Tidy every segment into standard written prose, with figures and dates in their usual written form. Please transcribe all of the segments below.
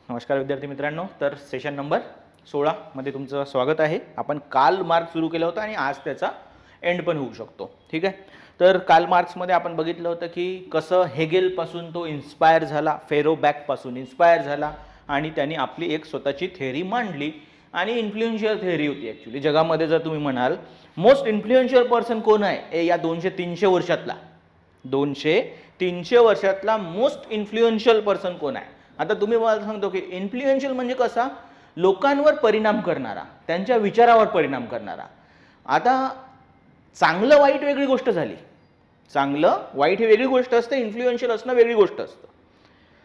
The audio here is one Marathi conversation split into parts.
नमस्कार विद्यार्थी मित्रांनो, तर सेशन नंबर 16 मध्ये तुमचं स्वागत आहे। आपण कार्ल मार्क्स सुरू केला होता आणि आज त्याचा एंड पण होऊ शकतो। ठीक आहे, तर कार्ल मार्क्स मध्ये आपण बघितलं होतं की कसं हेगेल पासून तो इन्स्पायर झाला, फेरोबॅक पासून इन्स्पायर झाला आणि त्यांनी आपली एक स्वतःची थेअरी मांडली आणि इन्फ्लुएन्शियल थेअरी होती। ॲक्च्युली जगामध्ये जर तुम्ही म्हणाल मोस्ट इन्फ्लुएन्शियल पर्सन कोण आहे या 200-300 वर्षातला, 200-300 वर्षातला मोस्ट इन्फ्लुएन्शियल पर्सन कोण आहे। आता तुम्ही मला सांगतो की इन्फ्लुएन्शियल म्हणजे कसा, लोकांवर परिणाम करणारा, त्यांच्या विचारावर परिणाम करणारा। आता चांगलं वाईट वेगळी गोष्ट झाली, चांगलं वाईट ही वेगळी गोष्ट असते, इन्फ्लुएन्शियल असणं वेगळी गोष्ट असतं।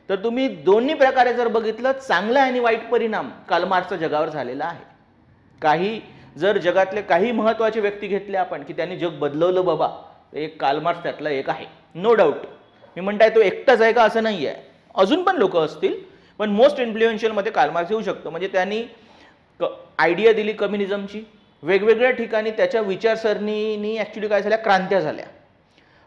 तर तुम्ही दोन्ही प्रकारे जर बघितलं, चांगला आणि वाईट परिणाम कार्ल मार्क्सच्या जगावर झालेला आहे। काही जर जगातले काही महत्त्वाचे व्यक्ती घेतले आपण की त्यांनी जग बदलवलं बाबा, एक कार्ल मार्क्स त्यातला एक आहे, नो डाऊट। मी म्हणताय तो एकटाच आहे का असं नाही आहे, अजून पण लोक असतील, पण मोस्ट इन्फ्लुएन्शियल मध्ये कार्ल मार्क्स येऊ शकतो। म्हणजे त्यांनी आयडिया दिली कम्युनिझमची, वेगवेगळ्या ठिकाणी त्याच्या विचारसरणीनी ॲक्च्युली काय झाल्या, क्रांत्या झाल्या।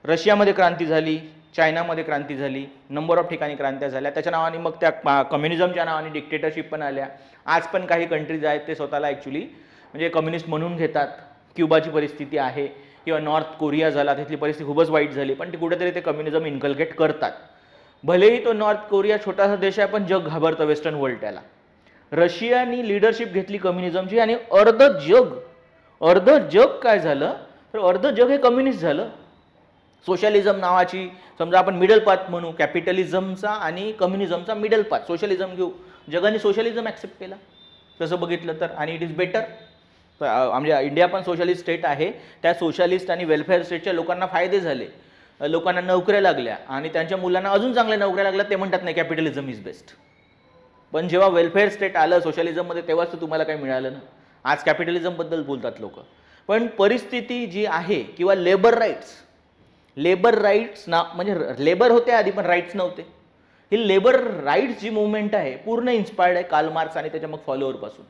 रशियामध्ये क्रांती झाली, चायनामध्ये क्रांती झाली, नंबर ऑफ ठिकाणी क्रांत्या झाल्या, त्याच्या नावाने मग त्या कम्युनिझमच्या नावाने डिक्टेटरशिप पण आल्या। आज पण काही कंट्रीज आहेत ते स्वतःला ॲक्च्युली म्हणजे कम्युनिस्ट म्हणून घेतात। क्युबाची परिस्थिती आहे किंवा नॉर्थ कोरिया झाला, तिथली परिस्थिती खूपच वाईट झाली, पण ते कुठेतरी ते कम्युनिझम इन्कल्केट करतात। भलेही तो नॉर्थ कोरिया छोटासा देश आहे, पण जग घाबरतं वेस्टर्न वर्ल्ड त्याला। रशियानी लीडरशिप घेतली कम्युनिझमची आणि अर्ध जग काय झालं, तर अर्ध जग हे कम्युनिस्ट झालं। सोशलिझम नावाची, समजा आपण मिडल पाथ म्हणू, कॅपिटलिझमचा आणि कम्युनिझमचा मिडल पाथ, सोशलिझम घेऊ, जगाने सोशलिझम ॲक्सेप्ट केला तसं बघितलं तर, आणि इट इज बेटर। म्हणजे इंडिया पण सोशलिस्ट स्टेट आहे, त्या सोशलिस्ट आणि वेलफेअर स्टेटच्या लोकांना फायदे झाले, लोकांना नोकऱ्या लागल्या आणि त्यांच्या मुलांना अजून चांगल्या नोकऱ्या लागल्या। ते म्हणतात नाही कॅपिटलिझम इज बेस्ट, पण जेव्हा वेलफेअर स्टेट आलं सोशलिझममध्ये तेव्हाच तर तुम्हाला काही मिळालं ना। आज कॅपिटलिझमबद्दल बोलतात लोक, पण परिस्थिती जी आहे किंवा लेबर राईट्स ना, म्हणजे लेबर होते आधी पण राईट्स नव्हते। ही लेबर राईट्स जी मुवमेंट आहे पूर्ण इन्स्पायर्ड आहे कार्ल मार्क्स आणि त्याच्या मग फॉलोअरपासून।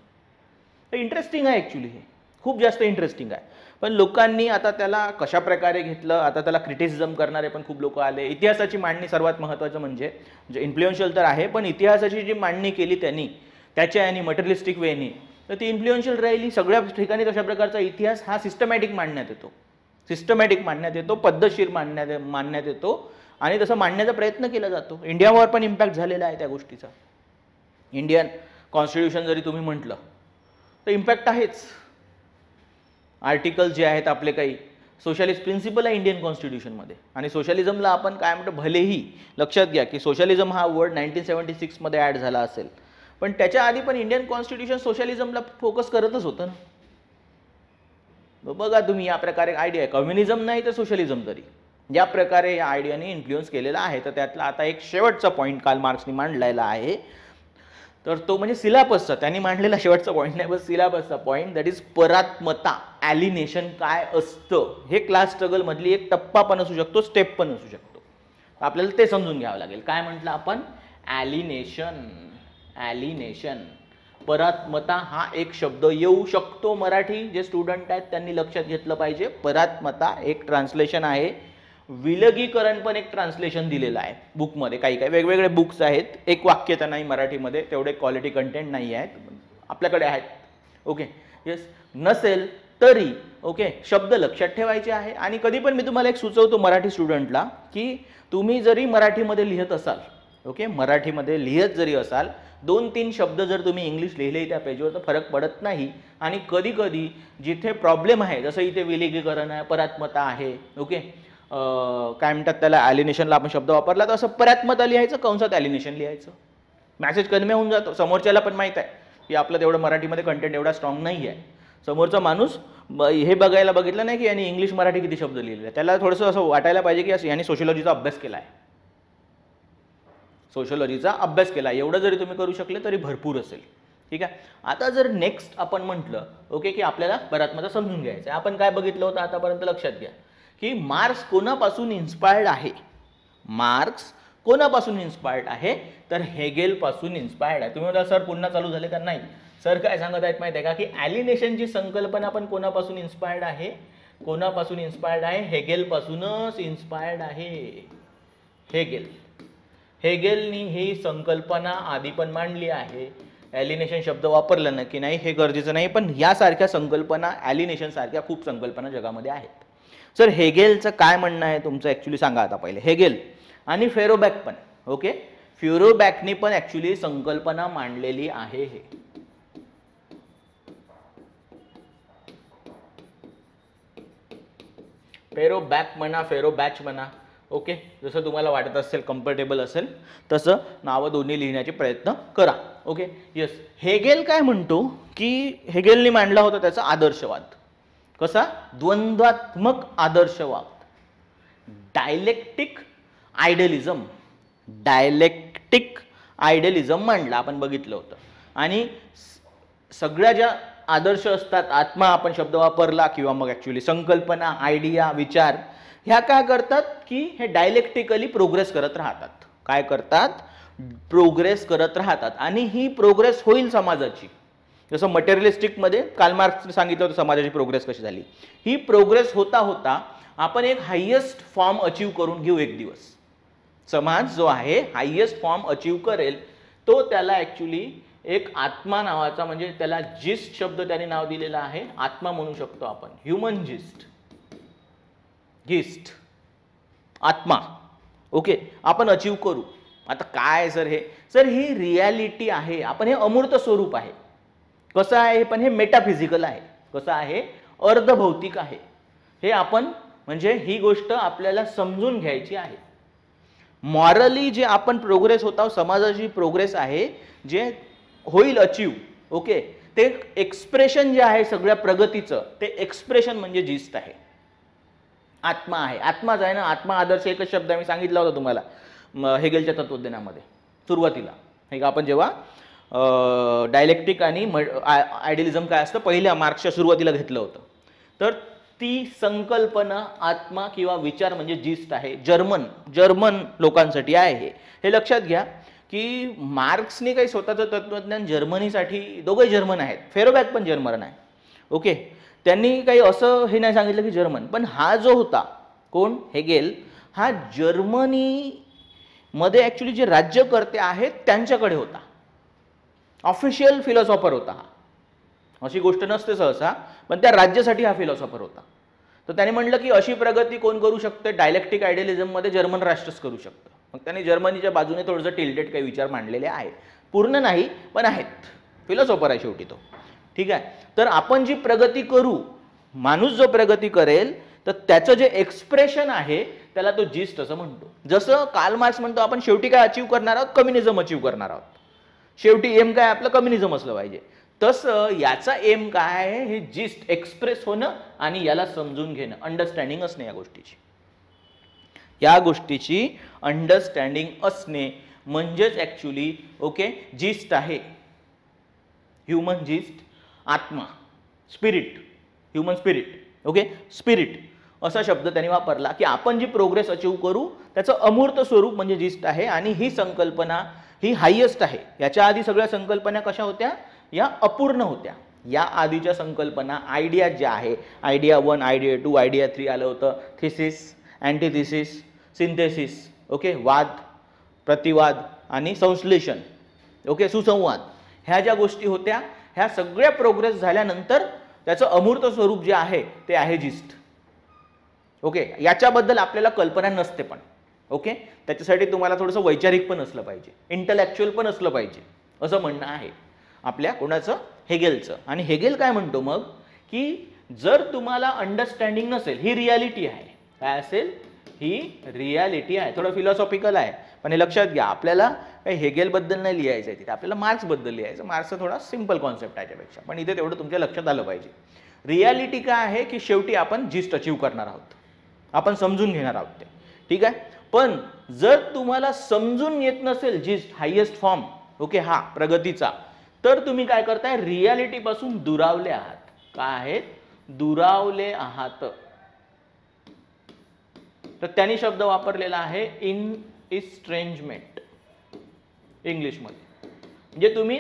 तर इंटरेस्टिंग आहे ॲक्च्युली, हे खूप जास्त इंटरेस्टिंग आहे। पण लोकांनी आता त्याला कशा प्रकारे घेतलं, आता त्याला क्रिटिसिझम करणारे पण खूप लोक आले। इतिहासाची मांडणी सर्वात महत्त्वाचं म्हणजे इन्फ्लुएन्शियल तर आहे, पण इतिहासाची जी मांडणी केली त्यांनी त्याच्या आणि मटेरियलिस्टिक वेनी, तर ती इन्फ्लुएन्शियल राहिली। सगळ्या ठिकाणी तशा प्रकारचा इतिहास हा सिस्टमॅटिक मांडण्यात येतो, पद्धतशीर मांडण्यात येतो आणि तसं मांडण्याचा प्रयत्न केला जातो। इंडियावर पण इम्पॅक्ट झालेला आहे त्या गोष्टीचा। इंडियन कॉन्स्टिट्यूशन जरी तुम्ही म्हटलं तर इम्पॅक्ट आहेच। आर्टिकल जे आहेत आपले काही सोशलिस्ट प्रिन्सिपल आहे इंडियन कॉन्स्टिट्यूशनमध्ये, आणि सोशलिझमला आपण काय म्हणतो, भलेही लक्षात घ्या की सोशलिझम हा वर्ड 1976 मध्ये ॲड झाला असेल, पण त्याच्या आधी पण इंडियन कॉन्स्टिट्यूशन सोशलिझमला फोकस करतच होतं ना। बघा तुम्ही, या प्रकारे आयडिया, कम्युनिझम नाही तर सोशलिझम तरी या प्रकारे या आयडियाने इन्फ्लुएन्स केलेला आहे। तर त्यातला आता एक शेवटचा पॉईंट कार्ल मार्क्सने मांडलेला आहे, तर तो म्हणजे सिलेबसचा त्यांनी मांडलेला शेवटचा पॉईंट नाही, बस सिलेबसचा पॉईंट, दॅट इज परात्मता, ॲलिनेशन काय असतं। हे क्लास स्ट्रगल मधली एक टप्पा पण असू शकतो, स्टेप पण असू शकतो, आपल्याला ते समजून घ्यावं लागेल। काय म्हटलं आपण, ॲलिनेशन, परात्मता हा एक शब्द येऊ शकतो। मराठी जे स्टुडंट आहेत त्यांनी लक्षात घेतलं पाहिजे, परात्मता एक ट्रान्सलेशन आहे, विलगीकरण पण एक ट्रान्सलेशन दिलेलं आहे बुकमध्ये। काही वेगवेगळे बुक्स आहेत, एक वाक्य तर नाही मराठीमध्ये, तेवढे क्वालिटी कंटेंट नाही आहेत, आपल्याकडे आहेत। ओके, येस, नसेल तरी ओके, शब्द लक्षात ठेवायचे आहे। आणि कधी पण मी तुम्हाला एक सुचवतो मराठी स्टुडंटला की तुम्ही जरी मराठीमध्ये लिहित असाल, ओके, मराठीमध्ये लिहित जरी असाल, 2-3 शब्द जर तुम्ही इंग्लिश लिहिले त्या पेजवर तर फरक पडत नाही। आणि कधी कधी जिथे प्रॉब्लेम आहे, जसं इथे विलगीकरण आहे, परात्मता आहे, ओके, काय म्हणतात त्याला, ॲलिनेशनला आपण शब्द वापरला तर असं परात्मता लिहायचं, कंसात ॲलिनेशन लिहायचं, मॅसेज कन्वे होऊन जातो। समोरच्याला पण माहीत आहे की आपलं तेवढं मराठीमध्ये कंटेंट एवढा स्ट्रॉंग नाही आहे। समोरचा माणूस हे बघितलं नाही की यांनी इंग्लिश मराठी किती शब्द लिहिलेले, त्याला थोडंसं असं वाटायला पाहिजे की यांनी सोशिओलॉजीचा अभ्यास केला आहे, एवढं जरी तुम्ही करू शकले तरी भरपूर असेल। ठीक आहे, आता जर नेक्स्ट आपण म्हटलं ओके की आपल्याला परात्मता समजून घ्यायचं आहे, आपण काय बघितलं होतं आतापर्यंत लक्षात घ्या की मार्क्स कोणापासून इन्स्पायर्ड आहे, तर हेगेल पासून इन्स्पायर्ड आहे। तुम्ही म्हणता सर पुन्हा चालू झाले का, नाही सर काय सांगत आहेत माहिती आहे का की ॲलिनेशनची संकल्पना पण कोणापासून इन्स्पायर्ड आहे, हेगेल पासूनच इन्स्पायर्ड आहे। हेगेलनी ही संकल्पना आधी पण मांडली आहे. ॲलिनेशन शब्द वापरला ना की नाही हे गरजेचं नाही, पण यासारख्या संकल्पना ॲलिनेशन सारख्या खूप संकल्पना जगामध्ये आहेत. सर हेगेलचं काय म्हणणं आहे तुमचं ॲक्च्युली सांगा आता पहिले. हेगेल आणि फेरोबॅक पण, ओके, फेरोबॅकने पण ॲक्च्युली संकल्पना मांडलेली आहे. हे फेरोबॅक म्हणा, फेरोबॅच म्हणा, ओके, जसं तुम्हाला वाटत असेल कम्फर्टेबल असेल तसं नावं दोन्ही लिहिण्याचे प्रयत्न करा. Okay, yes. हेगेल काय म्हणतो की हेगेलने मांडला होता त्याचा आदर्शवाद. कसा? द्वंद्वात्मक आदर्शवाद, डायलेक्टिक आयडियलिझम. डायलेक्टिक आयडियलिझम मांडला, आपण बघितलं होतं. आणि सगळ्या ज्या आदर्श असतात, आत्मा आपण शब्द वापरला किंवा मग ॲक्च्युली संकल्पना, आयडिया, विचार, ह्या काय करतात की हे डायलेक्टिकली प्रोग्रेस करत राहतात. काय करतात? प्रोग्रेस करत राहतात. आणि ही प्रोग्रेस होईल समाजाची. जसं मटेरियलिस्टिकमध्ये कार्ल मार्क्सने सांगितलं होतं समाजाची प्रोग्रेस कशी झाली. ही प्रोग्रेस होता होता आपण एक हायेस्ट फॉर्म अचीव करून घेऊ एक दिवस. समाज जो आहे हायेस्ट फॉर्म अचीव करेल तो त्याला ॲक्च्युली एक आत्मा नावाचा, म्हणजे त्याला जिस्ट शब्द त्याने नाव दिलेला आहे, आत्मा म्हणू शकतो आपण, ह्युमन जिस्ट. जिस्ट आत्मा, ओके, आपण अचीव करू. आता काय सर हे? सर ही रियालिटी आहे, आपण हे अमूर्त स्वरूप आहे. कसं आहे? पण हे मेटाफिजिकल आहे. कसं आहे? अर्धभौतिक आहे. हे आपण म्हणजे ही गोष्ट आपल्याला समजून घ्यायची आहे. मॉरली जे आपण प्रोग्रेस होत आहोत, समाजाची प्रोग्रेस आहे जे होईल अचीव, ओके, ते एक्सप्रेशन जे आहे सगळ्या प्रगतीचं, ते एक्सप्रेशन म्हणजे जिस्ट आहे, आत्मा आहे. आत्माच आहे ना. आत्मा आदर्श एकच शब्द मी सांगितला होता तुम्हाला हेगेलच्या तत्वज्ञानामध्ये सुरुवातीला. हे का आपण जेव्हा डायलेक्टिक आणि आयडियलिझम काय असतं पहिल्या मार्क्सच्या सुरुवातीला घेतलं होतं, तर ती संकल्पना आत्मा किंवा विचार म्हणजे जिस्ट आहे. जर्मन लोकांसाठी आहे. हे लक्षात घ्या की मार्क्सने काही स्वतःचं तत्वज्ञान जर्मनीसाठी, दोघे जर्मन आहेत, फेरोबॅक पण जर्मन आहे, ओके, त्यांनी काही असं हे नाही सांगितलं की जर्मन, पण हा जो होता कोण? हेगेल, हा जर्मनीमध्ये ॲक्च्युली जे राज्यकर्ते आहेत त्यांच्याकडे होता. ऑफिशियल फिलॉसॉफर होता हा. अशी गोष्ट नसते सहसा, पण त्या राज्यासाठी हा फिलॉसॉफर होता. तर त्याने म्हटलं की अशी प्रगती कोण करू शकते? डायलेक्टिक आयडियलिझममध्ये जर्मन राष्ट्रच करू शकतं. मग त्याने जर्मनीच्या बाजूने थोडंसं टिल्टेड काही विचार मांडलेले आहेत. पूर्ण नाही पण आहेत. फिलॉसॉफर आहे शेवटी तो. ठीक आहे. तर आपण जी प्रगती करू, माणूस जो प्रगती करेल तर त्याचं जे एक्सप्रेशन आहे त्याला तो जिस्ट असं म्हणतो. जसं कार्ल मार्क्स म्हणतो आपण शेवटी काय अचीव करणार आहोत? कम्युनिझम अचीव करणार आहोत. शेवटी एम काय आपलं? कम्युनिझम असलं पाहिजे. तसं याचा एम काय आहे? हे जिस्ट एक्सप्रेस होणं आणि याला समजून घेणं, अंडरस्टँडिंग असणे या गोष्टीची. या गोष्टीची अंडरस्टँडिंग असणे म्हणजेच ॲक्च्युली ओके जिस्ट आहे. ह्युमन जिस्ट, आत्मा, spirit, human spirit, okay, spirit असा शब्द त्यांनी वापरला की आपण जी प्रोग्रेस अचीव करू त्याचं अमूर्त स्वरूप म्हणजे जिस्ट आहे. आणि ही संकल्पना ही हायेस्ट आहे. याच्या आधी सगळ्या संकल्पना कशा होत्या? या अपूर्ण होत्या. या आधीच्या संकल्पना आयडिया ज्या आहे, आयडिया 1, आयडिया 2, आयडिया 3 आलं होतं, थिसिस, अँटिथिसिस, सिंथेसिस, ओके, वाद, प्रतिवाद आणि संश्लेषण, ओके, सुसंवाद, ह्या ज्या गोष्टी होत्या ह्या सगळ्या प्रोग्रेस झाल्यानंतर त्याचं अमूर्त स्वरूप जे आहे ते आहे जिस्ट. ओके, याच्याबद्दल आपल्याला कल्पना नसते पण, ओके, त्याच्यासाठी तुम्हाला थोडंसं वैचारिक पण असलं पाहिजे, इंटलेक्च्युअल पण असलं पाहिजे असं म्हणणं आहे आपल्या कोणाचं? हेगेलचं. आणि हेगेल काय म्हणतो मग की जर तुम्हाला अंडरस्टँडिंग नसेल, ही रियालिटी आहे. काय असेल? ही रियालिटी आहे. थोडं फिलॉसॉफिकल आहे पण हे लक्षात घ्या, आपल्याला काही हेगेलबद्दल नाही लिहायचं आहे तिथे, आपल्याला मार्क्सबद्दल लिहायचं. मार्क्सचा थोडा सिंपल कॉन्सेप्ट आहे त्यापेक्षा, पण इथे तेवढं तुमच्या लक्षात आलं पाहिजे. रियालिटी काय आहे की शेवटी आपण जिस्ट अचीव करणार आहोत, आपण समजून घेणार आहोत ते. ठीक आहे. पण जर तुम्हाला समजून येत नसेल जिस्ट हायेस्ट फॉर्म, ओके, हा प्रगतीचा, तर तुम्ही काय करताय? रियालिटी पासून दुरावले आहात. काय आहेत? दुरावले आहात. तर त्यांनी शब्द वापरलेला आहे इन इस्ट्रेंजमेंट इंग्लिशमध्ये. म्हणजे तुम्ही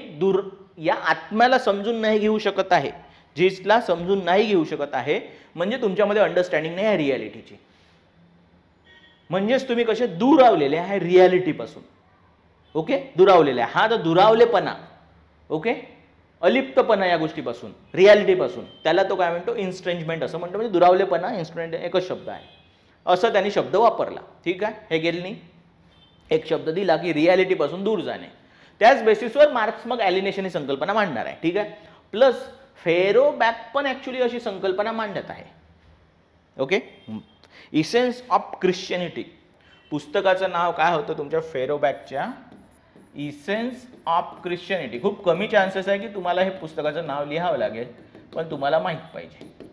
या आत्म्याला समजून नाही घेऊ शकत आहे, जिसला समजून नाही घेऊ शकत आहे, म्हणजे तुमच्यामध्ये अंडरस्टँडिंग नाही आहे रियालिटीची. म्हणजेच तुम्ही कसे दुरावलेले आहे रियालिटीपासून. ओके, दुरावलेला आहे. हा जो दुरावलेपणा, ओके, अलिप्तपणा या गोष्टीपासून, रियालिटीपासून, त्याला तो काय म्हणतो, इन्स्ट्रेंजमेंट असं म्हणतो. म्हणजे दुरावलेपणा, इन्स्ट्रेंज एकच शब्द आहे, असं त्यांनी शब्द वापरला. ठीक आहे, हेगेलनी एक शब्द दिला की रियालिटीपासून दूर जाणे. त्याच बेसिसवर मार्क्स मग ॲलिनेशन ही संकल्पना मांडणार आहे. ठीक आहे, प्लस फेरोबॅक पण ॲक्च्युली अशी संकल्पना मांडत आहे. ओके, इसेन्स ऑफ ख्रिश्चनिटी, पुस्तकाचं नाव काय होतं तुमच्या फेरोबॅकच्या, इसेन्स ऑफ ख्रिश्चनिटी. खूप कमी चान्सेस आहे की तुम्हाला हे पुस्तकाचं नाव लिहावं लागेल, पण तुम्हाला माहीत पाहिजे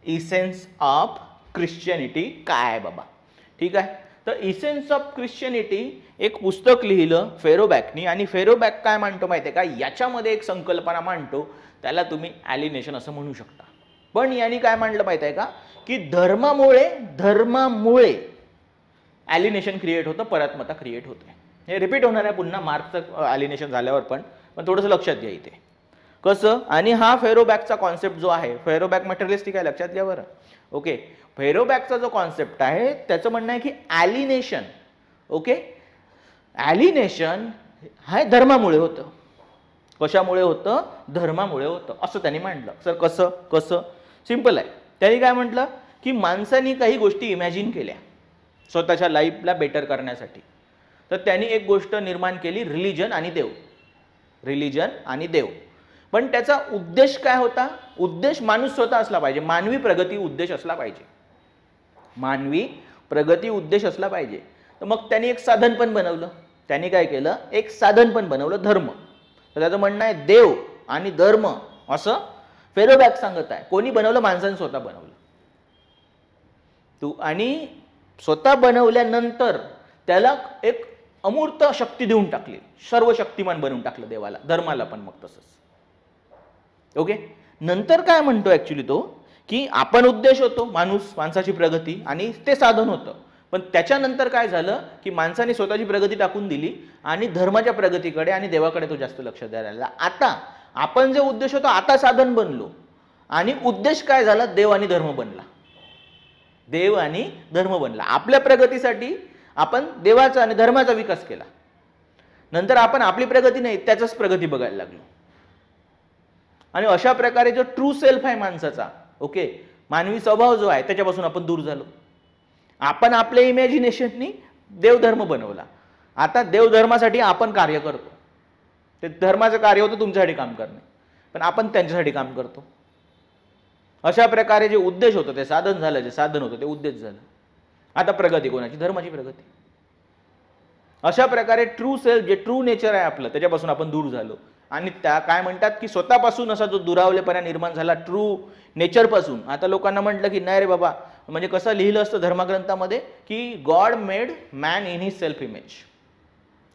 इसेन्स ऑफ ख्रिश्चनिटी काय आहे बाबा. ठीक आहे, तर इसेन्स ऑफ ख्रिश्चनिटी एक पुस्तक लिहिलं फेरोबॅकनी, आणि फेरोबॅक काय मांडतो माहिती आहे का, याच्यामध्ये एक संकल्पना मांडतो, त्याला तुम्ही ॲलिनेशन असं म्हणू शकता. पण यांनी काय मांडलं माहिती आहे का, की धर्मामुळे ॲलिनेशन क्रिएट होतं, परात्मता क्रिएट होते. हे रिपीट होणार आहे पुन्हा मार्क्सचं ॲलिनेशन झाल्यावर, पण थोडंसं लक्षात घ्या इथे कसं. आणि हा फेरोबॅकचा कॉन्सेप्ट जो आहे, फेरोबॅक मटेरियलिस्टिक आहे, लक्षात घ्या बरं. ओके, फेरोबॅकचा जो कॉन्सेप्ट आहे त्याचं म्हणणं आहे की ॲलिनेशन, ओके, ॲलिनेशन हा धर्मामुळे होतं. कशामुळे होतं, धर्मामुळे होतं, असं त्यांनी मांडलं. सर कसं सिंपल आहे. त्यांनी काय म्हटलं की माणसाने काही गोष्टी इमॅजिन केल्या स्वतःच्या लाईफला बेटर करण्यासाठी. तर त्यांनी एक गोष्ट निर्माण केली, रिलिजन आणि देव. पण त्याचा उद्देश काय होता, उद्देश माणूस स्वतः असला पाहिजे, मानवी प्रगती उद्देश असला पाहिजे, मानवी प्रगती उद्देश असला पाहिजे. तर मग त्यांनी एक साधन पण बनवलं. त्यांनी काय केलं, एक साधन पण बनवलं, धर्म. तर त्याचं म्हणणं आहे देव आणि धर्म असं फेरोबॅक सांगत आहे. कोणी बनवलं, माणसाने स्वतः बनवलं. आणि स्वतः बनवल्यानंतर त्याला एक अमूर्त शक्ती देऊन टाकली, सर्व शक्तिमान बनवून टाकलं देवाला, धर्माला पण मग तसंच. ओके, नंतर काय म्हणतो ॲक्च्युली तो, की आपण उद्देश होतो माणसाची प्रगती, आणि ते साधन होतं. पण त्याच्यानंतर काय झालं की माणसाने स्वतःची प्रगती टाकून दिली आणि धर्माच्या प्रगतीकडे आणि देवाकडे तो जास्त लक्ष द्यायला लागला. आता आपण जे उद्देश होतो, आता साधन बनलो, आणि उद्देश काय झाला, देव आणि धर्म बनला. आपल्या प्रगतीसाठी आपण देवाचा आणि धर्माचा विकास केला. नंतर आपण आपली प्रगती नाही, त्याचाच प्रगती बघायला लागलो. आणि अशा प्रकारे जो ट्रू सेल्फ आहे माणसाचा, ओके, मानवी स्वभाव जो आहे, त्याच्यापासून आपण दूर झालो. आपण आपल्या इमॅजिनेशननी देवधर्म बनवला. आता देवधर्मासाठी आपण कार्य करतो. ते धर्माचं कार्य होतं तुमच्यासाठी काम करणे, पण आपण त्यांच्यासाठी काम करतो. अशा प्रकारे जे उद्देश होतं ते साधन झालं, जे साधन होतं ते उद्देश झालं. आता प्रगती कोणाची, धर्माची प्रगती. अशा प्रकारे ट्रू सेल्फ, जे ट्रू नेचर आहे आपलं, त्याच्यापासून आपण दूर झालो. आणि त्या काय म्हणतात की स्वतःपासून असा जो दुरावलेपणा निर्माण झाला ट्रू नेचरपासून. आता लोकांना म्हटलं की नाही रे बाबा, म्हणजे कसं लिहिलं असतं धर्मग्रंथामध्ये की God made man in his self image.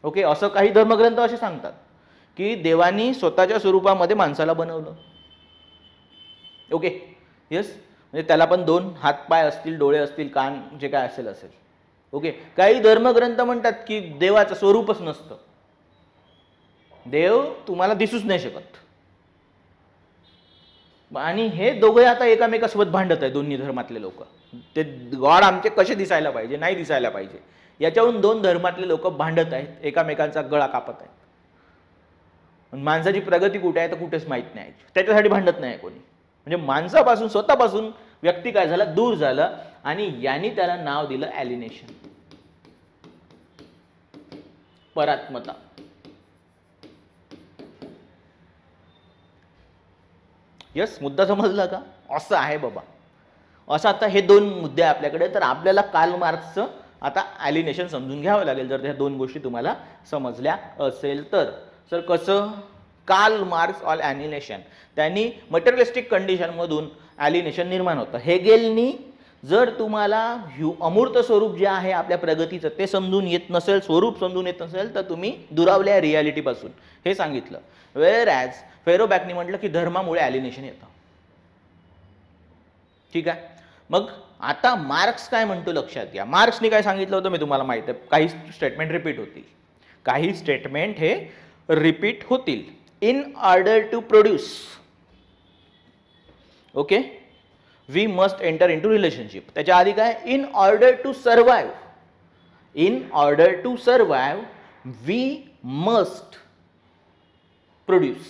Okay, असं काही धर्मग्रंथ असे सांगतात की देवानी स्वतःच्या स्वरूपामध्ये माणसाला बनवलं. ओके, येस, म्हणजे त्याला पण 2 हात पाय असतील, डोळे असतील, कान, जे काय असेल. ओके, काही धर्मग्रंथ म्हणतात की देवाचं स्वरूपच नसतं, देव तुम्हाला दिसूच नाही शकत. आणि हे दोघे आता एकामेकासोबत भांडत आहे, दोन्ही धर्मातले लोक. ते गॉड आमचे कसे दिसायला पाहिजे, नाही दिसायला पाहिजे, याच्यावरून 2 धर्मातले लोक भांडत आहेत, एकामेकांचा गळा कापत आहेत. माणसाची प्रगती कुठे आहे तर कुठेच माहीत नाही, त्याच्यासाठी भांडत नाही कोणी. म्हणजे माणसापासून, स्वतःपासून व्यक्ती काय झाला, दूर झाला. आणि यांनी त्याला नाव दिलं ॲलिनेशन, परात्मता. यस, मुद्दा समजला का, असं आहे बाबा. असं आता हे 2 मुद्दे आपल्याकडे. तर आपल्याला कार्ल मार्क्सचं आता ॲलिनेशन समजून घ्यावं लागेल, जर त्या 2 गोष्टी तुम्हाला समजल्या असेल तर. सर कसं, कार्ल मार्क्स ऑल ॲलिनेशन, त्यांनी मटेरियलिस्टिक कंडिशनमधून ॲलिनेशन निर्माण होतं. हेगेलनी जर तुम्हाला अमूर्त स्वरूप जे आहे आपल्या प्रगतीचं ते समजून येत नसेल, स्वरूप समजून येत नसेल, तर तुम्ही दुरावल्या रियालिटीपासून हे सांगितलं. वेअर ॲज फेरोबॅकनी म्हटलं की धर्मामुळे ॲलिनेशन येतं. ठीक आहे, मग आता मार्क्स काय म्हणतो लक्षात घ्या. मार्क्सने काय सांगितलं होतं मी तुम्हाला माहिती आहे, काही स्टेटमेंट रिपीट होतील, काही स्टेटमेंट हे रिपीट होतील. In order to produce, okay, we must enter in to relationship. त्याच्या आधी काय, in order to survive, in order to survive we must produce.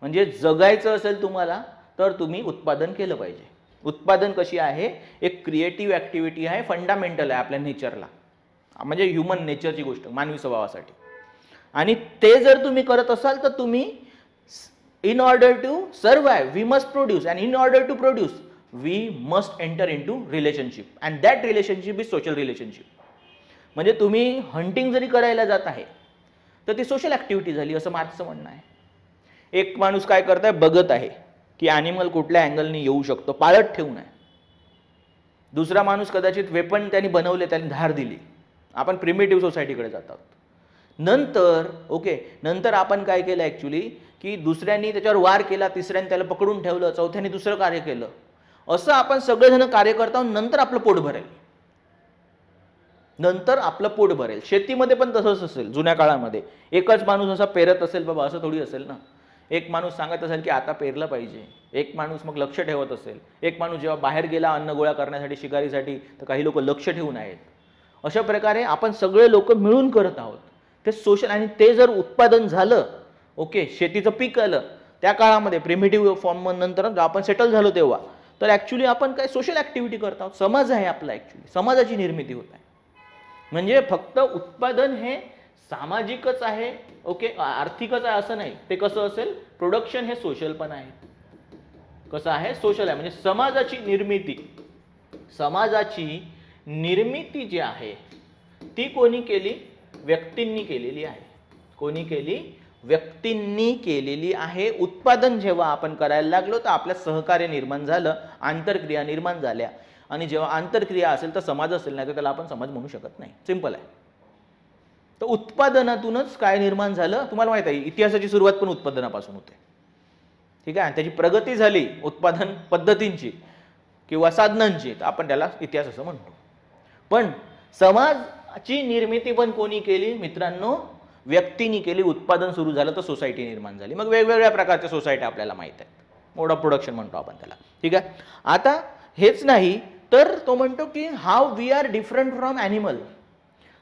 म्हणजे जगायचं असेल तुम्हाला तर तुम्ही उत्पादन केलं पाहिजे. उत्पादन कशी आहे, एक क्रिएटिव्ह ॲक्टिव्हिटी आहे, फंडामेंटल आहे आपल्या नेचरला, म्हणजे ह्युमन नेचरची गोष्ट, मानवी स्वभावासाठी. आणि ते जर तुम्ही करत असाल तर तुम्ही in order to survive we must produce, and in order to produce we must enter in to relationship, and that relationship is social relationship. म्हणजे तुम्ही हंटिंग जरी करायला जात आहे तर ती सोशल ॲक्टिव्हिटी झाली असं मार्क्सचं म्हणणं आहे. एक माणूस काय करताय, बघत आहे की ॲनिमल कुठल्या अँगलनी येऊ शकतो, पाळत ठेवून आहे. दुसरा माणूस कदाचित वेपन त्यांनी बनवले, त्यांनी धार दिली. आपण प्रिमिटिव्ह सोसायटीकडे जात आहोत. नंतर आपण काय केलं ॲक्च्युली, की दुसऱ्यांनी त्याच्यावर वार केला, तिसऱ्याने त्याला पकडून ठेवलं, चौथ्याने दुसरं कार्य केलं. असं आपण सगळेजण कार्य करता, नंतर आपलं पोट भरेल. नंतर आपलं पोट भरेल. शेतीमध्ये पण तसंच असेल. जुन्या काळामध्ये एकच माणूस असा पेरत असेल बाबा, असं थोडी असेल ना. एक माणूस सांगत असेल की आता पेरलं पाहिजे, एक माणूस मग लक्ष ठेवत असेल, एक माणूस जेव्हा बाहेर गेला अन्न गोळा करण्यासाठी, शिकारीसाठी, तर काही लोक लक्ष ठेवून आहेत. अशा प्रकारे आपण सगळे लोक मिळून करत आहोत. ते सोशल, आणि ते जर उत्पादन झालं, शेतीचं पीक आलं त्या काळामध्ये प्रिमिटिव्ह फॉर्म, नंतर आपण सेटल झालो तेव्हा, तर ॲक्च्युली आपण काय सोशल ॲक्टिव्हिटी करत आहोत. समाज आहे आपला, ॲक्च्युली समाजाची निर्मिती होत आहे. म्हणजे फक्त उत्पादन हे सामाजिकच आहे, आर्थिकच आहे असं नाही. ते कसं असेल, प्रोडक्शन हे सोशल पण आहे. कसं आहे, सोशल आहे. म्हणजे समाजाची निर्मिती जी आहे ती कोणी केली, व्यक्तींनी केलेली आहे. कोणी केली, व्यक्तींनी केलेली आहे. उत्पादन जेव्हा आपण करायला लागलो तर आपल्या सहकार्य निर्माण झालं, आंतरक्रिया निर्माण झाल्या. आणि जेव्हा आंतरक्रिया असेल तर समाज असेल, नाही तर त्याला आपण समाज म्हणू शकत नाही. सिंपल आहे. तर उत्पादनातूनच काय निर्माण झालं, तुम्हाला माहित आहे इतिहासाची सुरुवात पण उत्पादनापासून होते. ठीक आहे. त्याची प्रगती झाली उत्पादन पद्धतींची किंवा साधनांची, तर आपण त्याला इतिहास असं म्हणतो. पण समाजाची निर्मिती पण कोणी केली मित्रांनो, व्यक्तींनी केली. उत्पादन सुरू झालं तर सोसायटी निर्माण झाली. मग वेगवेगळ्या प्रकारच्या सोसायटी आपल्याला माहित आहेत. मोड ऑफ प्रोडक्शन म्हणतो आपण त्याला. ठीक आहे. आता हेच नाही तर तो म्हणतो की how we are different from animal.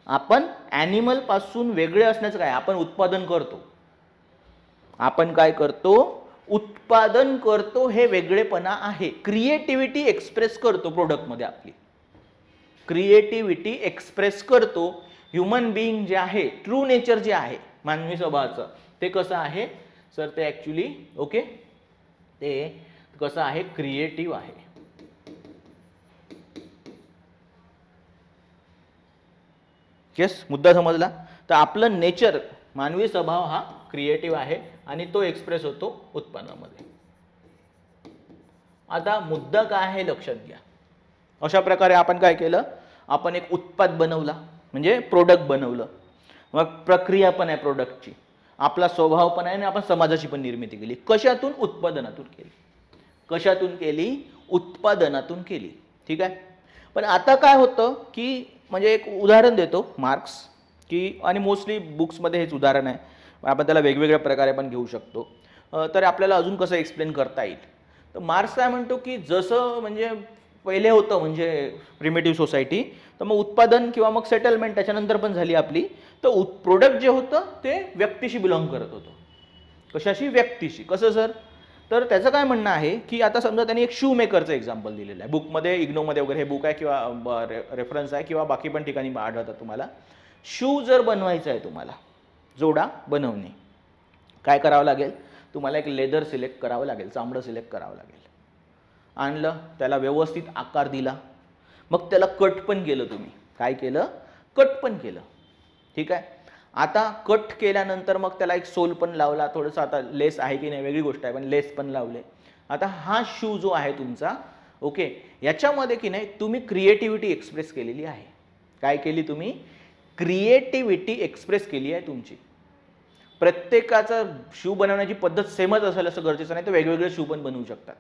आपण ॲनिमल पासून वेगळे असण्याचं काय, आपण उत्पादन करतो. आपण काय करतो, उत्पादन करतो. हे वेगळेपणा आहे. क्रिएटिव्हिटी एक्सप्रेस करतो प्रोडक्टमध्ये. आपली क्रिएटिव्हिटी एक्सप्रेस करतो. ह्युमन बिईंग जे आहे, ट्रू नेचर जे आहे मानवी स्वभावाचं, ते कसं आहे सर, ते ॲक्च्युली ते कसं आहे, क्रिएटिव्ह आहे. येस, मुद्दा समजला. तर आपलं नेचर, मानवी स्वभाव हा क्रिएटिव्ह आहे आणि तो एक्सप्रेस होतो उत्पन्नामध्ये. आता मुद्दा काय आहे लक्षात घ्या. अशा प्रकारे आपण काय केलं, आपण एक उत्पाद बनवला, म्हणजे प्रोडक्ट बनवलं. मग प्रक्रिया पण आहे प्रोडक्टची, आपला स्वभाव पण आहे, आणि आपण समाजाची पण निर्मिती केली. कशातून, उत्पादनातून केली. कशातून केली, उत्पादनातून केली. ठीक आहे. पण आता काय होतं की, म्हणजे एक उदाहरण देतो मार्क्स, की आणि मोस्टली बुक्समध्ये हेच उदाहरण आहे, आपण त्याला वेगवेगळ्या प्रकारे पण घेऊ शकतो. तर आपल्याला अजून कसं एक्सप्लेन करता येईल. तर मार्क्स काय म्हणतो की जसं म्हणजे पहिले होतं म्हणजे प्रिमिटिव्ह सोसायटी, तर मग उत्पादन किंवा मग सेटलमेंट त्याच्यानंतर पण झाली आपली. तर प्रोडक्ट जे होतं ते व्यक्तीशी बिलॉंग करत होतं. कशाशी, व्यक्तीशी. कसं सर, तर त्याचं काय म्हणणं आहे की आता समजा त्यांनी एक शू मेकरचं एक्झाम्पल दिलेलं आहे बुकमध्ये, इग्नोमध्ये वगैरे हे बुक आहे किंवा रेफरन्स आहे किंवा बाकी पण ठिकाणी आढळतात तुम्हाला. शू जर बनवायचं आहे तुम्हाला, जोडा बनवणे, काय करावं लागेल, तुम्हाला एक लेदर सिलेक्ट करावं लागेल, चामडं सिलेक्ट करावं लागेल. आणलं, त्याला व्यवस्थित आकार दिला, मग त्याला कट पण केलं. तुम्ही काय केलं, कट पण केलं. ठीक आहे. आता कट केल्यानंतर मग त्याला एक सोल पण लावला, थोडंसं आता लेस आहे की नाही वेगळी गोष्ट आहे, पण लेस पण लावले. आता हा शू जो आहे तुमचा, याच्यामध्ये की नाही तुम्ही क्रिएटिव्हिटी एक्सप्रेस केलेली आहे. काय केली तुम्ही, क्रिएटिव्हिटी एक्सप्रेस केली आहे तुमची. प्रत्येकाचा शू बनवण्याची पद्धत सेमच असेल असं गरजेचं नाही, तर वेगवेगळे शू पण बनवू शकतात.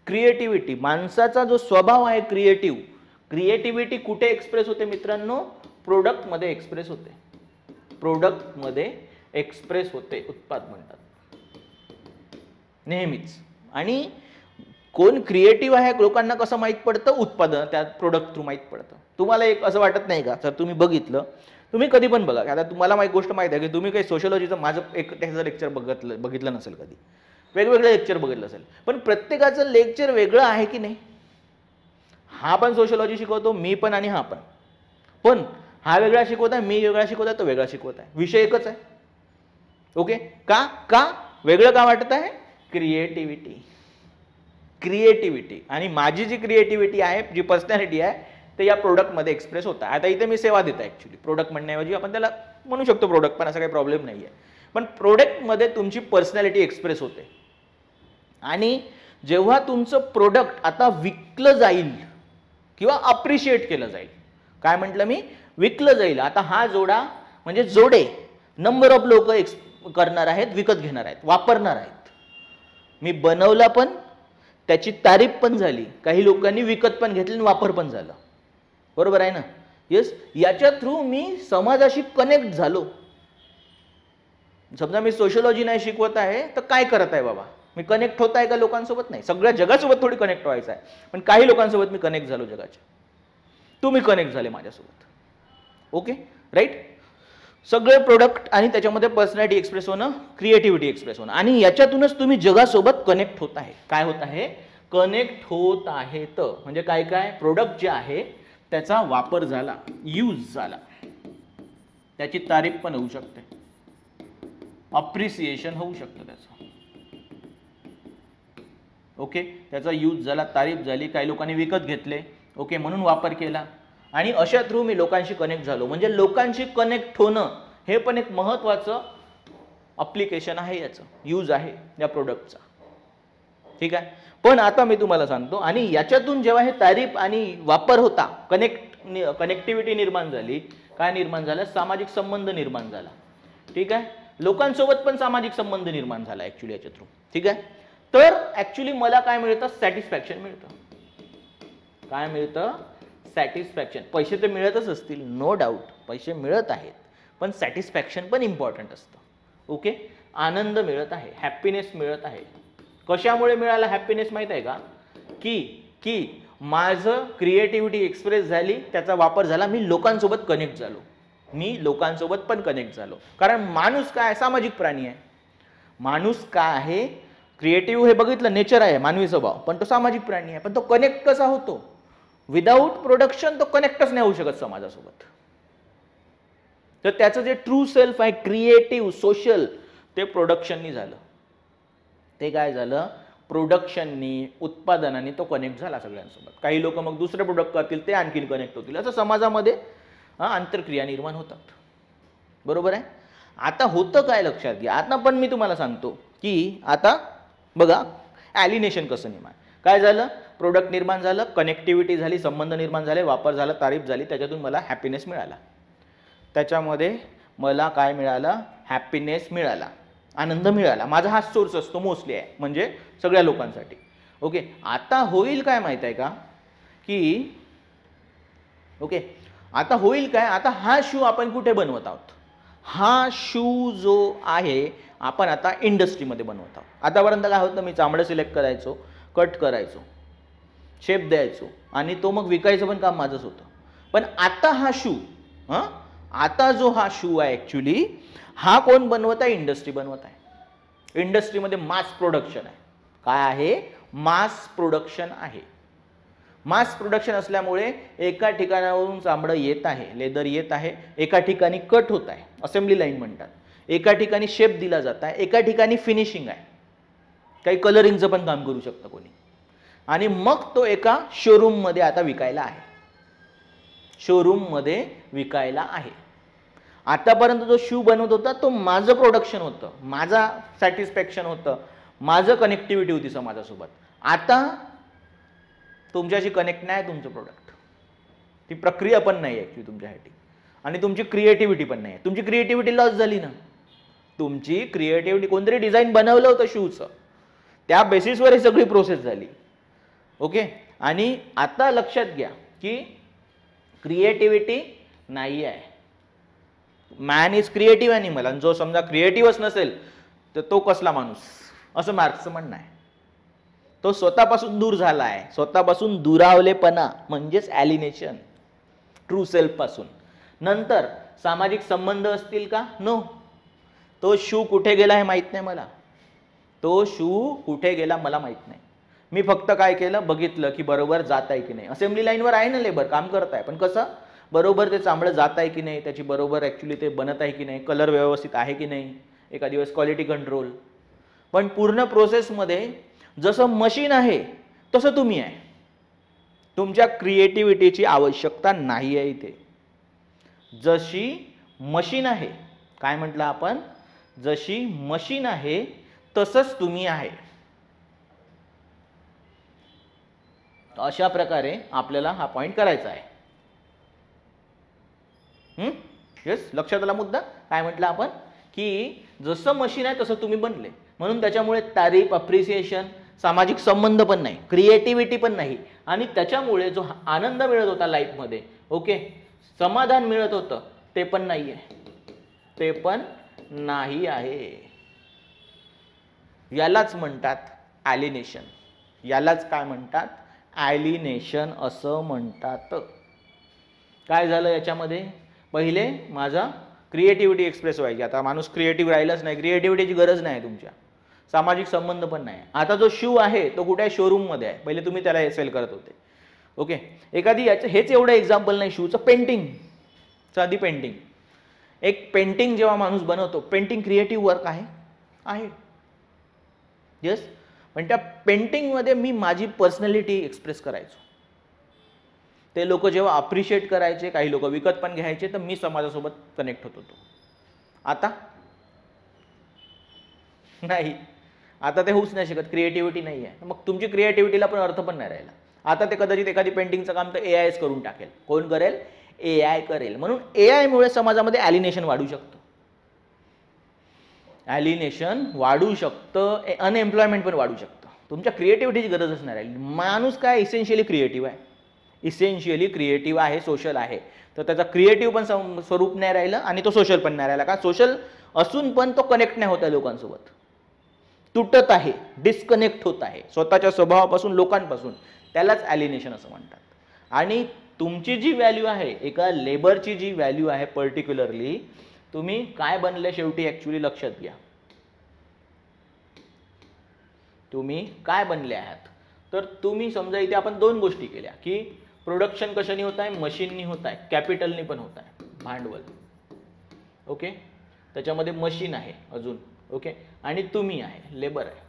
क्रिएटिव्हिटी, माणसाचा जो स्वभाव आहे क्रिएटिव्हिटी कुठे एक्सप्रेस होते मित्रांनो, प्रोडक्टमध्ये एक्सप्रेस होते. प्रोडक्टमध्ये एक्सप्रेस होते, उत्पाद म्हणतात नेहमीच. आणि कोण क्रिएटिव्ह आहे लोकांना कसं माहीत पडतं, उत्पादन त्या प्रोडक्ट थ्रू माहीत पडतं. तुम्हाला एक असं वाटत नाही का, जर तुम्ही बघितलं तुम्ही कधी पण बघा, आता तुम्हाला एक गोष्ट माहिती आहे की तुम्ही काही सोशिओलॉजीचं माझं एक त्याचं लेक्चर बघितलं नसेल कधी, वेगवेगळं लेक्चर बघितलं असेल, पण प्रत्येकाचं लेक्चर वेगळं आहे की नाही. हा पण सोशिओलॉजी शिकवतो, मी पण आणि हा पण हा वेगळा शिकवत आहे, मी वेगळा शिकवत आहे, तो वेगळा शिकवत आहे, विषय एकच आहे. ओके, का वेगळं का वाटत आहे? क्रिएटिव्हिटी. आणि माझी जी क्रिएटिव्हिटी आहे, जी पर्सनॅलिटी आहे, ते या प्रोडक्टमध्ये एक्सप्रेस होता. आता इथे मी सेवा देतो ॲक्च्युली, प्रोडक्ट म्हणण्याऐवजी आपण त्याला म्हणू शकतो प्रोडक्ट, पण असा काही प्रॉब्लेम नाही आहे. पण प्रोडक्टमध्ये तुमची पर्सनॅलिटी एक्सप्रेस होते. आणि जेव्हा तुमचं प्रोडक्ट आता विकलं जाईल किंवा अप्रिशिएट केलं जाईल, काय म्हटलं मी, विकलं जाईल. आता हा जोडा म्हणजे जोडे नंबर ऑफ लोक करणार आहेत, विकत घेणार आहेत, वापरणार आहेत. मी बनवला पण, त्याची तारीफ पण झाली, काही लोकांनी विकत पण घेतली आणि वापर पण झाला. बरोबर आहे ना? येस. याच्या थ्रू मी समाजाशी कनेक्ट झालो. समजा मी सोशिओलॉजी नाही शिकवत आहे तर काय करत आहे बाबा, मी कनेक्ट होत आहे का लोकांसोबत? नाही, सगळ्या जगासोबत थोडी कनेक्ट व्हायचं आहे, पण काही लोकांसोबत मी कनेक्ट झालो जगाच्या. तुम्ही कनेक्ट झाले माझ्यासोबत. Okay, right. सगळे प्रोडक्ट आणि त्याच्यामध्ये पर्सनॅलिटी एक्सप्रेस होणं, क्रिएटिव्हिटी एक्सप्रेस होणं, आणि याच्यातूनच तुम्ही जगासोबत कनेक्ट होत आहे. काय होत आहे? कनेक्ट होत आहे. तर म्हणजे काय प्रोडक्ट जे आहे त्याचा वापर झाला, यूज झाला, त्याची तारीफ पण होऊ शकते, अप्रिसिएशन होऊ शकतं त्याचं. ओके, त्याचा यूज झाला, तारीफ झाली, काही लोकांनी विकत घेतले, ओके, म्हणून वापर केला, आणि अशा थ्रू मी लोकांशी कनेक्ट झालो. म्हणजे लोकांशी कनेक्ट होणं हे पण एक महत्त्वाचं अप्लिकेशन आहे, याचं यूज आहे या प्रोडक्टचा. ठीक आहे. पण आता मी तुम्हाला सांगतो, आणि याच्यातून जेव्हा हे तारीफ आणि वापर होता, कनेक्टिव्हिटी निर्माण झाली, काय निर्माण झालं? सामाजिक संबंध निर्माण झाला. ठीक आहे. लोकांसोबत पण सामाजिक संबंध निर्माण झाला ऍक्च्युली याच्या थ्रू. ठीक आहे. तर ऍक्च्युली मला काय मिळतं? सॅटिस्फॅक्शन मिळतं. काय मिळतं? सॅटिस्फॅक्शन. पैसे तर मिळतच असतील, नो डाऊट, पैसे मिळत आहेत, पण सॅटिस्फॅक्शन पण इम्पॉर्टंट असतं. ओके, आनंद मिळत आहे, हॅपीनेस मिळत आहे. कशामुळे मिळाला हॅपीनेस माहित आहे का? की माझं क्रिएटिव्हिटी एक्सप्रेस झाली, त्याचा वापर झाला, मी लोकांसोबत कनेक्ट झालो, मी लोकांसोबत पण कनेक्ट झालो. कारण माणूस काय, सामाजिक प्राणी आहे. माणूस काय आहे? क्रिएटिव्ह, हे बघितलं, नेचर आहे, मानवी स्वभाव, पण तो सामाजिक प्राणी आहे. पण तो कनेक्ट कसा होतो? विदाऊट प्रोडक्शन तो कनेक्टच नाही होऊ शकत समाजासोबत. तर त्याचं जे ट्रू सेल्फ आहे, क्रिएटिव्ह, सोशल, ते प्रोडक्शननी झालं. ते काय झालं? प्रोडक्शननी, उत्पादनाने तो कनेक्ट झाला सगळ्यांसोबत. काही लोक मग दुसरे प्रोडक्ट करतील, ते आणखीन कनेक्ट होतील, असं समाजामध्ये आंतरक्रिया निर्माण होतात. बरोबर आहे. आता होतं काय लक्षात घ्या. आता पण मी तुम्हाला सांगतो की आता बघा ॲलिनेशन कसं निर्माण. काय झालं? प्रोडक्ट निर्माण झालं, कनेक्टिव्हिटी झाली, संबंध निर्माण झाले, वापर झाला, तारीफ झाली, त्याच्यातून मला हॅपीनेस मिळाला. त्याच्यामध्ये मला काय मिळालं? हॅपीनेस मिळाला, आनंद मिळाला. माझा हा सोर्स असतो मोस्टली आहे, म्हणजे सगळ्या लोकांसाठी. ओके, आता होईल काय माहित आहे का? की ओके, आता होईल काय? आता हा शू आपण कुठे बनवत आहोत? हा शू जो आहे आपण आता इंडस्ट्रीमध्ये बनवत आहोत. आतापर्यंत काय होतं? मी चामडं सिलेक्ट करायचो, कट करायचो, शेप द्यायचो, आणि तो मग विकायचं पण काम माझंच होतं. पण आता हा शू, आता जो हा शू आहे ॲक्च्युली हा कोण बनवत आहे? इंडस्ट्री बनवत आहे. इंडस्ट्रीमध्ये मास प्रोडक्शन आहे. काय आहे? मास प्रोडक्शन आहे. मास प्रोडक्शन असल्यामुळे एका ठिकाणावरून चामडं येत आहे, लेदर येत आहे, एका ठिकाणी कट होत आहे, असेंब्ली लाईन म्हणतात, एका ठिकाणी शेप दिला जात आहे, एका ठिकाणी फिनिशिंग आहे, काही कलरिंगचं पण काम करू शकतं कोणी, आणि मग तो एका शोरूममध्ये आता विकायला आहे. शोरूममध्ये विकायला आहे. आतापर्यंत जो शू बनवत होता तो माझं प्रोडक्शन होतं, माझा सॅटिस्फॅक्शन होतं, माझं कनेक्टिव्हिटी होती समाजासोबत. आता तुमच्याशी कनेक्ट नाही तुमचं प्रोडक्ट, ती प्रक्रिया पण नाही ॲक्च्युली तुमच्यासाठी, आणि तुमची क्रिएटिव्हिटी पण नाही. तुमची क्रिएटिव्हिटी लॉस झाली ना. तुमची क्रिएटिव्हिटी, कोणतरी डिझाईन बनवलं होतं शूचं, त्या बेसिसवर ही सगळी प्रोसेस झाली. ओके, आणि आता लक्षात घ्या की क्रिएटिव्हिटी नाही आहे. मॅन इज क्रिएटिव्ह ॲनिमल, आणि जो समजा क्रिएटिव्हच नसेल तर तो कसला माणूस, असं मार्क्सचं म्हणणं आहे. तो स्वतःपासून दूर झाला आहे. स्वतःपासून दुरावलेपणा म्हणजेच ॲलिनेशन, ट्रू सेल्फ पासून. नंतर सामाजिक संबंध असतील का? नो. तो शू कुठे गेला हे माहित नाही मला. तो शू कुठे गेला मला माहित नाही. मी फक्त काय केलं, बघितलं की बरोबर जात आहे की नाही. असेंब्ली लाईनवर आहे ना लेबर, काम करत आहे, पण कसं बरोबर ते चांबडं जात आहे की नाही, त्याची बरोबर ॲक्च्युली ते बनत आहे की नाही, कलर व्यवस्थित आहे की नाही, एका दिवस क्वालिटी कंट्रोल. पण पूर्ण प्रोसेसमध्ये जसं मशीन आहे तसं तुम्ही आहे. तुमच्या क्रिएटिव्हिटीची आवश्यकता नाही आहे इथे. जशी मशीन आहे, काय म्हटलं आपण, जशी मशीन आहे तसंच तुम्ही आहे. अशा प्रकारे आपल्याला हा पॉइंट करायचा आहे. येस, लक्षात आला मुद्दा. काय म्हटलं आपण की जसं मशीन आहे तसं तुम्ही बनले. म्हणून त्याच्यामुळे तारीफ, अप्रिसिएशन, सामाजिक संबंध पण नाही, क्रिएटिव्हिटी पण नाही, आणि त्याच्यामुळे जो आनंद मिळत होता लाईफमध्ये, ओके, समाधान मिळत होतं, ते पण नाही आहे. ते पण नाही आहे. यालाच म्हणतात ॲलिनेशन. यालाच काय म्हणतात? ॲलिनेशन असं म्हणतात. काय झालं याच्यामध्ये? पहिले माझा क्रिएटिव्हिटी एक्सप्रेस व्हायची. आता माणूस क्रिएटिव्ह राहिलाच नाही. क्रिएटिव्हिटीची गरज नाही तुमच्या. सामाजिक संबंध पण नाही. आता जो शू आहे तो कुठे आहे? शोरूममध्ये आहे. पहिले तुम्ही त्याला सेल करत होते. ओके, एखादी याचं हेच एवढं एक्झाम्पल नाही शूचं, पेंटिंग. साधी पेंटिंग. एक पेंटिंग जेव्हा माणूस बनवतो, पेंटिंग क्रिएटिव्ह वर्क आहे. येस, पण त्या पेंटिंगमध्ये मी माझी पर्सनॅलिटी एक्सप्रेस करायचो. ते लोक जेव्हा अप्रिशिएट करायचे, काही लोक विकत पण घ्यायचे, तर मी समाजासोबत कनेक्ट होत होतो. आता नाही. आता ते होऊच नाही शकत. क्रिएटिव्हिटी नाही आहे. मग तुमची क्रिएटिव्हिटीला पण अर्थ पण नाही राहिला. आता ते कदाचित एखादी पेंटिंगचं काम तर एआयच करून टाकेल. कोण करेल? एआय करेल. म्हणून एआयमुळे समाजामध्ये ॲलिनेशन वाढू शकतं. ॲलिनेशन वाढू शकतं, अनएम्प्लॉयमेंट पण वाढू शकतं. तुमच्या क्रिएटिव्हिटीची गरजच नाही राहिली. माणूस काय इसेन्शियली क्रिएटिव्ह आहे. इसेन्शियली क्रिएटिव्ह आहे, सोशल आहे. तर त्याचा क्रिएटिव्ह पण स्वरूप नाही राहिलं आणि तो सोशल पण नाही राहिला. का? सोशल असून पण तो कनेक्ट नाही होत आहे लोकांसोबत. तुटत आहे, डिस्कनेक्ट होत आहे स्वतःच्या स्वभावापासून, लोकांपासून. त्यालाच ॲलिनेशन असं म्हणतात. आणि तुमची जी व्हॅल्यू आहे, एका लेबरची जी व्हॅल्यू आहे पर्टिक्युलरली, तुम्ही काय बनले शेवटी ॲक्च्युली लक्षात घ्या. तुम्ही काय बनले आहात? तर तुम्ही समजा इथे आपण दोन गोष्टी केल्या की प्रोडक्शन कशाने होत आहे? मशीननी होत आहे, कॅपिटलनी पण होत आहे, भांडवल. ओके, त्याच्यामध्ये मशीन आहे अजून. ओके, आणि तुम्ही आहे, लेबर आहे.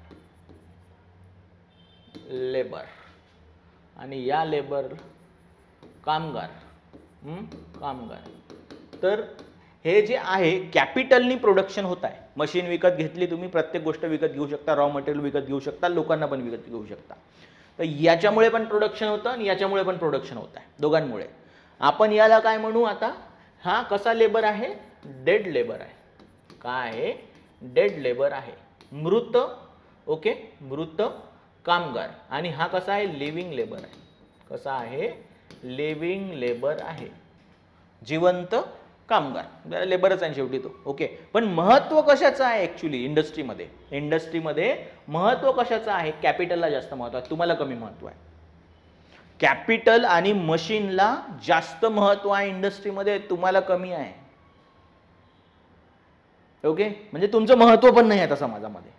लेबर आणि या लेबर कामगार. कामगार. तर हे जे आहे कॅपिटलनी प्रोडक्शन होत आहे. मशीन विकत घेतली तुम्ही, प्रत्येक गोष्ट विकत घेऊ शकता, रॉ मटेरियल विकत घेऊ शकता, लोकांना पण विकत घेऊ शकता. तर याच्यामुळे पण प्रोडक्शन होतं आणि याच्यामुळे पण प्रोडक्शन होत आहे, दोघांमुळे. आपण याला काय म्हणू आता? हा कसा लेबर आहे? डेड लेबर आहे. काय आहे? डेड लेबर आहे, मृत. ओके, मृत कामगार. आणि हा कसा आहे? लिव्हिंग लेबर आहे. कसा आहे? लिव्हिंग लेबर आहे, जिवंत कामगार. लेबरच आहे शेवटी तो. ओके, पण महत्व कशाचं आहे ॲक्च्युली इंडस्ट्रीमध्ये? इंडस्ट्रीमध्ये महत्व कशाचं आहे? कॅपिटलला जास्त महत्व आहे, तुम्हाला कमी महत्व आहे. कॅपिटल आणि मशीनला जास्त महत्व आहे इंडस्ट्रीमध्ये, तुम्हाला कमी आहे. ओके, म्हणजे तुमचं महत्व पण नाही आता समाजामध्ये.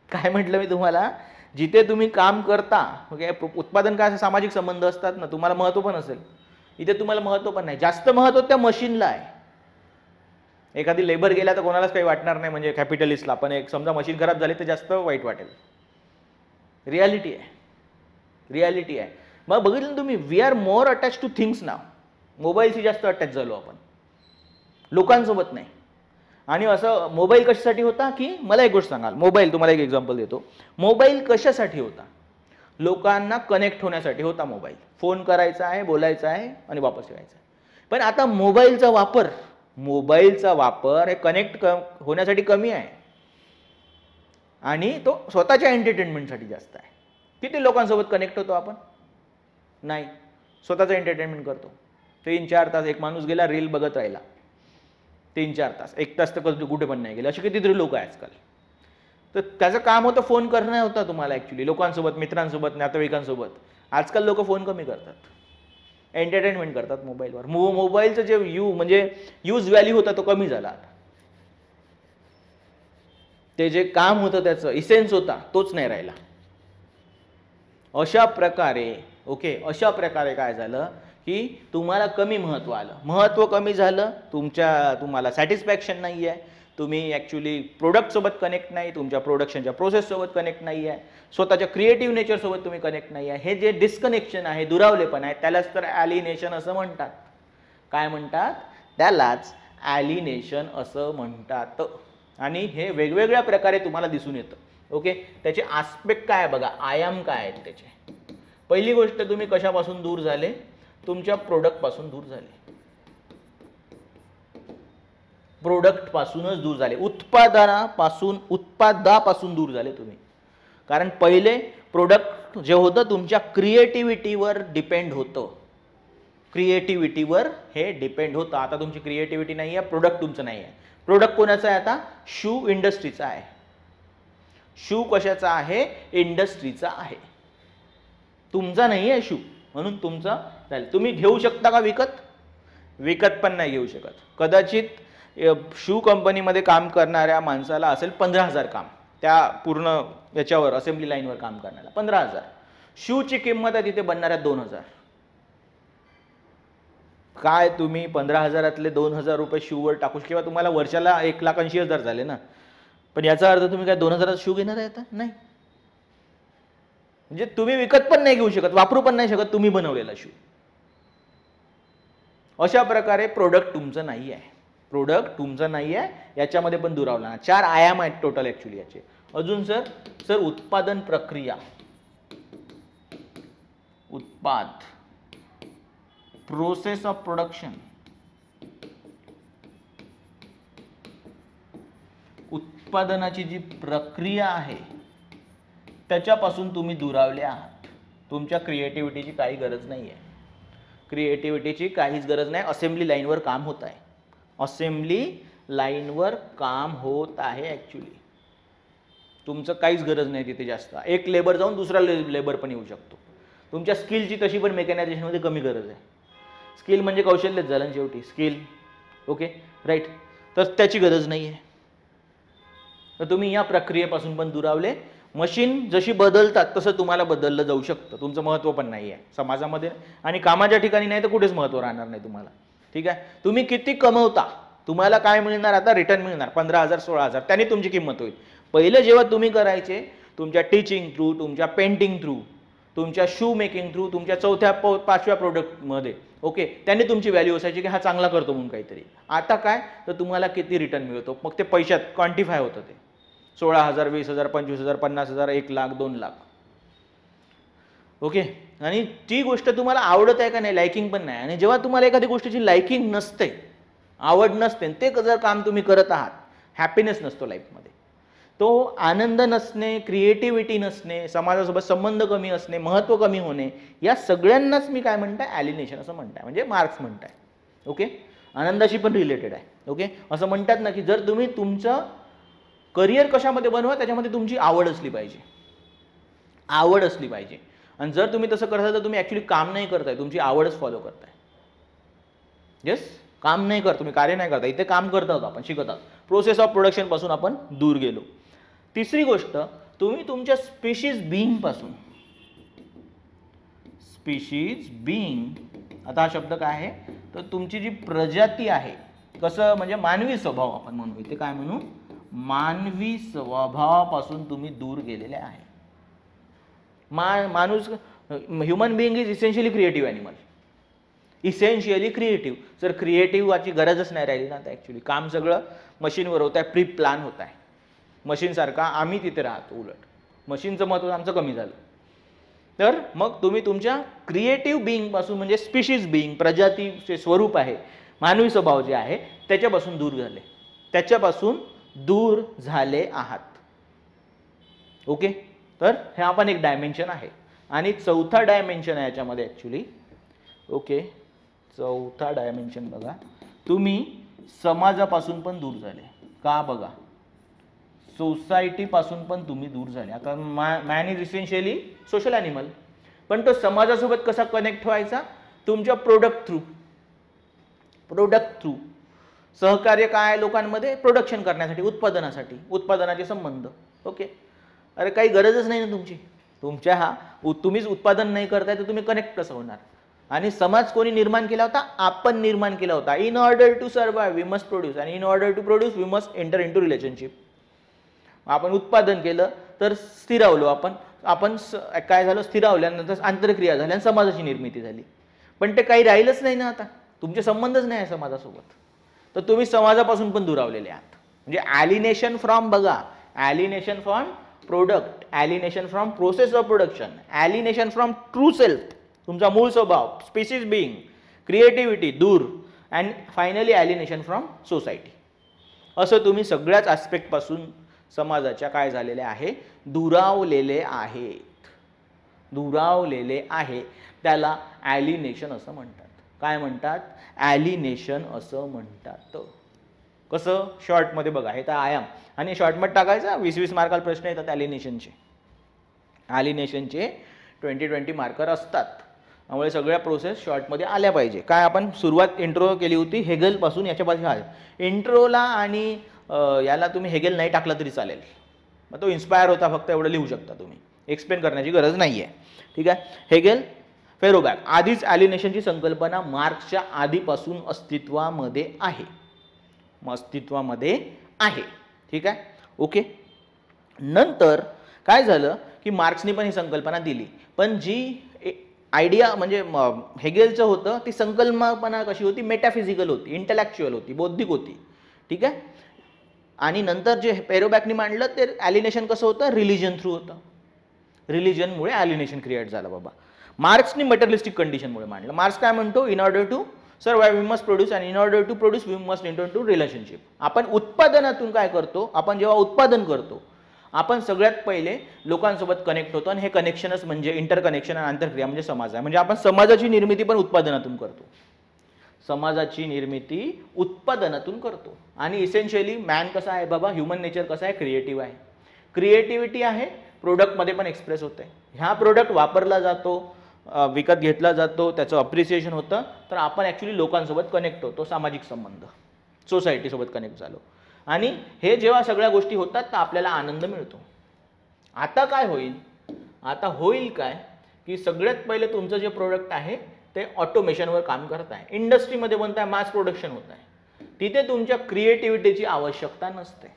काय म्हटलं मी तुम्हाला? जिथे तुम्ही काम करता, ओके, उत्पादन काय सामाजिक संबंध असतात ना, तुम्हाला महत्व पण असेल. इथे तुम्हाला महत्व पण नाही. जास्त महत्व त्या मशीनला आहे. एखादी लेबर गेला तर कोणालाच काही वाटणार नाही, म्हणजे कॅपिटलिस्टला. पण एक समजा मशीन खराब झाली तर जास्त वाईट वाटेल. रियालिटी आहे, रियालिटी आहे. मग बघितलं तुम्ही, we are more attach to things now. मोबाईलशी जास्त अटॅच झालो आपण, लोकांसोबत नाही. आणि असं मोबाईल कशासाठी होता? की मला एक गोष्ट सांगाल, मोबाईल, तुम्हाला एक एक्झाम्पल देतो. मोबाईल कशासाठी होता? लोकांना कनेक्ट होण्यासाठी होता मोबाईल. फोन करायचा आहे, बोलायचा आहे आणि वापस यायचा आहे. पण आता मोबाईलचा वापर हे कनेक्ट होण्यासाठी कमी आहे आणि तो स्वतःच्या एंटरटेनमेंटसाठी जास्त आहे. किती लोकांसोबत कनेक्ट होतो आपण? नाही, स्वतःचं एंटरटेनमेंट करतो. 3-4 तास एक माणूस गेला, रील बघत राहिला 3-4 तास, 1 तास तर कुठे पण नाही गेले. असे कितीतरी लोक आहे आजकाल. तर त्याचं काम होतं फोन करणं होतं तुम्हाला ॲक्च्युली, लोकांसोबत, मित्रांसोबत, नातेवाईकांसोबत. आजकाल लोक फोन कमी करतात. एंटरटेनमेंट करतात मोबाईलवर. मोबाईलचं जे म्हणजे यूज व्हॅल्यू होता तो कमी झाला. ते जे काम होतं त्याचं इसेन्स होता तोच नाही राहिला. अशा प्रकारे अशा प्रकारे काय झालं की तुम्हाला कमी महत्त्व आलं. महत्त्व कमी झालं, तुम्हाला सॅटिस्फॅक्शन नाही आहे, तुम्ही ॲक्च्युली प्रोडक्टसोबत कनेक्ट नाही, तुमच्या प्रोडक्शनच्या प्रोसेससोबत कनेक्ट नाही आहे, स्वतःच्या क्रिएटिव्ह नेचरसोबत तुम्ही कनेक्ट नाही आहे. हे जे डिस्कनेक्शन आहे, दुरावलेपण आहे, त्यालाच तर ॲलिनेशन असं म्हणतात. काय म्हणतात? त्यालाच ॲलिनेशन असं म्हणतात. आणि हे वेगवेगळ्या प्रकारे तुम्हाला दिसून येतं. त्याचे आस्पेक्ट काय बघा, आयाम काय आहेत त्याचे. पहिली गोष्ट, तुम्ही कशापासून दूर झाले? तुमच्या प्रोडक्टपासून दूर झाले. प्रोडक्टपासूनच दूर झाले, उत्पादापासून दूर झाले तुम्ही. कारण पहिले प्रोडक्ट जे होतं तुमच्या क्रिएटिव्हिटीवर डिपेंड होतं. क्रिएटिव्हिटीवर हे डिपेंड होतं. आता तुमची क्रिएटिव्हिटी नाही आहे, प्रोडक्ट तुमचं नाही आहे. प्रोडक्ट कोणाचा आहे आता? शू इंडस्ट्रीचा आहे. शू कशाचा आहे? इंडस्ट्रीचा आहे. तुमचा नाही आहे शू, म्हणून तुमचा झालं. तुम्ही घेऊ शकता का विकत? विकत पण नाही घेऊ शकत. कदाचित शू कंपनीमध्ये काम करणाऱ्या माणसाला असेल 15,000 काम, त्या पूर्ण याच्यावर असेंब्ली लाईनवर काम करण्याला 15,000. शूची किंमत आहे तिथे बनणाऱ्या 2,000. काय तुम्ही 15,000 2,000 रुपये शूवर टाकू, किंवा तुम्हाला वर्षाला 1,80,000 झाले ना, पण याचा अर्थ तुम्ही काय 2,000 शू घेणार आहे आता? नाही. म्हणजे तुम्ही विकत पण नाही घेऊ शकत, वापरू पण नाही शकत तुम्ही बनवलेला शू. अशा प्रकारे प्रोडक्ट तुमचं नाही आहे. प्रोडक्ट तुमचं नाही आहे, याच्यामध्ये पण दुरावला. 4 आयाम आहेत टोटल ॲक्च्युली याचे. अजून सर उत्पादन प्रक्रिया, प्रोसेस ऑफ प्रोडक्शन, उत्पादनाची जी प्रक्रिया आहे त्याच्यापासून तुम्ही दुरावले आहात. तुमच्या क्रिएटिव्हिटीची काही गरज नाही आहे. क्रिएटिव्हिटीची काहीच गरज नाही. असेंब्ली लाईनवर काम होत आहे. असेंब्ली लाईनवर काम होत आहे ॲक्च्युली. तुमचं काहीच गरज नाही तिथे जास्त. एक लेबर जाऊन दुसरा लेबर पण येऊ शकतो. तुमच्या स्किलची तशी पण मेकॅनायझेशनमध्ये कमी गरज आहे. स्किल म्हणजे कौशल्यच झालं शेवटी. Skill right. तर त्याची गरज नाही आहे. तर तुम्ही या प्रक्रियेपासून पण दुरावले. मशीन जशी बदलतात तसं तुम्हाला बदललं जाऊ शकतं. तुमचं महत्त्व पण नाही आहे समाजामध्ये, आणि कामाच्या ठिकाणी नाही तर कुठेच महत्त्व राहणार नाही तुम्हाला. ठीक आहे. तुम्ही किती कमवता, तुम्हाला काय मिळणार आता? रिटर्न मिळणार 15,000 16,000. त्याने तुमची किंमत होईल. पहिले जेव्हा तुम्ही करायचे तुमच्या टीचिंग थ्रू, तुमच्या पेंटिंग थ्रू, तुमच्या शू मेकिंग थ्रू, तुमच्या 4थ्या 5व्या प्रोडक्टमध्ये त्याने तुमची व्हॅल्यू असायची की हा चांगला करतो म्हणून काहीतरी. आता काय तर तुम्हाला किती रिटर्न मिळतो, मग ते पैशात क्वांटिफाय होतं. ते 16,000 20,000 25,000 50,000 1,00,000 2,00,000. आणि ती गोष्ट तुम्हाला आवडत आहे का नाही, लायकिंग पण नाही. आणि जेव्हा तुम्हाला एखादी गोष्टीची लायकिंग नसते, आवड नसते, ते जर काम तुम्ही करत आहात, हॅपीनेस नसतो लाईफमध्ये. तो आनंद नसणे, क्रिएटिव्हिटी नसणे, समाजासोबत संबंध कमी असणे, महत्त्व कमी होणे, या सगळ्यांनाच मी काय म्हणताय? ॲलिनेशन असं म्हणताय. म्हणजे मार्क्स म्हणताय. आनंदाशी पण रिलेटेड आहे. असं म्हणतात ना की जर तुम्ही तुमचं करिअर कशामध्ये बनवा, त्याच्यामध्ये तुमची आवड असली पाहिजे. आवड असली पाहिजे. आणि जर तुम्ही तसं करता तर तुम्ही ॲक्च्युली काम नाही करताय, तुमची आवडच फॉलो करताय. काम नाही करत, तुम्ही कार्य नाही करता. इथे काम करत आहोत आपण, शिकत आहोत. प्रोसेस ऑफ प्रोडक्शनपासून आपण दूर गेलो. तिसरी गोष्ट, तुम्ही तुमच्या स्पीशीज बिईंगपासून, आता हा शब्द काय आहे तर तुमची जी प्रजाती आहे, कसं म्हणजे मानवी स्वभाव आपण म्हणू, इथे काय म्हणू? मानवी स्वभावापासून तुम्ही दूर गेलेले आहे. माणूस, human being is essentially creative animal. Essentially creative. जर क्रिएटिव्हची गरजच नाही राहिली ना, तर ॲक्च्युली काम सगळं मशीनवर होत आहे, प्री प्लॅन होत आहे. मशीनसारखा आम्ही तिथे राहतो. उलट मशीनचं महत्त्व आमचं कमी झालं. तर मग तुम्ही तुमच्या क्रिएटिव्ह बिईंगपासून, म्हणजे स्पीशीज बिईंग, प्रजातीचे स्वरूप आहे, मानवी स्वभाव जे आहे त्याच्यापासून दूर झाले. त्याच्यापासून दूर झाले आहात. तर हे आपण एक डायमेन्शन आहे. आणि चौथा डायमेन्शन आहे याच्यामध्ये ॲक्च्युली. चौथा डायमेन्शन बघा, तुम्ही समाजापासून पण दूर झाले. का बघा, सोसायटीपासून पण तुम्ही दूर झाले. आता man is essentially social animal, पण तो समाजासोबत कसा कनेक्ट व्हायचा तुमच्या प्रोडक्ट थ्रू सहकार्य काय आहे लोकांमध्ये, प्रोडक्शन करण्यासाठी, उत्पादनासाठी, उत्पादनाचे संबंध. ओके, अरे काही गरजच नाही ना तुमची, तुम्हीच उत्पादन नाही करताय तर तुम्ही कनेक्ट कसं होणार. आणि समाज कोणी निर्माण केला होता, आपण निर्माण केला होता. In order to survive we must produce, आणि in order to produce we must enter in to relationship. आपण उत्पादन केलं तर स्थिरावलो, आपण काय झालं, स्थिरावल्यानंतर आंतरक्रिया झाल्या आणि समाजाची निर्मिती झाली. पण ते काही राहिलंच नाही ना, आता तुमचे संबंधच नाही आहे समाजासोबत, तर तुम्ही समाजापासून पण दुरावलेले आहात. म्हणजे ॲलिनेशन फ्रॉम, बघा, alienation from product, alienation from process of production, alienation from true self, तुमचा मूळ स्वभाव, स्पेसिस बिईंग, क्रिएटिव्हिटी दूर, and finally alienation from society. असं तुम्ही सगळ्याच ॲस्पेक्टपासून समाजाच्या काय झालेले आहे, दुरावलेले आहे. त्याला ॲलिनेशन असं म्हणतात. काय म्हणतात, ॲलिनेशन असं म्हणतात. कसं, शॉर्टमध्ये बघा, हे तर आयाम, आणि शॉर्टमध्ये टाकायचा 20-20 मार्काला प्रश्न येतात ॲलिनेशनचे. 20 मार्कर असतात, त्यामुळे सगळ्या प्रोसेस शॉर्टमध्ये आल्या पाहिजे. काय आपण सुरुवात इंट्रो केली होती हेगेलपासून, याच्यापासून इंट्रोला आणि याला तुम्ही हेगेल नाही टाकला तरी चालेल, मग तो इन्स्पायर होता, फक्त एवढं लिहू शकता तुम्ही, एक्सप्लेन करण्याची गरज नाही आहे. ठीक आहे, हेगेल, फेरोबॅक, आधीच ॲलिनेशनची संकल्पना मार्क्सच्या आधीपासून अस्तित्वामध्ये आहे. ठीक आहे, ओके. नंतर काय झालं की मार्क्सने पण ही संकल्पना दिली, पण जी आयडिया म्हणजे हेगेलचं होतं ती संकल्पना कशी होती, मेटाफिजिकल होती, इंटलेक्च्युअल होती, बौद्धिक होती. ठीक आहे, आणि नंतर जे फेरोबॅकने मांडलं ते ॲलिनेशन कसं होतं, रिलिजन थ्रू होतं. रिलिजनमुळे ॲलिनेशन क्रिएट झालं बाबा. मार्क्सने मटेरियलिस्टिक कंडिशनमुळे मांडलं. मार्क्स काय म्हणतो, in order to survive we must produce, आणि in order to produce we must enter to relationship. आपण उत्पादनातून काय करतो, आपण जेव्हा उत्पादन करतो आपण सगळ्यात पहिले लोकांसोबत कनेक्ट होतो, आणि हे कनेक्शनच म्हणजे इंटरकनेक्शन आणि आंतरक्रिया म्हणजे समाज आहे. म्हणजे आपण समाजाची निर्मिती पण उत्पादनातून करतो, आणि इसेन्शियली मॅन कसा आहे बाबा, ह्युमन नेचर कसं आहे, क्रिएटिव्ह आहे. क्रिएटिव्हिटी आहे, प्रोडक्टमध्ये पण एक्सप्रेस होते. ह्या प्रोडक्ट वापरला जातो, विकत घेतला जातो, त्याचं अप्रिसिएशन होतं, तर आपण ॲक्च्युली लोकांसोबत कनेक्ट होतो, सामाजिक संबंध, सोसायटीसोबत कनेक्ट झालो, आणि हे जेव्हा सगळ्या गोष्टी होतात तर आपल्याला आनंद मिळतो. आता काय होईल, काय की सगळ्यात पहिले तुमचं जे प्रोडक्ट आहे ते ऑटोमेशनवर काम करत आहे, इंडस्ट्रीमध्ये बनत आहे, मास प्रोडक्शन होत आहे, तिथे तुमच्या क्रिएटिव्हिटीची आवश्यकता नसते.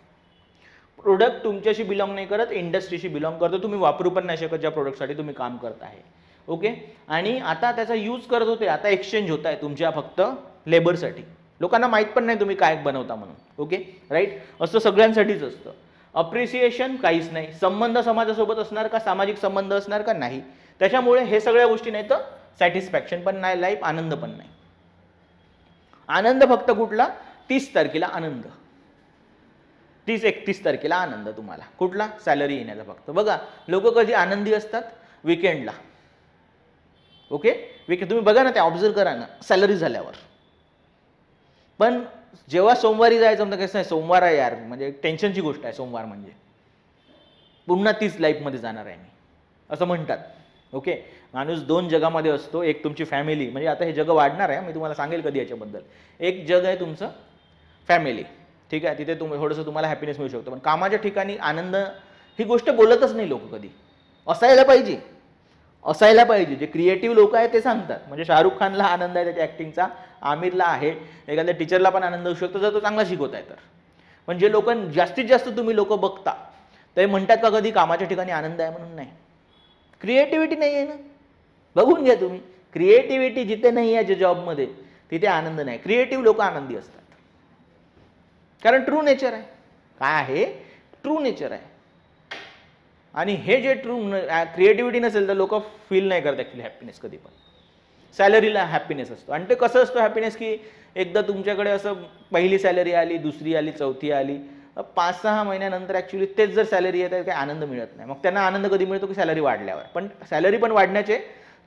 प्रोडक्ट तुमच्याशी बिलॉंग नाही करत, इंडस्ट्रीशी बिलॉंग करतो, तुम्ही वापरू पण नाही शकत ज्या प्रोडक्टसाठी तुम्ही काम करत आहे. ओके, आणि आता त्याचा यूज करत होते, आता एक्सचेंज होत आहे तुमच्या फक्त लेबरसाठी, लोकांना माहीत पण नाही तुम्ही काय बनवता म्हणून. ओके, राईट, असं सगळ्यांसाठीच असतं. अप्रिसिएशन काहीच नाही, संबंध समाजासोबत असणार का, सामाजिक संबंध असणार का, नाही. त्याच्यामुळे हे सगळ्या गोष्टी नाही तर सॅटिस्फॅक्शन पण नाही, लाईफ आनंद पण नाही. आनंद फक्त कुठला, 30 तारखेला आनंद, 30-31 तारखेला आनंद तुम्हाला कुठला, सॅलरी येण्याचा फक्त. बघा लोक कधी आनंदी असतात, विकेंडला. ओके, तुम्ही बघा ना, ते ऑब्झर्व करा ना, सॅलरी झाल्यावर. पण जेव्हा सोमवारी जायचं म्हणजे कसं आहे, सोमवार आहे यार, म्हणजे टेन्शनची गोष्ट आहे सोमवार, म्हणजे पुन्हा तीच लाईफमध्ये जाणार आहे मी, असं म्हणतात. ओके, माणूस 2 जगामध्ये असतो, एक तुमची फॅमिली, म्हणजे आता हे जग वाढणार आहे, मी तुम्हाला सांगेल कधी याच्याबद्दल. एक जग आहे तुमचं फॅमिली, ठीक आहे, तिथे थोडंसं तुम्हाला हॅपीनेस मिळू शकतो, पण कामाच्या ठिकाणी आनंद ही गोष्ट बोलतच नाही लोक कधी. असायला पाहिजे, जे क्रिएटिव्ह लोक आहेत ते सांगतात. म्हणजे शाहरुख खानला आनंद आहे त्याच्या ॲक्टिंगचा, आमिरला आहे, एखाद्या टीचरला पण आनंद होऊ शकतो जर तो चांगला शिकवत आहे तर. पण जे लोक जास्तीत जास्त तुम्ही लोक बघता ते म्हणतात का कधी कामाच्या ठिकाणी आनंद आहे म्हणून, नाही. क्रिएटिव्हिटी नाही आहे ना, बघून घ्या तुम्ही, क्रिएटिव्हिटी जिथे नाही आहे जे जॉबमध्ये तिथे आनंद नाही. क्रिएटिव्ह लोक आनंदी असतात, कारण ट्रू नेचर आहे. काय आहे, ट्रू नेचर आहे. आणि हे जे ट्रू क्रिएटिव्हिटी नसेल तर लोक फील नाही करत ॲक्च्युली हॅपीनेस कधी पण. सॅलरीला हॅपीनेस असतो, आणि ते कसं असतं हॅपीनेस की एकदा तुमच्याकडे असं पहिली सॅलरी आली, दुसरी आली, चौथी आली, 5-6 महिन्यानंतर ॲक्च्युली तेच जर सॅलरी येते काही आनंद मिळत नाही. मग त्यांना आनंद कधी मिळतो की सॅलरी वाढल्यावर. पण सॅलरी पण वाढण्याचे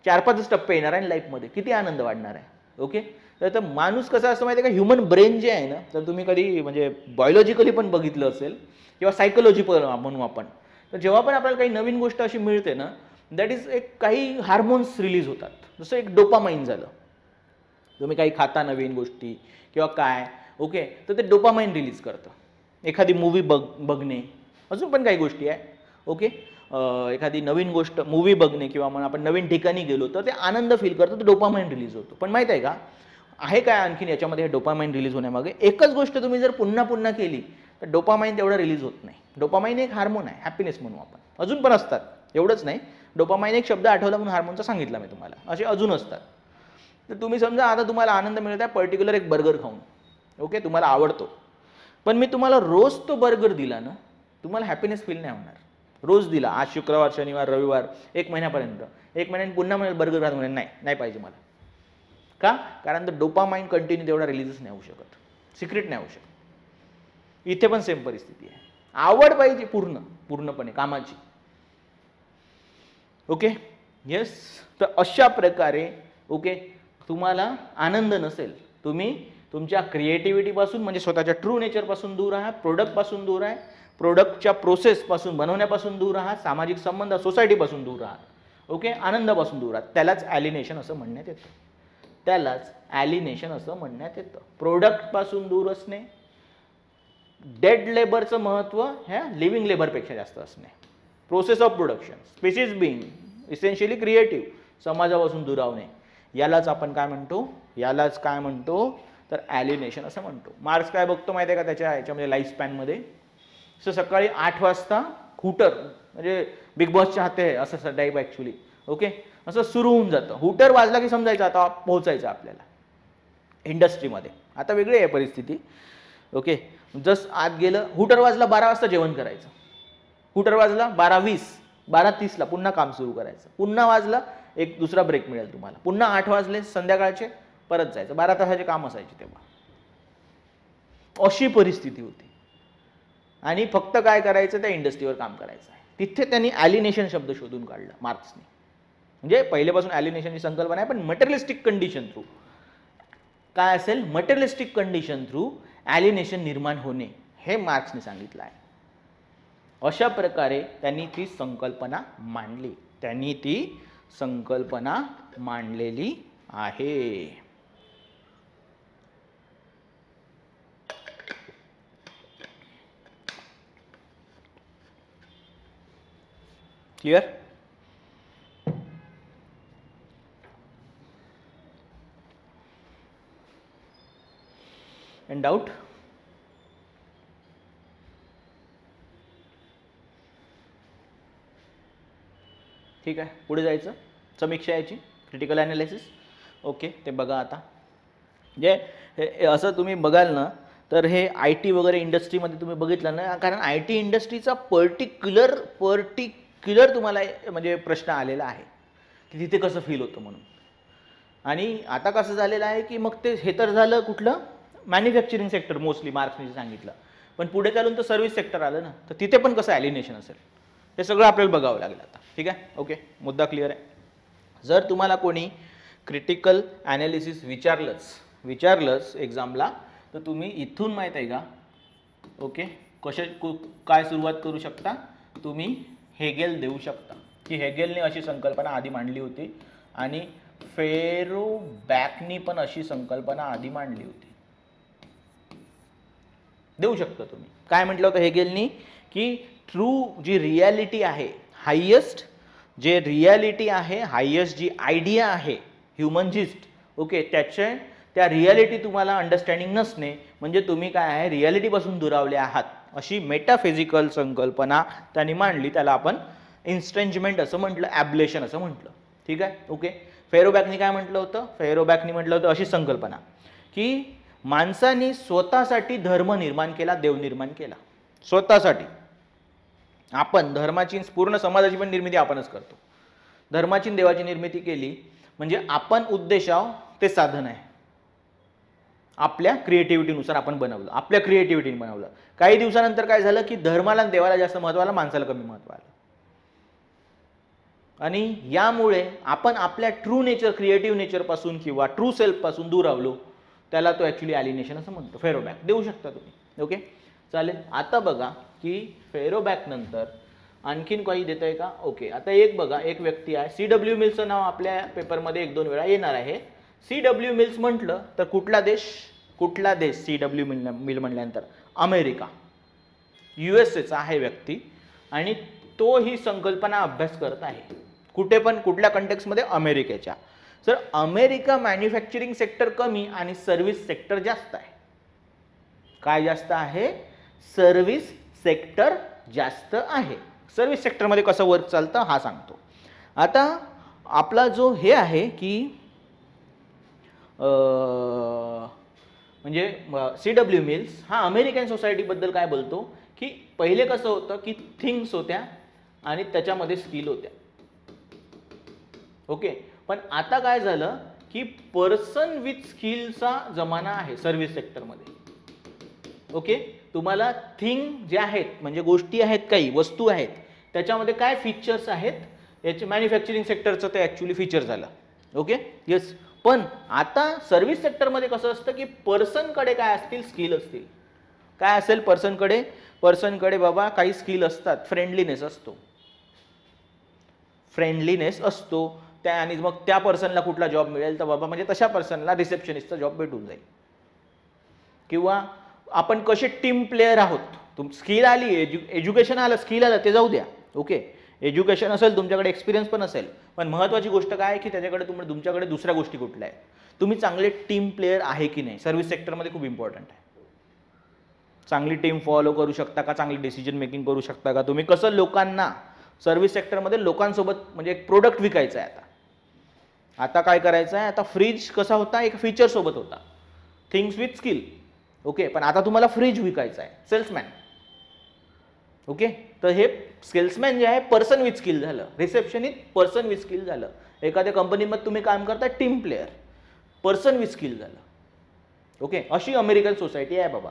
4-5 टप्पे येणार आहे लाईफमध्ये, किती आनंद वाढणार आहे. ओके, तर माणूस कसा असतो माहिती आहे का, ह्युमन ब्रेन जे आहे ना, तर तुम्ही कधी म्हणजे बायोलॉजिकली पण बघितलं असेल किंवा सायकोलॉजिकल म्हणू आपण, तर जेव्हा पण आपल्याला काही नवीन गोष्ट अशी मिळते ना, दॅट इज एक काही हार्मोन्स रिलीज होतात. जसं एक डोपामाइन झालं, तुम्ही काही खाता नवीन गोष्टी किंवा काय, ओके, तर ते डोपामाइन रिलीज करतं. एखादी मूवी बघणे, अजून पण काही गोष्टी आहे, ओके, एखादी नवीन गोष्ट मूवी बघणे किंवा मग आपण नवीन ठिकाणी गेलो तर ते आनंद फील करतो, तर डोपामाइन रिलीज होतो. पण माहीत आहे का, आहे काय आणखीन याच्यामध्ये डोपामाइन रिलीज होण्यामागे? एकच गोष्ट तुम्ही जर पुन्हा पुन्हा केली तर डोपामाइन तेवढा रिलीज होत नाही. डोपामाइन एक हार्मोन आहे, हॅपीनेस म्हणू आपण. अजून पण असतात, एवढंच नाही. डोपामाइन एक शब्द आठवला म्हणून हार्मोनचा सांगितला मी तुम्हाला, असे अजून असतात. तर तुम्ही समजा आता तुम्हाला आनंद मिळत आहे पर्टिक्युलर एक बर्गर खाऊन, ओके, तुम्हाला आवडतो, पण मी तुम्हाला रोज तो बर्गर दिला ना, तुम्हाला हॅपीनेस फील नाही होणार. रोज दिला, आज शुक्रवार, शनिवार, रविवार, 1 महिन्यापर्यंत, 1 महिन्याने पुन्हा मला बर्गर खात म्हणे नाही पाहिजे मला. का? कारण तर डोपामाइन कंटिन्यू तेवढा रिलीजच नाही होऊ शकत, सिक्रेट नाही होऊ शकत. इथे पण सेम परिस्थिती आहे. आवड पाहिजे पूर्णपणे कामाची, ओके, येस. तर अशा प्रकारे, ओके, तुम्हाला आनंद नसेल, तुम्ही तुमच्या क्रिएटिव्हिटीपासून म्हणजे स्वतःच्या ट्रू नेचरपासून दूर आहात, प्रोडक्टपासून दूर आहे, प्रोडक्टच्या प्रोसेसपासून बनवण्यापासून दूर आहात, सामाजिक संबंध सोसायटीपासून दूर आहात, ओके, आनंदापासून दूर आहात. त्यालाच ॲलिनेशन असं म्हणण्यात येतं. त्यालाच ॲलिनेशन असं म्हणण्यात येतं. प्रोडक्टपासून दूर असणे, डेड लेबरचं महत्त्व ह्या लिव्हिंग लेबरपेक्षा जास्त असणे, process of production, species being, essentially creative, समाजापासून दुरावणे, यालाच आपण काय म्हणतो? यालाच काय म्हणतो? तर ॲलिनेशन असं म्हणतो. मार्क्स काय बघतो माहिती आहे का याच्यामध्ये लाईफ स्पॅनमध्ये? सो सकाळी 8 वाजता हुटर, म्हणजे बिग बॉसच्या हाते आहे असं टाईप ॲक्च्युली, ओके, असं सुरू होऊन जातं. हुटर वाजला की समजायचं आता पोहोचायचं आपल्याला इंडस्ट्रीमध्ये. आता वेगळी आहे परिस्थिती, ओके. जस्ट आत गेलं, हुटर वाजला 12 वाजता जेवण करायचं, हुटर वाजला 12:20, 12:30ला पुन्हा काम सुरू करायचं, पुन्हा वाजला एक दुसरा ब्रेक मिळेल तुम्हाला, पुन्हा 8 वाजले संध्याकाळचे परत जायचं, 12 तासाचे काम असायचे तेव्हा. अशी परिस्थिती होती. आणि फक्त काय करायचं, त्या इंडस्ट्रीवर काम करायचं आहे. तिथे त्यांनी ॲलिनेशन शब्द शोधून काढला मार्क्सने. म्हणजे पहिलेपासून ॲलिनेशनची संकल्पना आहे, पण मटेरियलिस्टिक कंडिशन थ्रू काय असेल, मटेरियलिस्टिक कंडिशन थ्रू ॲलिनेशन निर्माण होणे, हे मार्क्सने सांगितलं आहे. अशा प्रकारे त्यांनी ती संकल्पना मांडली, त्यांनी ती संकल्पना मांडलेली आहे. क्लियर? End doubt? ठीक आहे, पुढे जायचं. समीक्षा याची क्रिटिकल ॲनालिसिस, ओके, ते बघा. आता जे असं तुम्ही बघाल ना, तर हे IT वगैरे इंडस्ट्रीमध्ये तुम्ही बघितलं ना, कारण IT इंडस्ट्रीचा पर्टिक्युलर तुम्हाला म्हणजे प्रश्न आलेला आहे की तिथे कसं फील होतं म्हणून. आणि आता कसं झालेलं आहे की मग ते हे तर झालं कुठलं, मॅन्युफॅक्चरिंग सेक्टर मोस्टली मार्क्सने सांगितलं, पण पुढे चालून तर सर्व्हिस सेक्टर आलं ना, तर तिथे पण कसं ॲलिनेशन असेल हे सगळं आपल्याला बघावं लागेल आता. ठीक आहे, ओके, मुद्दा क्लिअर आहे. जर तुम्हाला कोणी क्रिटिकल ॲनालिसिस विचारलंच एक्झामला, तर तुम्ही इथून माहीत आहे का, ओके, काय सुरुवात करू शकता तुम्ही? हेगेल देऊ शकता की हेगेलने अशी संकल्पना आधी मांडली होती आणि फेरोबॅकनी पण अशी संकल्पना आधी मांडली होती. देऊ शकता तुम्ही. काय म्हटलं होतं हेगेलनी की ट्रू जी रियालिटी आहे, हायेस्ट जे रियालिटी आहे, हायेस्ट जी आयडिया आहे ह्युमनजिस्ट, ओके, त्या रियालिटी तुम्हाला अंडरस्टँडिंग नसणे म्हणजे तुम्ही काय आहे, रियालिटीपासून दुरावले आहात, अशी मेटाफिजिकल संकल्पना त्यांनी मांडली. त्याला आपण इन्स्ट्रेंजमेंट असं म्हटलं, ॲब्लेशन असं म्हटलं. ठीक आहे, ओके. फेरोबॅकनी काय म्हटलं होतं? फेरोबॅकनी म्हटलं होतं अशी संकल्पना की माणसाने स्वतःसाठी धर्म निर्माण केला, देव निर्माण केला स्वतःसाठी. आपण धर्माची, पूर्ण समाजाची पण निर्मिती आपणच करतो. धर्माची देवाची निर्मिती केली म्हणजे आपण उद्देशाव ते साधन आहे. आपल्या क्रिएटिव्हिटीनुसार आपण बनवलं, आपल्या क्रिएटिव्हिटीने बनवलं. काही दिवसानंतर काय झालं की धर्माला आणि देवाला जास्त महत्त्व आलं, माणसाला कमी महत्त्व आलं. आणि यामुळे आपण आपल्या ट्रू नेचर, क्रिएटिव्ह नेचरपासून किंवा ट्रू सेल्फपासून दूर राहिलो. त्याला तो ॲक्च्युली ॲलिनेशन असं म्हणतो. फेरोबॅक देऊ शकता तुम्ही, ओके, चालेल. आता बघा की फेरोबॅक नंतर आणखीन काही देत आहे का? ओके, आता एक बघा, एक व्यक्ती आहे, CW मिल्सचं नाव आपल्या पेपरमध्ये 1-2 वेळा येणार आहे. CW मिल्स म्हटलं तर कुठला देश CW मिल म्हटल्यानंतर अमेरिका, USAचा आहे व्यक्ती आणि तो ही संकल्पना अभ्यास करत आहे. कुठे पण कुठल्या कंटेक्समध्ये? अमेरिकेच्या. तर अमेरिका मॅन्युफॅक्चरिंग सेक्टर कमी आणि सर्व्हिस सेक्टर जास्त आहे. काय जास्त आहे? सर्व्हिस सेक्टर जास्त आहे. सर्व्हिस सेक्टरमध्ये कसं वर्क चालतं हा सांगतो. आता आपला जो हे आहे की म्हणजे CW मिल्स हा अमेरिकन सोसायटीबद्दल काय बोलतो की पहिले कसं होतं की थिंग्स होत्या आणि त्याच्यामध्ये स्किल होत्या. ओके, पण आता काय झालं की पर्सन विथ स्किलचा जमाना आहे सर्व्हिस सेक्टरमध्ये. ओके, तुम्हाला थिंग जे आहेत म्हणजे गोष्टी आहेत, काही वस्तू आहेत, त्याच्यामध्ये काय फीचर्स आहेत याचे मॅन्युफॅक्चरिंग सेक्टरचं ते ॲक्च्युली फीचर झालं. Okay, yes. पण आता सर्व्हिस सेक्टरमध्ये कसं असतं की पर्सनकडे काय असतील? स्किल असतील. काय असेल पर्सनकडे? पर्सनकडे बाबा काही स्किल असतात. फ्रेंडलीनेस असतो त्या, आणि मग त्या पर्सनला कुठला जॉब मिळेल तर बाबा म्हणजे तशा पर्सनला रिसेप्शनिस्टचा जॉब भेटून जाईल. किंवा आपण कसे टीम प्लेयर आहोत. स्किल आली, एज्युकेशन आलं, स्किल आलं ते जाऊ द्या. ओके, एज्युकेशन असेल, तुमच्याकडे एक्सपिरियन्स पण असेल, पण महत्त्वाची गोष्ट काय आहे की त्याच्याकडे तुमच्याकडे दुसऱ्या गोष्टी कुठल्या आहेत? तुम्ही चांगले टीम प्लेयर आहे की नाही? सर्व्हिस सेक्टरमध्ये खूप इम्पॉर्टंट आहे. चांगली टीम फॉलो करू शकता का? चांगली डिसिजन मेकिंग करू शकता का? तुम्ही कसं लोकांना सर्व्हिस सेक्टरमध्ये लोकांसोबत म्हणजे एक प्रोडक्ट विकायचा आहे. आता काय करायचं आहे? आता फ्रीज कसा होता? एक फीचर सोबत होता, थिंग्स विथ स्किल. ओके, पण आता तुम्हाला फ्रीज विकायचा आहे, सेल्समॅन. ओके, तर हे सेल्समॅन जे आहे पर्सन विथ स्किल झालं, रिसेप्शनिस्ट पर्सन विथ स्किल झालं. एखाद्या कंपनीमध्ये तुम्ही काम करता, team player, person with skill झालं. ओके, अशी अमेरिकन सोसायटी आहे बाबा.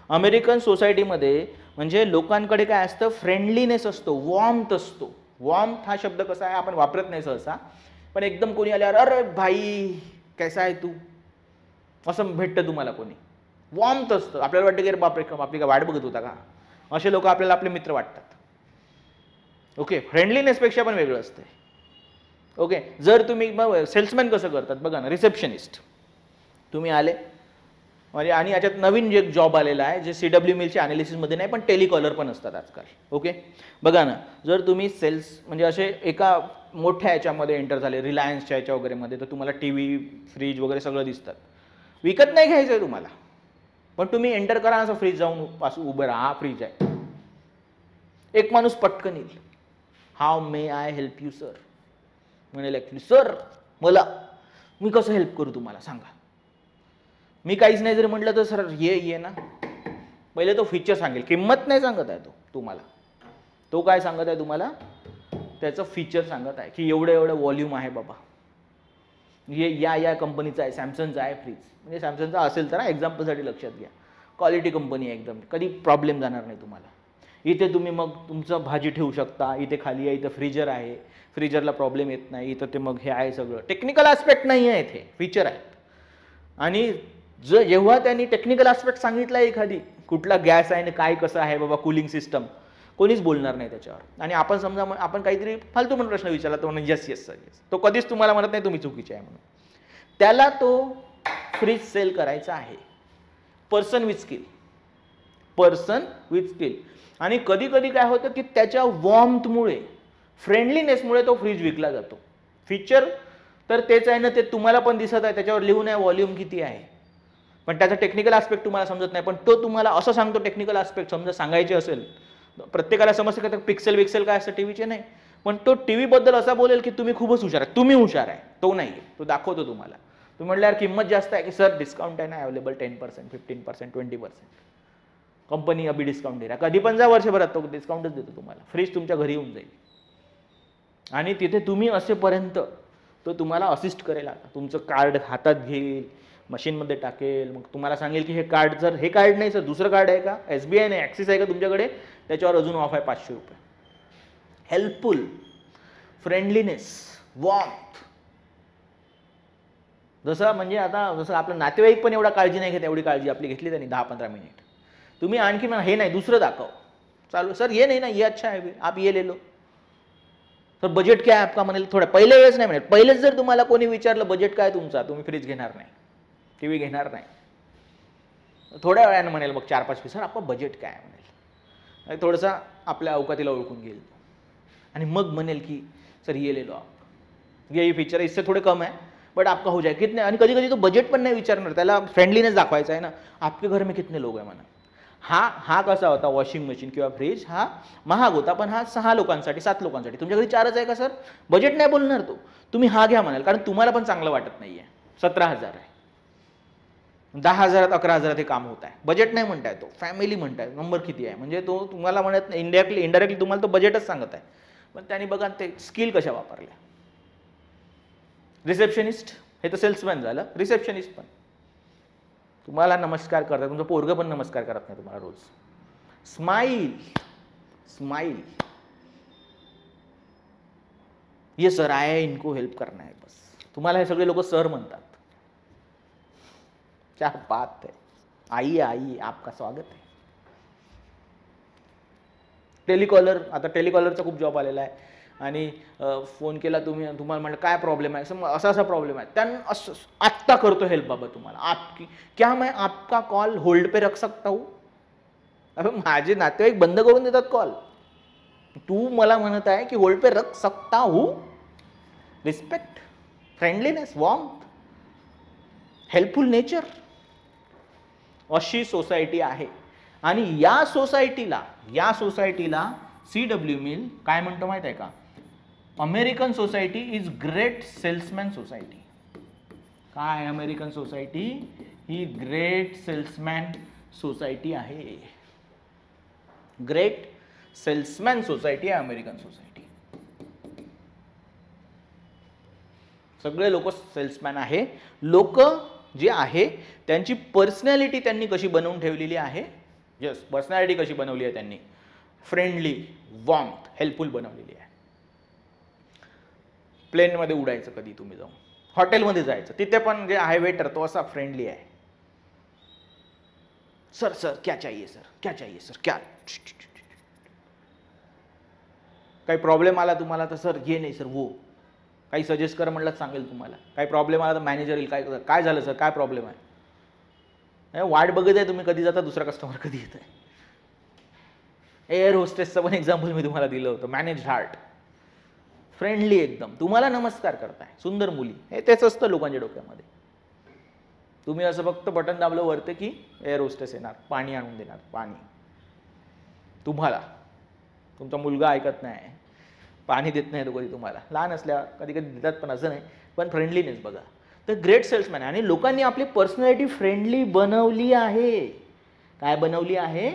अमेरिकन सोसायटीमध्ये म्हणजे लोकांकडे काय असतं? फ्रेंडलीनेस असतो, वॉर्मथ असतो. वॉर्मथ हा शब्द कसा आहे आपण वापरत नाही सहसा, पण एकदम कोणी आल्यावर अरे भाई कैसा आहे तू असं भेटतं तुम्हाला कोणी. वॉर्मथ असतं. आपल्याला वाटतं की अरे बापरे आपली काय वाट बघत होता का? असे लोक आपल्याला आपले मित्र वाटतात. ओके, फ्रेंडलीनेसपेक्षा पण वेगळं असतं. ओके, जर तुम्ही मग सेल्समॅन कसं करतात बघा ना, रिसेप्शनिस्ट तुम्ही आले म्हणजे, आणि याच्यात नवीन जे जॉब आलेला आहे जे CW मिलच्या ॲनालिसिसमध्ये नाही पण टेलिकॉलर पण असतात आजकाल. ओके, बघा ना, जर तुम्ही सेल्स म्हणजे असे एका मोठ्या याच्यामध्ये एंटर झाले, रिलायन्सच्या याच्या वगैरेमध्ये, तर तुम्हाला TV, फ्रीज वगैरे सगळं दिसतात. विकत नाही घ्यायचं आहे तुम्हाला, पण तुम्ही एंटर करा असं फ्रीज जाऊन पासून उभं राहा, हा फ्रीज आहे. एक माणूस पटकन येईल, how may I help you sir, म्हणेल ॲक्च्युली सर मी कसं हेल्प करू तुम्हाला सांगा. मी काहीच नाही जरी म्हटलं तर सर ये ना, पहिले तो फीचर सांगेल. किंमत नाही सांगत आहे तो तुम्हाला, तो काय सांगत आहे तुम्हाला? त्याचं फीचर सांगत आहे की एवढं व्हॉल्यूम आहे बाबा, हे या कंपनीचा आहे, सॅमसंगचा आहे फ्रीज. म्हणजे सॅमसंगचा असेल तर एक्झाम्पलसाठी लक्षात घ्या, क्वालिटी कंपनी आहे एकदम, कधी प्रॉब्लेम जाणार नाही तुम्हाला. इथे तुम्ही मग तुमचं भाजी ठेवू शकता, इथे खाली आहे, इथं फ्रीजर आहे, फ्रीजरला प्रॉब्लेम येत नाही, इथं ते मग हे आहे सगळं. टेक्निकल ॲस्पेक्ट नाही आहे इथे, फीचर आहेत. आणि जेव्हा त्यांनी टेक्निकल ॲस्पेक्ट सांगितला एखादी, कुठला गॅस आहे आणि काय कसं आहे बाबा, कूलिंग सिस्टम, कोणीच बोलणार नाही त्याच्यावर. आणि आपण समजा आपण काहीतरी फालतू म्हणून प्रश्न विचारला तर म्हणून येस सर येस, तो कधीच तुम्हाला म्हणत नाही तुम्ही चुकीचे आहे म्हणून. त्याला तो फ्रीज सेल करायचा आहे. Person with skill. आणि कधी कधी काय होतं की त्याच्या वॉर्मथमुळे, फ्रेंडलीनेसमुळे तो फ्रीज विकला जातो. फीचर तर तेच आहे ना, ते तुम्हाला पण दिसत आहे, त्याच्यावर लिहून आहे व्हॉल्यूम किती आहे, पण त्याचा टेक्निकल ॲस्पेक्ट तुम्हाला समजत नाही. पण तो तुम्हाला असं सांगतो टेक्निकल ॲस्पेक्ट समजा सांगायचे असेल, प्रत्येकाला समजतं का पिक्सेल काय असतं टीव्हीचे नाही, पण तो TV बद्दल असा बोलेल की तुम्ही खूपच हुशार आहे, तुम्ही हुशार आहे, तो नाही, तो दाखवतो तुम्हाला. तुम्ही म्हटलं यार किंमत जास्त आहे की सर डिस्काउंट आहे ना अवेलेबल 10%, 15%, 20%, कंपनी अभी डिस्काउंट दे रहा, कधी पण जा वर्षभरात तो डिस्काउंटच देतो तुम्हाला. फ्रीज तुमच्या घरी येऊन जाईल आणि तिथे तुम्ही असेपर्यंत तो तुम्हाला असिस्ट करेल. आता तुमचं कार्ड हातात घेईल, मशीनमध्ये टाकेल, मग तुम्हाला सांगेल की हे कार्ड, जर हे कार्ड नाही सर दुसरं कार्ड आहे का, SBI नाही, ॲक्सिस आहे का तुमच्याकडे, त्याच्यावर अजून ऑफ आहे 500 रुपये. Helpful, friendliness, warmth. जसं म्हणजे आता जसं आपलं नातेवाईक पण एवढा काळजी नाही घेत, एवढी काळजी आपली घेतली त्यांनी 10-15 मिनिट. तुम्ही आणखी हे नाही दुसरं दाखव, चालू सर ये नाही ना, ये अच्छा है आप ये ले लो, तर बजेट क्या है आपका म्हणेल, थोड्या पहिल्या वेळेस नाही म्हणेल. पहिलेच जर तुम्हाला कोणी विचारलं बजेट काय तुमचा, तुम्ही फ्रीज घेणार नाही, टीव्ही घेणार नाही. थोड्या वेळानं म्हणेल मग 4-5 सर आपलं बजेट काय म्हणेल, थोडंसं आपल्या अवकातीला ओळखून घेईल आणि मग म्हणेल की सर ये ले लो आप, ये फीचर इससे थोडे कम है बट आपका हो जाए कितने. आणि कधी कधी तो बजेट पण नाही विचारणार, त्याला फ्रेंडलीनेस दाखवायचा आहे ना. आपके घर में कितने लोग आहे म्हणा. हा कसा होता वॉशिंग मशीन किंवा फ्रीज, हा महाग होता पण हा 6 लोकांसाठी 7 लोकांसाठी, तुमच्या घरी 4च आहे का सर, बजेट नाही बोलणार तो, तुम्ही हा घ्या म्हणाल, कारण तुम्हाला पण चांगलं वाटत नाहीये. 17,000 आहे, 10,000 11,000 हे काम होत आहे, बजेट नाही म्हणताय तो, फॅमिली म्हणताय, नंबर किती आहे म्हणजे तो तुम्हाला म्हणत नाही, इनडायरेक्टली तुम्हाला तो बजेटच सांगत आहे. पण त्यांनी बघा ते स्किल कशा वापरल्या. रिसेप्शनिस्ट हे तर सेल्समॅन झालं, रिसेप्शनिस्ट पण तुम्हाला नमस्कार करतात, तुमचं पोरगं पण नमस्कार करत नाही तुम्हाला रोज. स्माइल स्माइल, ये सर आए इनको हेल्प करना है बस, तुम्हाला हे सगळे लोक सर म्हणतात. क्या बात है, आइए आइए आपका स्वागत है. टेलिकॉलर, आता टेलिकॉलरचा खूप जॉब आलेला आहे आणि फोन केला तुम्ही, तुम्हाला म्हटलं काय प्रॉब्लेम आहे, असा प्रॉब्लेम आहे, त्यांना असं आत्ता करतो हेल्प बाबा तुम्हाला. आपकी क्या मैं आपका कॉल होल्ड पे रख सकता हूँ. अबे माझे नातेवाईक बंद करून देतात कॉल, तू मला म्हणत आहे की होल्ड पे रख सकता हूँ. Respect, friendliness, warmth, helpful nature, अशी सोसायटी आहे. आणि या सोसायटीला CW मिल काय म्हणतो माहित आहे का, American society is great salesman society. काय अमेरिकन सोसायटी ही ग्रेट सेल्समॅन सोसायटी आहे. ग्रेट सेल्समॅन सोसायटी आहे अमेरिकन सोसायटी. सगळे लोक सेल्समॅन आहे. लोक जे आहे त्यांची पर्सनॅलिटी त्यांनी कशी बनवून ठेवलेली आहे, यस पर्सनॅलिटी कशी बनवली आहे त्यांनी, फ्रेंडली, वॉर्मथ, हेल्पफुल बनवलेली आहे. प्लेनमध्ये उडायचं कधी तुम्ही जाऊन, हॉटेलमध्ये जायचं, तिथे पण जे आहे वेटर तो असा फ्रेंडली आहे. सर सर क्या चाहिए सर, क्या चाहिए सर, क्या काही प्रॉब्लेम आला तुम्हाला तर सर ये नाही सर वो, काही सजेस्ट कर म्हटलं सांगेल तुम्हाला. काही प्रॉब्लेम आला तर मॅनेजर येईल, काय झालं सर, काय प्रॉब्लेम आहे, वाट बघत आहे तुम्ही कधी जाता, दुसरा कस्टमर कधी येत आहे. एअर होस्टेसचं पण एक्झाम्पल मी तुम्हाला दिलं होतं. मॅनेज हार्ट, फ्रेंडली एकदम, तुम्हाला नमस्कार करताय, सुंदर मुली, हे तेच असतं लोकांच्या डोक्यामध्ये. तुम्ही असं फक्त बटन दाबलं वरते की एअर होस्टेस येणार, पाणी आणून देणार, पाणी तुम्हाला. तुमचा मुलगा ऐकत नाही, पाणी देत नाही तो कधी तुम्हाला, लहान असल्या कधी कधी देतात पण असं नाही, पण फ्रेंडलीनेस बघा. तर ग्रेट सेल्समॅन आहे. आणि लोकांनी आपली पर्सनॅलिटी फ्रेंडली बनवली आहे. काय बनवली आहे,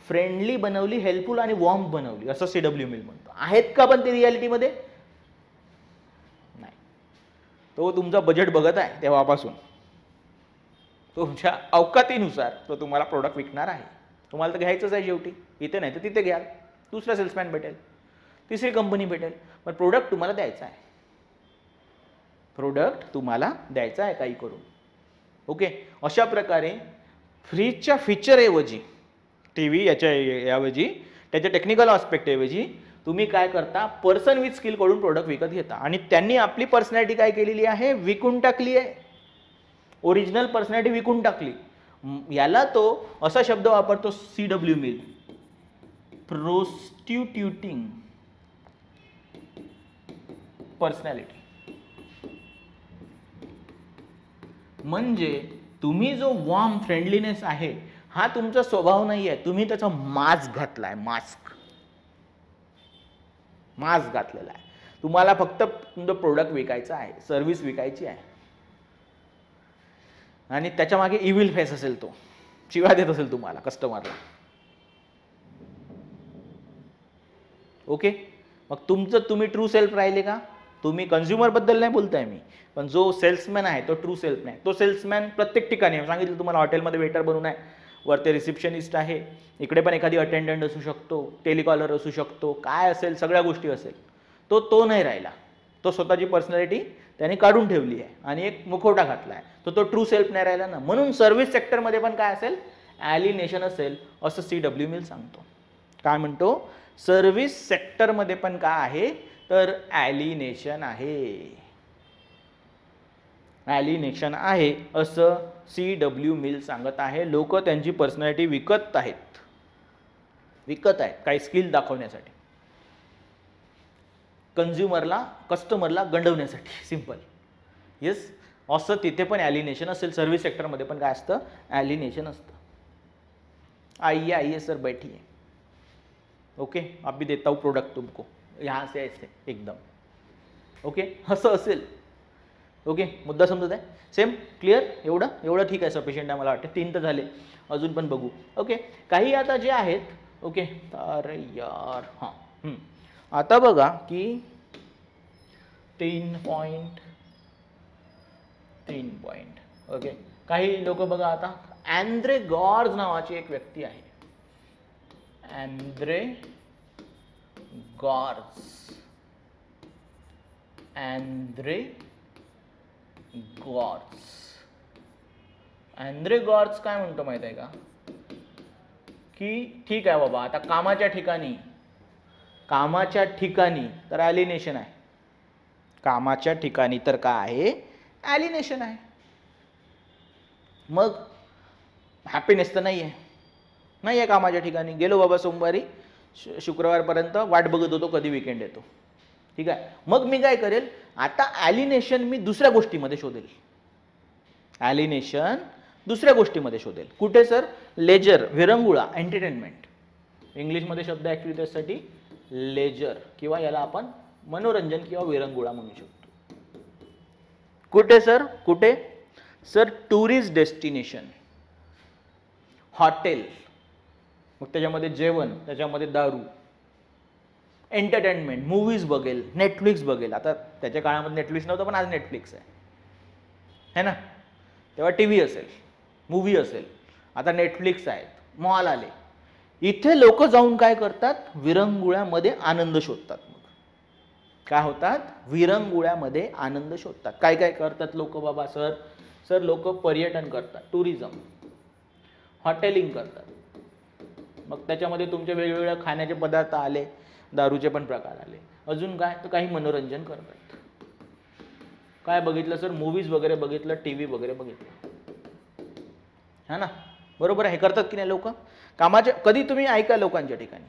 फ्रेंडली बनवली, हेल्पफुल आणि वॉर्म बनवली, असं CW मिल म्हणतो. आहेत का पण ते रियालिटीमध्ये नाही. तो तुमचा बजेट बघत आहे तेव्हापासून, तुमच्या अवकातीनुसार तो तुम्हाला प्रोडक्ट विकणार आहे. तुम्हाला तर घ्यायचंच आहे शेवटी, इथे नाही तर तिथे घ्या, दुसरा सेल्समॅन भेटेल, तिसरी कंपनी भेटेल, पण प्रोडक्ट तुम्हाला द्यायचा आहे. प्रोडक्ट तुम्हाला द्यायचा आहे काही करून. ओके, अशा प्रकारे फ्रीजच्या फीचरऐवजी, टीव्ही याच्याऐवजी, त्याच्या टेक्निकल आस्पेक्टऐवजी तुम्ही काय करता, पर्सन विथ स्किल कडून प्रोडक्ट विकत घेता. आणि त्यांनी आपली पर्सनॅलिटी काय केलेली आहे, विकून टाकली आहे. ओरिजिनल पर्सनॅलिटी विकून टाकली. याला तो असा शब्द वापरतो CW मिल, प्रोस्टिट्यूटिंग पर्सनॅलिटी. म्हणजे तुम्ही जो वॉर्म फ्रेंडलीनेस आहे हा तुमचा स्वभाव नाही आहे, तुम्ही त्याचा मास्क घातलाय, मास्क घातलेला आहे. तुम्हाला फक्त तुमचं प्रोडक्ट विकायचं आहे, सर्व्हिस विकायची आहे, आणि त्याच्या मागे इव्हिल फेस असेल, तो शिव्या देत असेल तुम्हाला कस्टमरला. ओके, मग तुम्ही ट्रू सेल्फ राहिले का. तुम्ही कंझ्युमर बद्दल नाही बोलताय मी, पण जो सेल्समॅन आहे तो ट्रू सेल्फ नाही. तो सेल्समॅन प्रत्येक ठिकाणी सांगितलं तुम्हाला, हॉटेलमध्ये वेटर बनून आहे, वरती रिसेप्शनिस्ट आहे, इकडे पण एखादी अटेंडंट असू शकतो, टेलिकॉलर असू शकतो, काय असेल सगळ्या गोष्टी असेल. तो नाही राहिला. तो स्वतःची पर्सनॅलिटी त्याने काढून ठेवली आहे आणि एक मुखवटा घातला आहे, तो ट्रू सेल्फ नाही राहिला ना. म्हणून सर्व्हिस सेक्टरमध्ये पण काय असेल, ॲलिनेशन असेल, असं CW मिल सांगतो. काय म्हणतो, सर्व्हिस सेक्टरमध्ये पण काय आहे, तर ॲलिनेशन आहे. ॲलिनेशन आहे असं CW मिल सांगत आहे. लोक त्यांची पर्सनॅलिटी विकत आहेत काही स्किल दाखवण्यासाठी, कस्टमरला गंडवण्यासाठी. सिंपल. येस, असं तिथे पण ॲलिनेशन असेल. सर्व्हिस सेक्टरमध्ये पण काय असतं? ॲलिनेशन असतं. आइए सर बैठिए, ओके अभी देता हूँ प्रोडक्ट तुमको, यहाँ से ऐसे एकदम, ओके असं असेल. ओके, मुद्दा समजत आहे? Same clear? एवढं ठीक आहे, सफिशियंट आहे मला वाटतं. 3 तर झाले, अजून पण बघू. ओके, काही आता जे आहेत. ओके, अरे यार हां, आता बघा की 3 पॉईंट. ओके, काही लोक बघा आता, अँद्रे गॉर्ज नावाची एक व्यक्ती आहे. अँद्रे गॉर्ज काय म्हणतो माहित आहे का, की ठीक आहे बाबा, आता कामाच्या ठिकाणी तर ॲलिनेशन आहे. कामाच्या ठिकाणी तर काय आहे? ॲलिनेशन आहे. मग हॅपीनेस तर नाही आहे कामाच्या ठिकाणी. गेलो बाबा सोमवारी शुक्रवारपर्यंत वाट बघत होतो कधी विकेंड येतो. ठीक आहे, मग मी काय करेल, आता ॲलिनेशन मी दुसऱ्या गोष्टीमध्ये शोधेल. कुठे सर? लेजर, विरंगुळा, एंटरटेनमेंट. इंग्लिशमध्ये शब्द ॲक्च्युली त्यासाठी लेजर, किंवा याला आपण मनोरंजन किंवा विरंगुळा म्हणू शकतो. कुठे सर? टुरिस्ट डेस्टिनेशन, हॉटेल, मग त्याच्यामध्ये जेवण, त्याच्यामध्ये दारू, एंटरटेनमेंट, मूवीज बघेल, नेटफ्लिक्स बघेल. आता त्याच्या काळामध्ये नेटफ्लिक्स नव्हतं, पण आज नेटफ्लिक्स आहे ना. तेव्हा TV असेल, मूवी असेल. आता नेटफ्लिक्स आहेत, मॉल आले. इथे लोक जाऊन काय करतात? विरंगुळ्यामध्ये आनंद शोधतात. मग काय होतात? विरंगुळ्यामध्ये आनंद शोधतात. काय करतात लोक बाबा? सर लोक पर्यटन करतात, टुरिझम, हॉटेलिंग करतात. मग त्याच्यामध्ये तुमचे वेगवेगळे खाण्याचे पदार्थ आले, दारूचे पण प्रकार आले. अजून काय? तर काही मनोरंजन करतात. काय बघितलं सर? मूवीज वगैरे बघितलं, TV वगैरे बघितलं, है ना. बरोबर आहे, हे करतात की नाही लोक? कामाच्या कधी तुम्ही ऐका लोकांच्या ठिकाणी,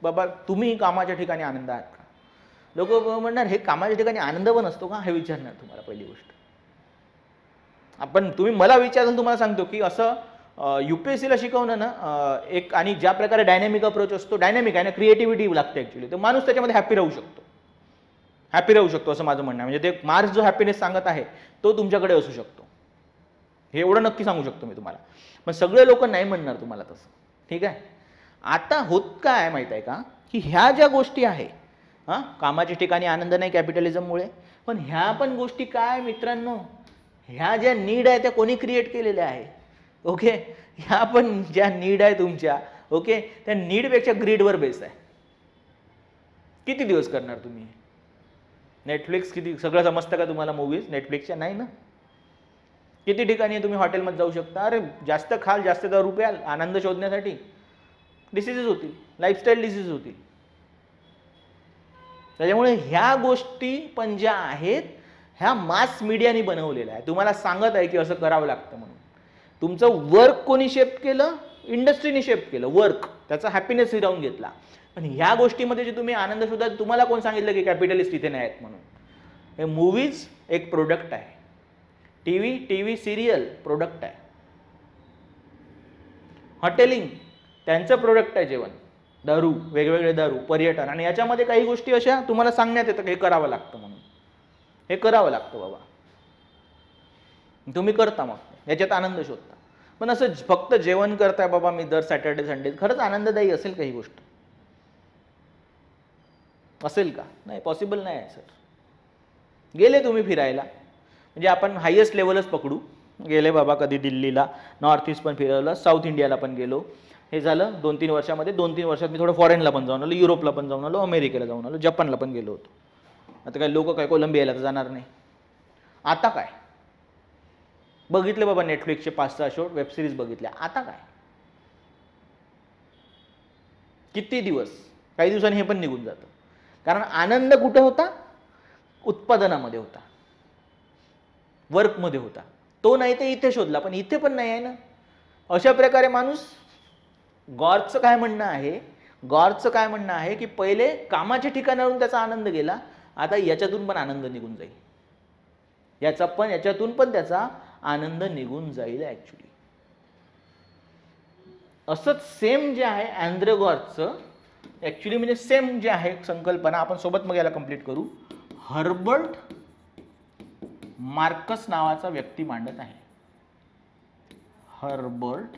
बाबा तुम्ही कामाच्या ठिकाणी आनंद आहात का? लोक म्हणणार हे कामाच्या ठिकाणी आनंद पण असतो का, हे विचारणार तुम्हाला. पहिली गोष्ट, तुम्ही मला विचाराल, तुम्हाला सांगतो की असं UPSCला शिकवणं ना एक, आणि ज्या प्रकारे डायनॅमिक अप्रोच असतो, डायनॅमिक आहे ना, क्रिएटिव्हिटी लागते ॲक्च्युली, तर माणूस त्याच्यामध्ये हॅपी राहू शकतो असं माझं म्हणणं आहे. म्हणजे ते मार्क्स जो हॅपीनेस सांगत आहे तो तुमच्याकडे असू शकतो, हे एवढं नक्की सांगू शकतो मी तुम्हाला. पण सगळे लोक नाही म्हणणार तुम्हाला तसं. ठीक आहे. आता होत काय माहित आहे का, की ह्या ज्या गोष्टी आहे, कामाच्या ठिकाणी आनंद नाही कॅपिटलिझममुळे, पण ह्या पण गोष्टी काय मित्रांनो, ह्या ज्या नीड आहे त्या कोणी क्रिएट केलेल्या आहे. ओके, ह्या पण ज्या नीड आहे तुमच्या, ओके, त्या नीडपेक्षा ग्रीडवर बेस आहे. किती दिवस करणार तुम्ही? नेटफ्लिक्स किती सगळं समजतं का तुम्हाला? मूवीज नेटफ्लिक्सच्या नाही ना. किती ठिकाणी तुम्ही हॉटेलमध्ये जाऊ शकता. अरे जास्त खाल, जास्त दारू प्याल, आनंद शोधण्यासाठी डिसीजेस होतील, लाईफस्टाईल डिसीज होतील. त्याच्यामुळे ह्या गोष्टी पण ज्या आहेत ह्या मास मीडियाने बनवलेल्या आहे. तुम्हाला सांगत आहे की असं करावं लागतं म्हणून. तुमचं वर्क कोणी शेप केलं? इंडस्ट्रीने शेप केलं वर्क, त्याचा हॅपीनेस हिरावून घेतला. पण ह्या गोष्टीमध्ये जे तुम्ही आनंद शोधा, तुम्हाला कोण सांगितलं की कॅपिटलिस्ट इथे नाही आहेत म्हणून? हे मूवीज एक प्रोडक्ट आहे, टीव्ही सिरियल प्रोडक्ट आहे, हॉटेलिंग त्यांचं प्रोडक्ट आहे, जेवण, दारू, वेगवेगळे दारू, पर्यटन, आणि याच्यामध्ये काही गोष्टी अशा तुम्हाला सांगण्यात येतं की हे करावं लागतं म्हणून. हे करावं लागतं बाबा, तुम्ही करता, मग याच्यात आनंद शोधता. पण असं फक्त जेवण करताय बाबा मी दर सॅटर्डे संडे, खरंच आनंददायी असेल का ही गोष्ट? असेल का? नाही, पॉसिबल नाही आहे सर. गेले तुम्ही फिरायला, म्हणजे आपण हायेस्ट लेवलच पकडू, गेले बाबा कधी दिल्लीला, नॉर्थ ईस्ट पण फिरवलं, साऊथ इंडियाला पण गेलो, हे झालं 2-3 वर्षामध्ये. 2-3 वर्षात मी थोडं फॉरेनला पण जाऊन आलो, युरोपला पण जाऊन आलो, अमेरिकेला जाऊन आलो, जपानला पण गेलो होतो. आता काय लोक काय कोलंबियाला तर जाणार नाही. आता काय बघितले बाबा, नेटफ्लिक्सचे 5-6 शो, वेब सिरीज बघितल्या. आता काय किती दिवस, काही दिवसांनी हे पण निघून जातं. कारण आनंद कुठे होता? उत्पादनामध्ये होता, वर्कमध्ये होता. तो नाही तर इथे शोधला, पण इथे पण नाही आहे ना. अशा प्रकारे माणूस, गॉर्चचं काय म्हणणं आहे की पहिले कामाच्या ठिकाणावरून त्याचा आनंद गेला, आता याच्यातून पण आनंद निघून जाईल, याच्यातून पण त्याचा आनंद निघून जाईल ऍक्च्युली. असंच सेम जे आहे अँद्रे गॉर्चचं ऍक्च्युली, म्हणजे सेम जे आहे संकल्पना, आपण सोबत मग याला कंप्लीट करू. हर्बर्ट मार्कस नावाचा व्यक्ती मांडत आहे. Herbert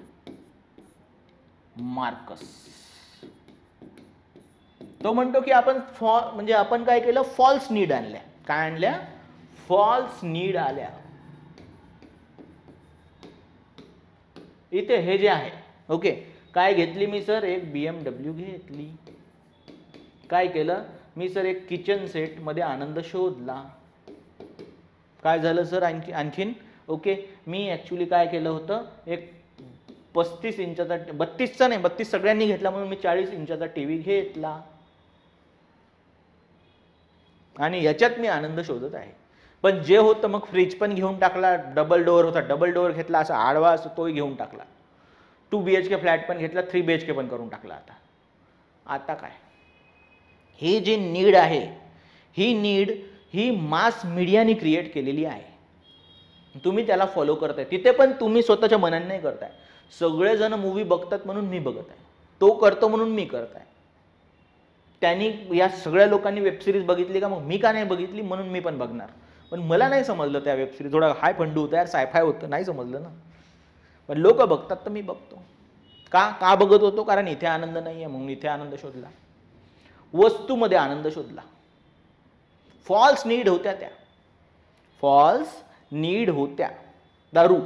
Marcus. तो म्हणतो की आपण काय केलं, फॉल्स नीड आणल्या. काय आणल्या? फॉल्स नीड आल्या. इथे हे जे आहे, ओके, काय घेतली मी सर? एक BMW घेतली. काय केलं मी सर? एक किचन सेट मध्ये आनंद शोधला. काय झालं सर आणखीन? ओके, मी ऍक्च्युली काय केलं होतं, एक 35 इंचाचा, 32चा नाही, 32 सगळ्यांनी घेतला म्हणून मी 40 इंचाचा टीव्ही घेतला आणि याच्यात मी आनंद शोधत आहे. पण जे होतं मग फ्रीज पण घेऊन टाकला, डबल डोअर होता, डबल डोअर घेतला, असा आडवा असतो तोही घेऊन टाकला, 2 BHK फ्लॅट पण घेतला, 3 BHK पण करून टाकला. आता काय? ही जी नीड आहे, ही नीड ही मास मीडियाने क्रिएट केलेली आहे. तुम्ही त्याला फॉलो करताय, तिथे पण तुम्ही स्वतःच्या मनाने नाही करताय. सगळेजण मूवी बघतात म्हणून मी बघत आहे, तो करतो म्हणून मी करत आहे. त्यांनी, या सगळ्या लोकांनी वेबसिरीज बघितली का? मग मी का नाही बघितली? म्हणून मी पण बघणार. पण मला नाही समजलं त्या वेबसिरीज, थोडा हाय फंडू होता यार, सायफाय होतं, नाही समजलं ना. पण लोक बघतात तर मी बघतो. का बघत होतो? कारण इथे आनंद नाही आहे, म्हणून इथे आनंद शोधला, वस्तूमध्ये आनंद शोधला. फॉल्स नीड होत्या त्या, फॉल्स नीड होत्या. दारू,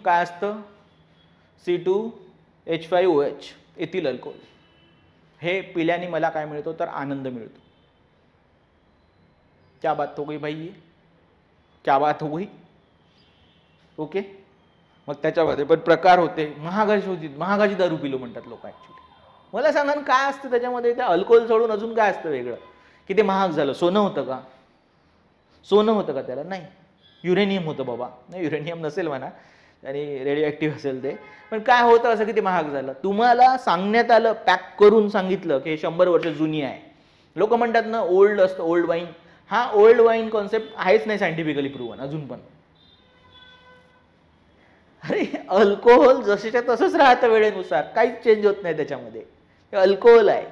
काय असतं? C2H5OH, ethyl alcohol. हे पिल्याने मला काय मिळतो? तर आनंद मिळतो. क्या बात हो गई भाई, ये क्या बात हो गई. ओके, मग त्याच्यामध्ये पण प्रकार होते. महागाची दारू पिलो म्हणतात लोक ऍक्च्युली. मला सांगा ना, काय असतं त्याच्यामध्ये? त्या अल्कोहोल सोडून अजून काय असतं वेगळं की ते महाग झालं? सोनं होतं का? सोनं होतं का त्याला? नाही, युरेनियम होतं बाबा. नाही, युरेनियम नसेल म्हणा, आणि रेडिओ ॲक्टिव्ह असेल ते. पण काय होतं असं की ते महाग झालं? तुम्हाला सांगण्यात आलं, पॅक करून सांगितलं की हे 100 वर्ष जुनी आहे. लोक म्हणतात ना ओल्ड असतं, ओल्ड वाईन. हा ओल्ड वाईन कॉन्सेप्ट आहेच नाही सायंटिफिकली प्रूव्हन अजून पण. अरे अल्कोहोल जसेच्या तसंच राहतं वेळेनुसार, काहीच चेंज होत नाही त्याच्यामध्ये. हे अल्कोहोल आहे,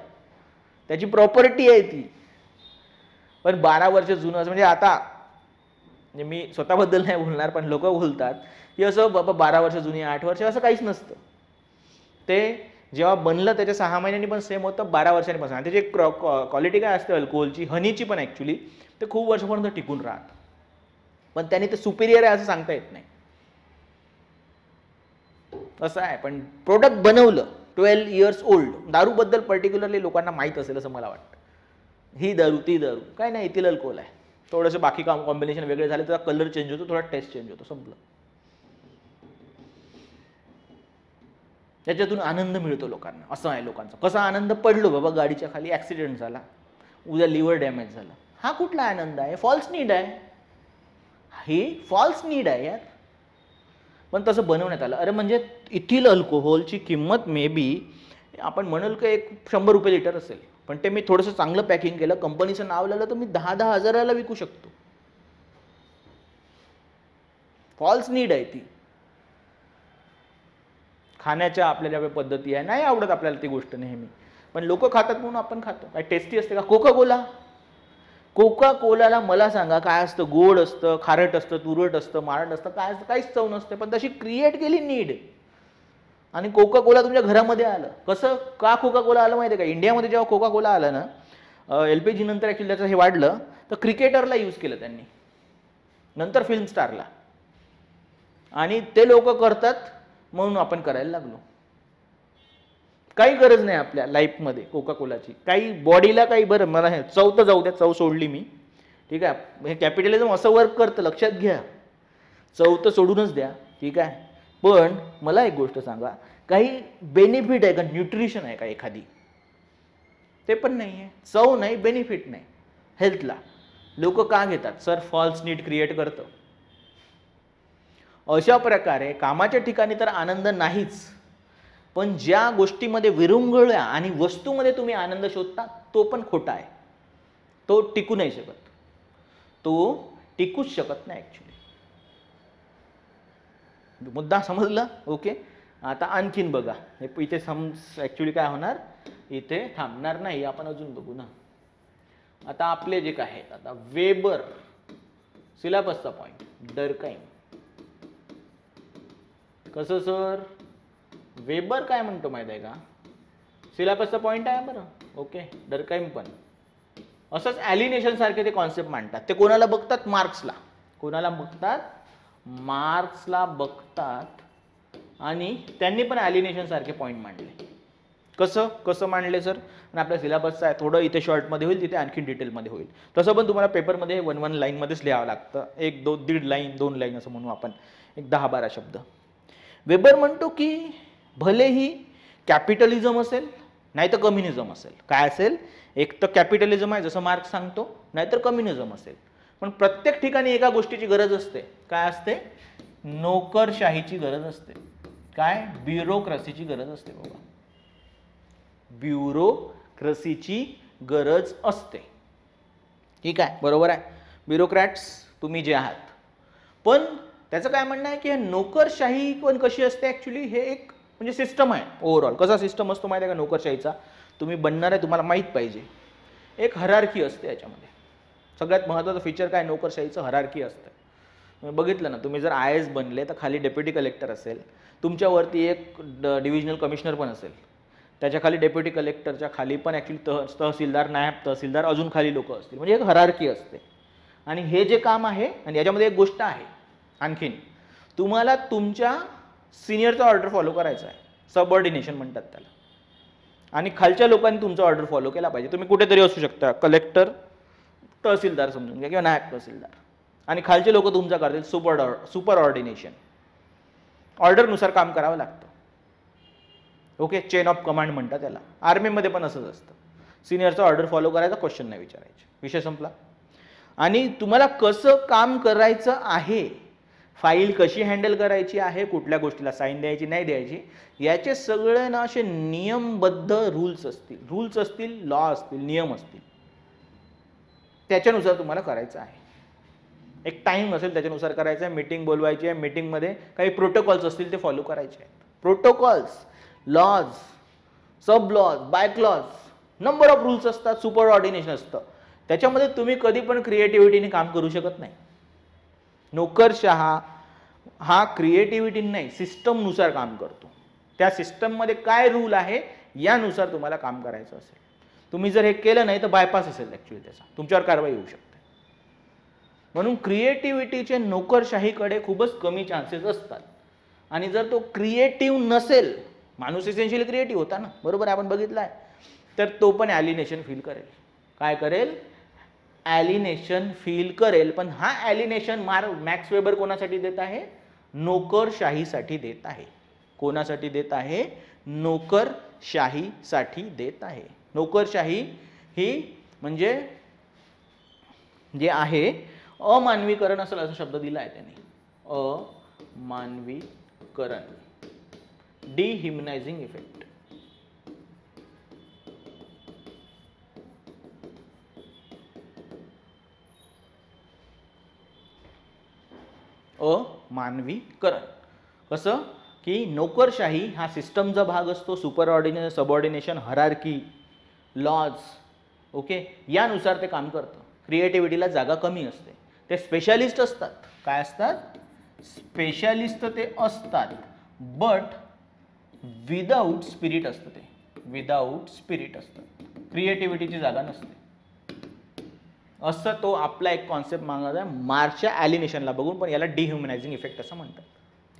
त्याची प्रॉपर्टी आहे ती. पण 12 वर्ष जुनं, म्हणजे आता म्हणजे मी स्वतःबद्दल नाही बोलणार, पण लोक बोलतात की असं बाबा 12 वर्ष जुनी, 8 वर्ष, असं काहीच नसतं. ते जेव्हा बनलं त्याच्या 6 महिन्यांनी पण सेम होतं, 12 वर्षांनी पण. त्याची एक क्वालिटी काय असते अल्कोहोलची, हनीची पण ॲक्च्युली, ते खूप वर्षापर्यंत टिकून राहतं. पण त्याने ते सुपिरियर आहे असं सांगता येत नाही. असं आहे. पण प्रोडक्ट बनवलं 12 इयर्स ओल्ड. दारूबद्दल पर्टिक्युलरली लोकांना माहीत असेल असं मला वाटतं. ही दारू, ती दारू, काय नाही, इथिल अल्कोहोल आहे. थोडंसं बाकी कॉम्बिनेशन वेगळे झाले तर कलर चेंज होतो, थोडा टेस्ट चेंज होतो, संपलं. त्याच्यातून आनंद मिळतो लोकांना. असं आहे लोकांचा. कसा आनंद? पडलो बाबा गाडीच्या खाली, ॲक्सिडेंट झाला, उद्या लिव्हर डॅमेज झालं. हा कुठला आनंद आहे? फॉल्स नीड आहे. ही फॉल्स नीड आहे यार. पण तसं बनवण्यात आलं. अरे म्हणजे इथिल अल्कोहोलची किंमत मे बी आपण म्हणाल का एक 100 रुपये लिटर असेल, पण ते मी थोडंसं चांगलं पॅकिंग केलं, कंपनीचं नाव लिहिलं, तर मी 10-10 हजाराला विकू शकतो. फॉल्स नीड आहे ती. खाण्याच्या आपल्या ज्या पद्धती आहे, नाही आवडत आपल्याला ती गोष्ट नेहमी, पण लोक खातात म्हणून आपण खातो. काय टेस्टी असते का? कोका कोला, कोका कोलाला मला सांगा काय असतं? गोड असतं, खारट असतं, तुरट असतं, मारट असतं, काय असतं? काहीच चव नसते. पण तशी क्रिएट केली नीड, आणि कोका कोला तुमच्या घरामध्ये आलं. कसं? का कोका कोला आलं माहिती आहे का? इंडियामध्ये जेव्हा कोका कोला आलं ना, LPG नंतर ॲक्च्युली त्याचं हे वाढलं, तर क्रिकेटरला यूज केलं त्यांनी, नंतर फिल्म स्टारला, आणि ते लोक करतात म्हणून आपण करायला लागलो. काही गरज नाही आपल्या लाईफमध्ये कोका कोलाची, काही बॉडीला काही. बरं मला हे चव तर जाऊ द्या, चव सोडली मी, ठीक आहे. हे कॅपिटलिझम असं वर्क करतं, लक्षात घ्या. चव तर सोडूनच द्या, ठीक आहे. पण मला एक गोष्ट सांगा, काही बेनिफिट आहे का? न्यूट्रिशन आहे का एखादी? ते पण नाही आहे. चव नाही, बेनिफिट नाही हेल्थला. लोक का घेतात? सर फॉल्स नीड क्रिएट करतं. अशा प्रकारे कामाच्या ठिकाणी तर आनंद नाहीच, पण ज्या गोष्टीमध्ये विरंगुळ्या आणि वस्तूमध्ये तुम्ही आनंद शोधता तो पण खोटा आहे. तो टिकू नाही शकत, तो टिकूच शकत नाही ॲक्च्युली. मुद्दा समजला? ओके. आता आणखीन बघा, हे इथे ॲक्च्युली काय होणार, इथे थांबणार नाही, आपण अजून बघू ना. आता आपले जे काय आहेत, आता वेबर सिलेबसचा पॉईंट, डर्काईम. कसं सर? वेबर काय म्हणतो माहिती आहे का? सिलेबसचा पॉईंट आहे बरं. ओके. डर्काईम पण असंच ॲलिनेशन सारखे ते कॉन्सेप्ट मांडतात. ते कोणाला बघतात? मार्क्सला. कोणाला बघतात? मार्क्सला बघतात. आणि त्यांनी पण ॲलिनेशन सारखे पॉईंट मांडले. कसं मांडले सर? आणि आपल्या सिलेबसचा आहे, थोडं इथे शॉर्टमध्ये होईल, तिथे आणखी डिटेलमध्ये होईल. तसं पण तुम्हाला पेपरमध्ये 1-1 लाईनमध्येच लिहावं लागतं. 1-2 दीड लाईन 2 लाईन असं म्हणू आपण, एक 10-12 शब्द. वेबर म्हणतो की भलेही कॅपिटलिझम असेल नाहीतर कम्युनिझम असेल. काय असेल? एक तर कॅपिटलिझम आहे जसं मार्क्स सांगतो, नाहीतर कम्युनिझम असेल. पण प्रत्येक ठिकाणी एका गोष्टीची गरज असते. काय असते? नोकरशाहीची गरज असते. काय? ब्युरोक्रसीची गरज असते बाबा. ब्युरोक्रसीची गरज असते. ठीक आहे, बरोबर आहे. ब्युरोक्रॅट्स तुम्ही जे आहात. पण त्याचं काय म्हणणं आहे की नोकरशाही पण कशी असते ॲक्च्युली, हे एक म्हणजे सिस्टम आहे ओव्हरऑल. कसा सिस्टम असतो माहिती आहे का नोकरशाहीचा? तुम्ही बनणार आहे, तुम्हाला माहीत पाहिजे. एक हरारकी असते याच्यामध्ये. सगळ्यात महत्त्वाचं फीचर काय नोकरशाहीचं? हरारकी असतं. तुम्ही बघितलं ना, तुम्ही जर IAS बनले तर खाली डेप्युटी कलेक्टर असेल, तुमच्यावरती एक डिव्हिजनल कमिशनर पण असेल, त्याच्या खाली डेप्युटी कलेक्टरच्या खाली पण ॲक्च्युली तहसीलदार, नायब तहसीलदार, अजून खाली लोक असतील. म्हणजे एक हरारकी असते. आणि हे जे काम आहे, आणि याच्यामध्ये एक गोष्ट आहे आणखीन, तुम्हाला तुमच्या सिनियरचा ऑर्डर फॉलो करायचा आहे. सबऑर्डिनेशन म्हणतात त्याला. आणि खालच्या लोकांनी तुमचा ऑर्डर फॉलो केला पाहिजे. तुम्ही कुठेतरी असू शकता, कलेक्टर, तहसीलदार समजून घ्या, किंवा नायब तहसीलदार, आणि खालचे लोक तुमचा करतील सुपर ऑर्डिनेशन. ऑर्डरनुसार काम करावं लागतं. ओके. चेन ऑफ कमांड म्हणतात त्याला. आर्मीमध्ये पण असंच असतं. सिनियरचा ऑर्डर फॉलो करायचा, क्वेश्चन नाही विचारायचे, विषय संपला. आणि तुम्हाला कसं काम करायचं आहे, फाईल कशी हँडल करायची आहे, कुठल्या गोष्टीला साईन द्यायची नाही द्यायची, याचे सगळे ना असे नियमबद्ध रूल्स असतील, लॉ असतील, नियम असतील. त्याच्यानुसार तुम्हाला करायचं आहे. एक टाईम असेल त्याच्यानुसार करायचं आहे. मीटिंग बोलवायची आहे, मीटिंगमध्ये काही प्रोटोकॉल्स असतील ते फॉलो करायचे आहेत. Protocols, laws, sub laws, by clauses, number of rules असतात. सुपर ऑर्डिनेशन असतं. त्याच्यामध्ये तुम्ही कधी पण क्रिएटिव्हिटीने काम करू शकत नाही. नोकरशहा हा क्रिएटिव्हिटी नाही, सिस्टमनुसार काम करतो. त्या सिस्टममध्ये काय रूल आहे यानुसार तुम्हाला काम करायचं असेल. तुम्ही जर हे केलं नाही तर बायपास असेल ॲक्च्युली त्याचा, तुमच्यावर कारवाई होऊ शकते. म्हणून क्रिएटिव्हिटीचे नोकरशाहीकडे खूपच कमी चान्सेस असतात. आणि जर तो क्रिएटिव्ह नसेल, माणूस इसेन्शियली क्रिएटिव्ह होता ना, बरोबर आहे, आपण बघितलं आहे, तर तो पण ॲलिनेशन फील करेल. काय करेल? ॲलिनेशन फील करेल. पण हा ॲलिनेशन मॅक्स वेबर कोणासाठी देत आहे? नोकरशाहीसाठी देत आहे. कोणासाठी देत आहे? नोकरशाहीसाठी देत आहे. नोकरशाही ही म्हणजे जे आहे अमानवीकरण असेल असा शब्द दिला आहे त्यांनी. अमानवीकरण, डिह्युमनायझिंग इफेक्ट. अमानवीकरण. कसं की नोकरशाही हा सिस्टमचा भाग असतो. Super ordination, subordination, hierarchy, laws, okay, यानुसार ते काम करतं. क्रिएटिव्हिटीला जागा कमी असते. ते स्पेशालिस्ट असतात. काय असतात? स्पेशालिस्ट ते असतात. बट विदाऊट स्पिरिट असतं. ते विदाऊट स्पिरिट असतं. क्रिएटिव्हिटीची जागा नसते. असं तो आपला एक कॉन्सेप्ट मागत आहे मार्चच्या ॲलिनेशनला बघून. पण याला डिह्युमनायझिंग इफेक्ट असं म्हणतात.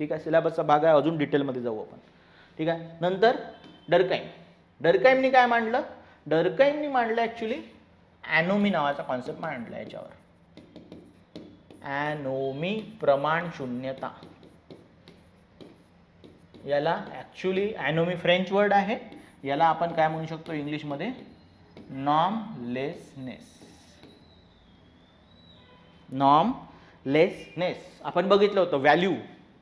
ठीक आहे, सिलेबसचा भाग आहे, अजून डिटेलमध्ये जाऊ आपण. ठीक आहे. नंतर डर्काईम. डर्काईमनी काय मांडलं? डर्काईमनी मांडलं ॲक्च्युली ॲनोमी नावाचा कॉन्सेप्ट मांडला याच्यावर. ॲनोमी, प्रमाण शून्यता. याला ॲक्च्युली ॲनोमी फ्रेंच वर्ड आहे. याला आपण काय म्हणू शकतो इंग्लिशमध्ये? नॉर्मलेसनेस. नॉर्मलेसनेस आपण बघितलं होतं. व्हॅल्यू,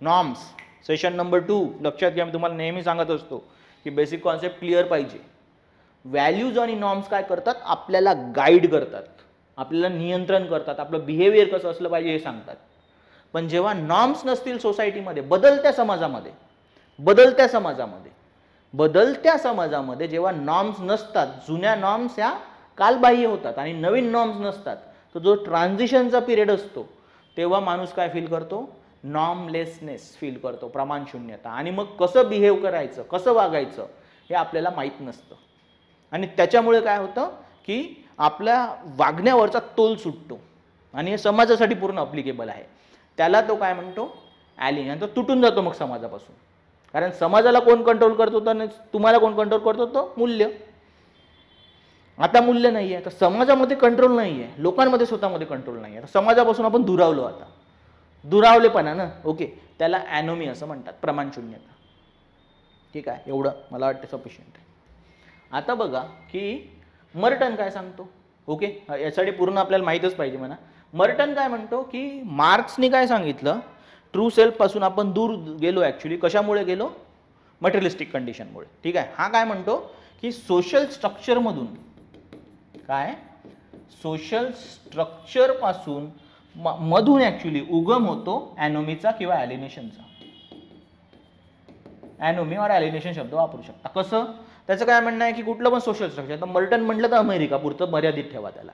नॉर्म्स, सेशन नंबर 2 लक्षात घ्या. मी तुम्हाला नेहमी सांगत असतो की बेसिक कॉन्सेप्ट क्लिअर पाहिजे. व्हॅल्यूज आणि नॉर्म्स काय करतात, आपल्याला गाईड करतात, आपल्याला नियंत्रण करतात, आपलं बिहेवियर कसं असलं पाहिजे हे सांगतात. पण जेव्हा नॉर्म्स नसतील सोसायटीमध्ये, बदलत्या समाजामध्ये जेव्हा नॉर्म्स नसतात, जुन्या नॉर्म्स ह्या कालबाह्य होतात आणि नवीन नॉर्म्स नसतात, तर जो ट्रान्झिशनचा पिरियड असतो तेव्हा माणूस काय फील करतो, नॉर्मलेसनेस फील करतो, प्रमाण शून्यता. आणि मग कसं बिहेव करायचं, कसं वागायचं हे आपल्याला माहीत नसतं. आणि त्याच्यामुळे काय होतं की आपल्या वागण्यावरचा तोल सुटतो आणि हे समाजासाठी पूर्ण अप्लिकेबल आहे. त्याला तो काय म्हणतो, ॲलियन. तो तुटून जातो मग समाजापासून. कारण समाजाला कोण कंट्रोल करत होतं आणि तुम्हाला कोण कंट्रोल करत होतं, मूल्य. आता मूल्य नाही आहे, तर समाजामध्ये कंट्रोल नाही आहे, लोकांमध्ये स्वतःमध्ये कंट्रोल नाही आहे, तर समाजापासून आपण दुरावलो. आता दुरावलेपणा ना, ओके, त्याला ॲनोमी असं म्हणतात, प्रमाण शून्यता. ठीक आहे, एवढं मला वाटतं सफिशियंट आहे. आता बघा की मर्टन काय सांगतो. ओके, यासाठी पूर्ण आपल्याला माहीतच पाहिजे म्हणा. मर्टन काय म्हणतो की मार्क्सने काय सांगितलं, ट्रू सेल्फ पासून आपण दूर गेलो. ॲक्च्युली कशामुळे गेलो, मटेरियलिस्टिक कंडिशनमुळे. ठीक आहे, हा काय म्हणतो की सोशल स्ट्रक्चरमधून, काय सोशल स्ट्रक्चर पासून मधून ॲक्च्युली उगम होतो ॲनोमीचा किंवा ॲलिनेशनचा. ॲनोमी और ॲलिनेशन शब्द वापरू शकता. कसं, त्याचं काय म्हणणं आहे की कुठलं पण सोशल स्ट्रक्चर, तर मर्टन म्हटलं तर अमेरिका पुरतं मर्यादित ठेवा त्याला.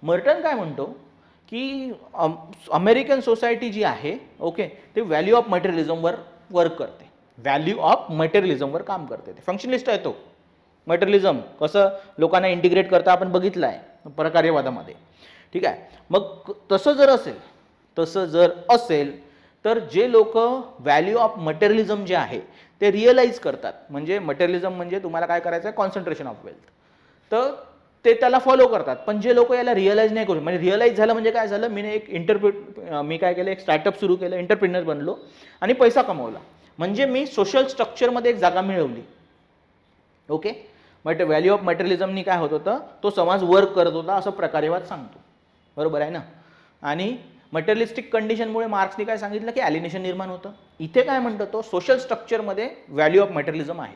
मर्टन काय म्हणतो की अमेरिकन सोसायटी जी आहे, ओके, ते व्हॅल्यू ऑफ मटेरियलिझमवर वर्क करते, व्हॅल्यू ऑफ मटेरियलिझमवर काम करते. ते फंक्शनलिस्ट आहे तो. मटेरियलिझम कसं लोकांना इंटिग्रेट करता आपण बघितलं आहे प्रकार्यवादामध्ये. ठीक आहे, मग तसं जर असेल तर जे लोक व्हॅल्यू ऑफ मटेरियलिझम जे आहे ते रिअलाइज करतात, म्हणजे मटेरियलिझम म्हणजे तुम्हाला काय करायचं आहे, कॉन्सन्ट्रेशन ऑफ वेल्थ, तर ते त्याला फॉलो करतात. पण जे लोक याला रिअलाइज नाही करू, म्हणजे रिअलाइज झालं म्हणजे काय झालं, मी काय केलं, एक स्टार्टअप सुरू केलं, एंटरप्रिनर बनलो आणि पैसा कमवला, म्हणजे मी सोशल स्ट्रक्चरमध्ये एक जागा मिळवली. ओके, बट व्हॅल्यू ऑफ मटेरियलिझमनी काय होत होतं, तो समाज वर्क करत होता असं प्रकारेवाद सांगतो. बरोबर आहे ना. आणि मटेरियलिस्टिक कंडिशनमुळे मार्क्सने काय सांगितलं की ॲलिनेशन निर्माण होतं. इथे काय म्हणतो तो, सोशल स्ट्रक्चरमध्ये व्हॅल्यू ऑफ मटेरियलिझम आहे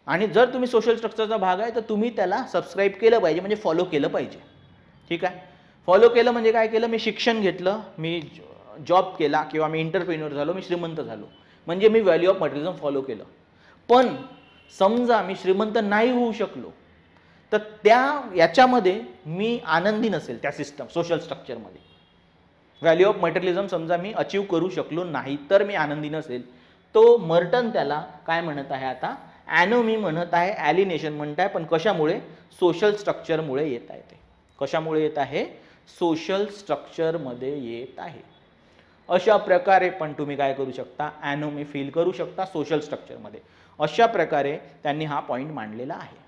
आणि जर तुम्ही सोशल स्ट्रक्चरचा भाग आहे तर तुम्ही त्याला सबस्क्राईब केलं पाहिजे, म्हणजे फॉलो केलं पाहिजे. ठीक आहे, फॉलो केलं म्हणजे काय केलं, मी शिक्षण घेतलं, मी जॉब केला किंवा मी एंटरप्रेन्योर झालो, मी श्रीमंत झालो, म्हणजे मी व्हॅल्यू ऑफ मटेरियलिझम फॉलो केलं. पण समजा मी श्रीमंत नाही होऊ शकलो तर याच्यामध्ये मी आनंदी नसेल, त्या सिस्टम सोशल स्ट्रक्चरमध्ये व्हॅल्यू ऑफ मटेरियलिझम समजा मी अचीव करू शकलो नाही तर मी आनंदी नसेल, तो मर्टन त्याला काय म्हणत आहे, आता ॲनोमी म्हणत आहे, ॲलिनेशन म्हणत आहे. पण कशामुळे, सोशल स्ट्रक्चरमुळे येत आहे. ते कशामुळे येत आहे, सोशल स्ट्रक्चरमध्ये येत आहे. अशा प्रकारे पण तुम्ही काय करू शकता, ॲनोमी फील करू शकता सोशल स्ट्रक्चरमध्ये. अशा प्रकारे त्यांनी हा पॉईंट मांडलेला आहे.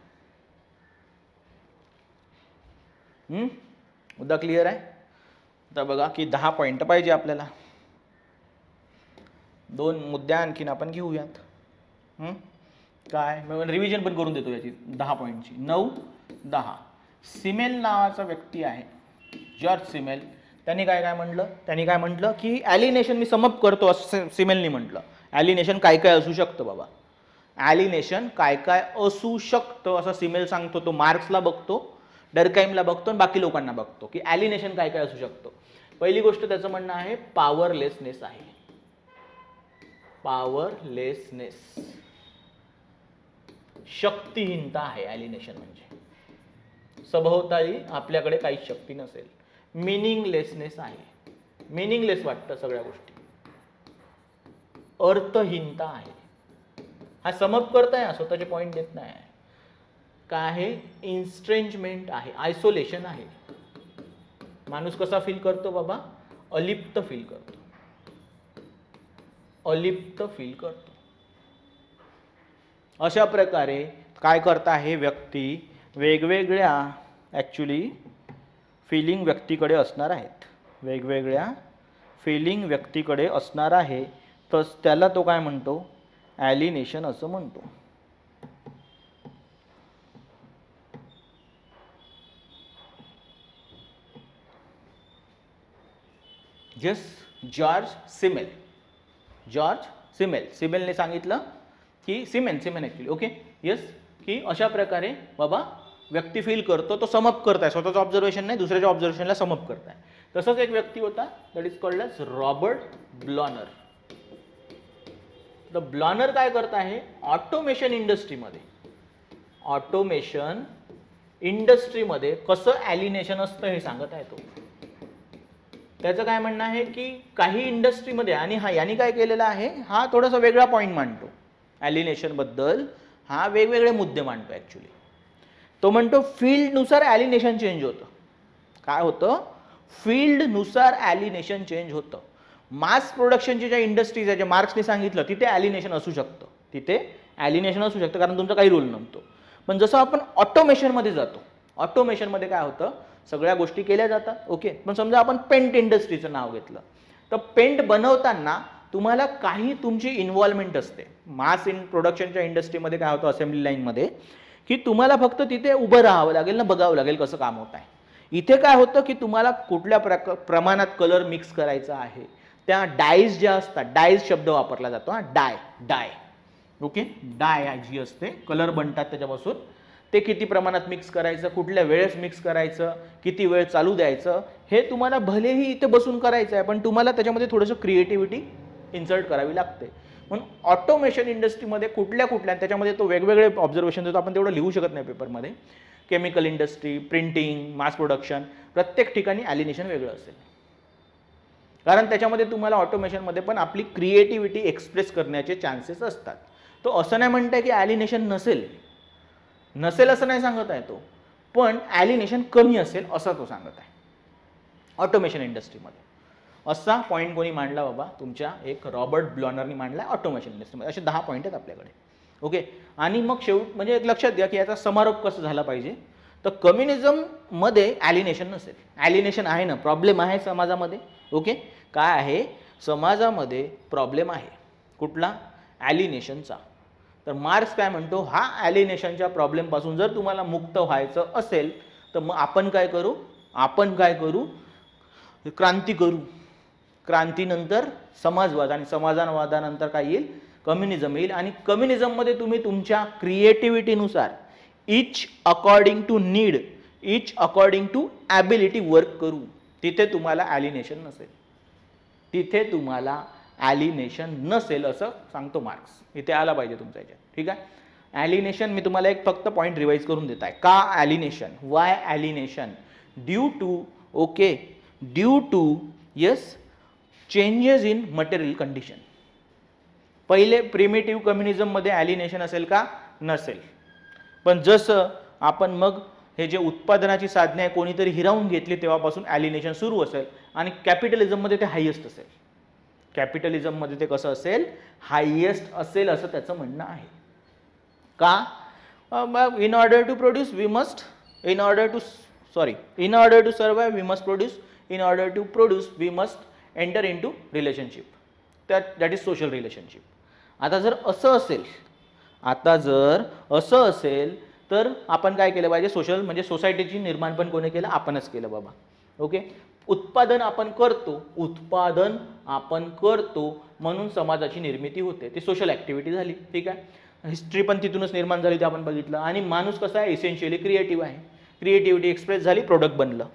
मुद्दा क्लिअर आहे. आता बघा की 10 पॉईंट पाहिजे आपल्याला, 2 मुद्दे आणखीन आपण घेऊयात. काय रिव्हिजन पण करून देतो याची 10 पॉईंटची. 9, 10. सिमेल नावाचा व्यक्ती आहे, जॉर्ज सिमेल. त्यांनी काय म्हटलं की ॲलिनेशन मी समअप करतो असं सिमेलनी म्हटलं. ॲलिनेशन काय काय असू शकतं बाबा, ॲलिनेशन काय काय असू शकतं असं सिमेल सांगतो. तो मार्क्सला बघतो, डर्काईमला बघतो आणि बाकी लोकांना बघतो की ॲलिनेशन काय काय असू शकतं. पहिली गोष्ट त्याचं म्हणणं आहे पॉवरलेसनेस आहे. पॉवरलेसनेस, शक्तिहीनता आहे ॲलिनेशन म्हणजे. सभोवताली आपल्याकडे काही शक्ती नसेल. मिनिंगलेसनेस आहे, मिनिंगलेस वाटतं सगळ्या गोष्टी. अर्थहीनता आहे. हा समअप करताय, स्वतःचे पॉईंट देत नाही. काय आहे, इन्स्ट्रेंजमेंट आहे, आयसोलेशन आहे. माणूस कसा फील करतो बाबा, अलिप्त फील करतो, अलिप्त फील करतो. अशा प्रकारे काय करता हे व्यक्ती वेगवेगळ्या ॲक्च्युली फिलिंग व्यक्तीकडे असणार आहेत, वेगवेगळ्या फिलिंग व्यक्तीकडे असणार आहे. तर त्याला तो काय म्हणतो, ॲलिनेशन असं म्हणतो. Yes, George Simmel. सिमेलने सांगितलं की सिमेन ॲक्च्युली, ओके, यस, की अशा प्रकारे बाबा व्यक्ती फील करतो, तो समअप करताय, स्वतःचं ऑब्झर्वेशन नाही, दुसऱ्याच्या ऑब्झर्वेशनला समअप करताय. तसंच एक व्यक्ती होता, that is called as Robert Blauner. The Blauner काय करत आहे, ऑटोमेशन इंडस्ट्रीमध्ये कसं ॲलिनेशन असतं हे सांगत आहे तो. त्याचं काय म्हणणं आहे की काही इंडस्ट्रीमध्ये, आणि हा यांनी काय केलेलं आहे, हा थोडासा वेगळा पॉईंट मांडतो ॲलिनेशन बद्दल, हा वेगवेगळे मुद्दे मांडतो ॲक्च्युली. तो म्हणतो फील्डनुसार ॲलिनेशन चेंज होतं. काय होतं, फील्डनुसार ॲलिनेशन चेंज होतं. मास प्रोडक्शनची ज्या इंडस्ट्रीज आहे, जे मार्क्सने सांगितलं, तिथे ॲलिनेशन असू शकतं, कारण तुमचा काही रोल नसतो. पण जसं आपण ऑटोमेशनमध्ये जातो, ऑटोमेशनमध्ये काय होतं, सगळ्या गोष्टी केल्या जातात, ओके. पण समजा आपण पेंट इंडस्ट्रीचं नाव घेतलं, तर पेंट बनवताना तुम्हाला काही तुमची इन्व्हॉल्वमेंट असते. मास प्रोडक्शनच्या इंडस्ट्रीमध्ये काय होतं, असेंब्ली लाईनमध्ये, की तुम्हाला फक्त तिथे उभं राहावं लागेल ना, बघावं लागेल कसं काम होत आहे. इथे काय होतं की तुम्हाला कुठल्या प्रमाणात कलर मिक्स करायचा आहे, त्या डायज ज्या असतात, डायज शब्द वापरला जातो, हा, डाय, ओके, डाय जी असते, कलर बनतात त्याच्यापासून, ते किती प्रमाणात मिक्स करायचं, कुठल्या वेळेस मिक्स करायचं, किती वेळ चालू द्यायचं, हे तुम्हाला भलेही इथे बसून करायचं आहे, पण तुम्हाला त्याच्यामध्ये थोडंसं क्रिएटिव्हिटी इन्सर्ट करावी लागते. म्हणून ऑटोमेशन इंडस्ट्रीमध्ये कुठल्या त्याच्यामध्ये तो वेगवेगळे ऑब्झर्वेशन देतो, आपण तेवढं लिहू शकत नाही पेपरमध्ये. Chemical industry, printing, mass production, प्रत्येक ठिकाणी ॲलिनेशन वेगळं असेल, कारण त्याच्यामध्ये तुम्हाला ऑटोमेशनमध्ये पण आपली क्रिएटिव्हिटी एक्सप्रेस करण्याचे चान्सेस असतात. तो असं नाही म्हणताय की ॲलिनेशन नसेल असं नाही सांगत आहे तो, पण ॲलिनेशन कमी असेल असं तो सांगत आहे ऑटोमेशन इंडस्ट्रीमध्ये. असा पॉईंट कोणी मांडला बाबा, तुमच्या एक रॉबर्ट ब्लॉनरनी मांडला ऑटोमेशन इंडस्ट्रीमध्ये. असे 10 पॉईंट आहेत आपल्याकडे, ओके. आणि मग शेवट म्हणजे एक लक्षात घ्या की याचा समारोप कसं झाला पाहिजे. तर कम्युनिझममध्ये ॲलिनेशन नसेल, ॲलिनेशन आहे ना, प्रॉब्लेम आहे समाजामध्ये, ओके. काय आहे, समाजामध्ये प्रॉब्लेम आहे, कुठला, ॲलिनेशनचा. तर मार्क्स काय म्हणतो, हा ॲलिनेशनच्या प्रॉब्लेमपासून जर तुम्हाला मुक्त व्हायचं असेल, तर मग आपण काय करू, क्रांती करू. क्रांतीनंतर समाजवाद, आणि समाजवादानंतर काय येईल, कम्युनिझम येईल. आणि कम्युनिझममध्ये तुम्ही तुमच्या क्रिएटिव्हिटीनुसार each according to need, each according to ability work करू. तिथे तुम्हाला ॲलिनेशन नसेल असं सांगतो मार्क्स. इथे आला पाहिजे तुमच्या याच्यात, ठीक आहे. ॲलिनेशन मी तुम्हाला एक फक्त पॉईंट रिवाइज करून देत आहे. का alienation, why alienation, due to yes changes in material condition. पहिले प्रिमिटिव्ह कम्युनिझममध्ये ॲलिनेशन असेल का, नसेल. पण जसं आपण मग हे जे उत्पादनाची साधने आहे कोणीतरी हिरावून घेतली, तेव्हापासून ॲलिनेशन सुरू असेल. आणि कॅपिटलिझममध्ये ते हायेस्ट असेल, कॅपिटलिझममध्ये ते कसं असेल, हायेस्ट असेल असं त्याचं म्हणणं आहे. का, in order to survive we must produce, in order to produce we must enter in to relationship, that is social relationship. आता जर असं असेल तर आपण काय केलं पाहिजे, सोशल म्हणजे सोसायटीची निर्माण पण कोणी केलं, आपणच केलं बाबा, ओके. उत्पादन आपण करतो म्हणून समाजाची निर्मिती होते, ती सोशल ॲक्टिव्हिटी झाली, ठीक आहे. हिस्ट्री पण तिथूनच निर्माण झाली, ते आपण बघितलं. आणि माणूस कसा आहे, इसेन्शियली क्रिएटिव्ह आहे, क्रिएटिव्हिटी एक्सप्रेस झाली, प्रोडक्ट बनलं.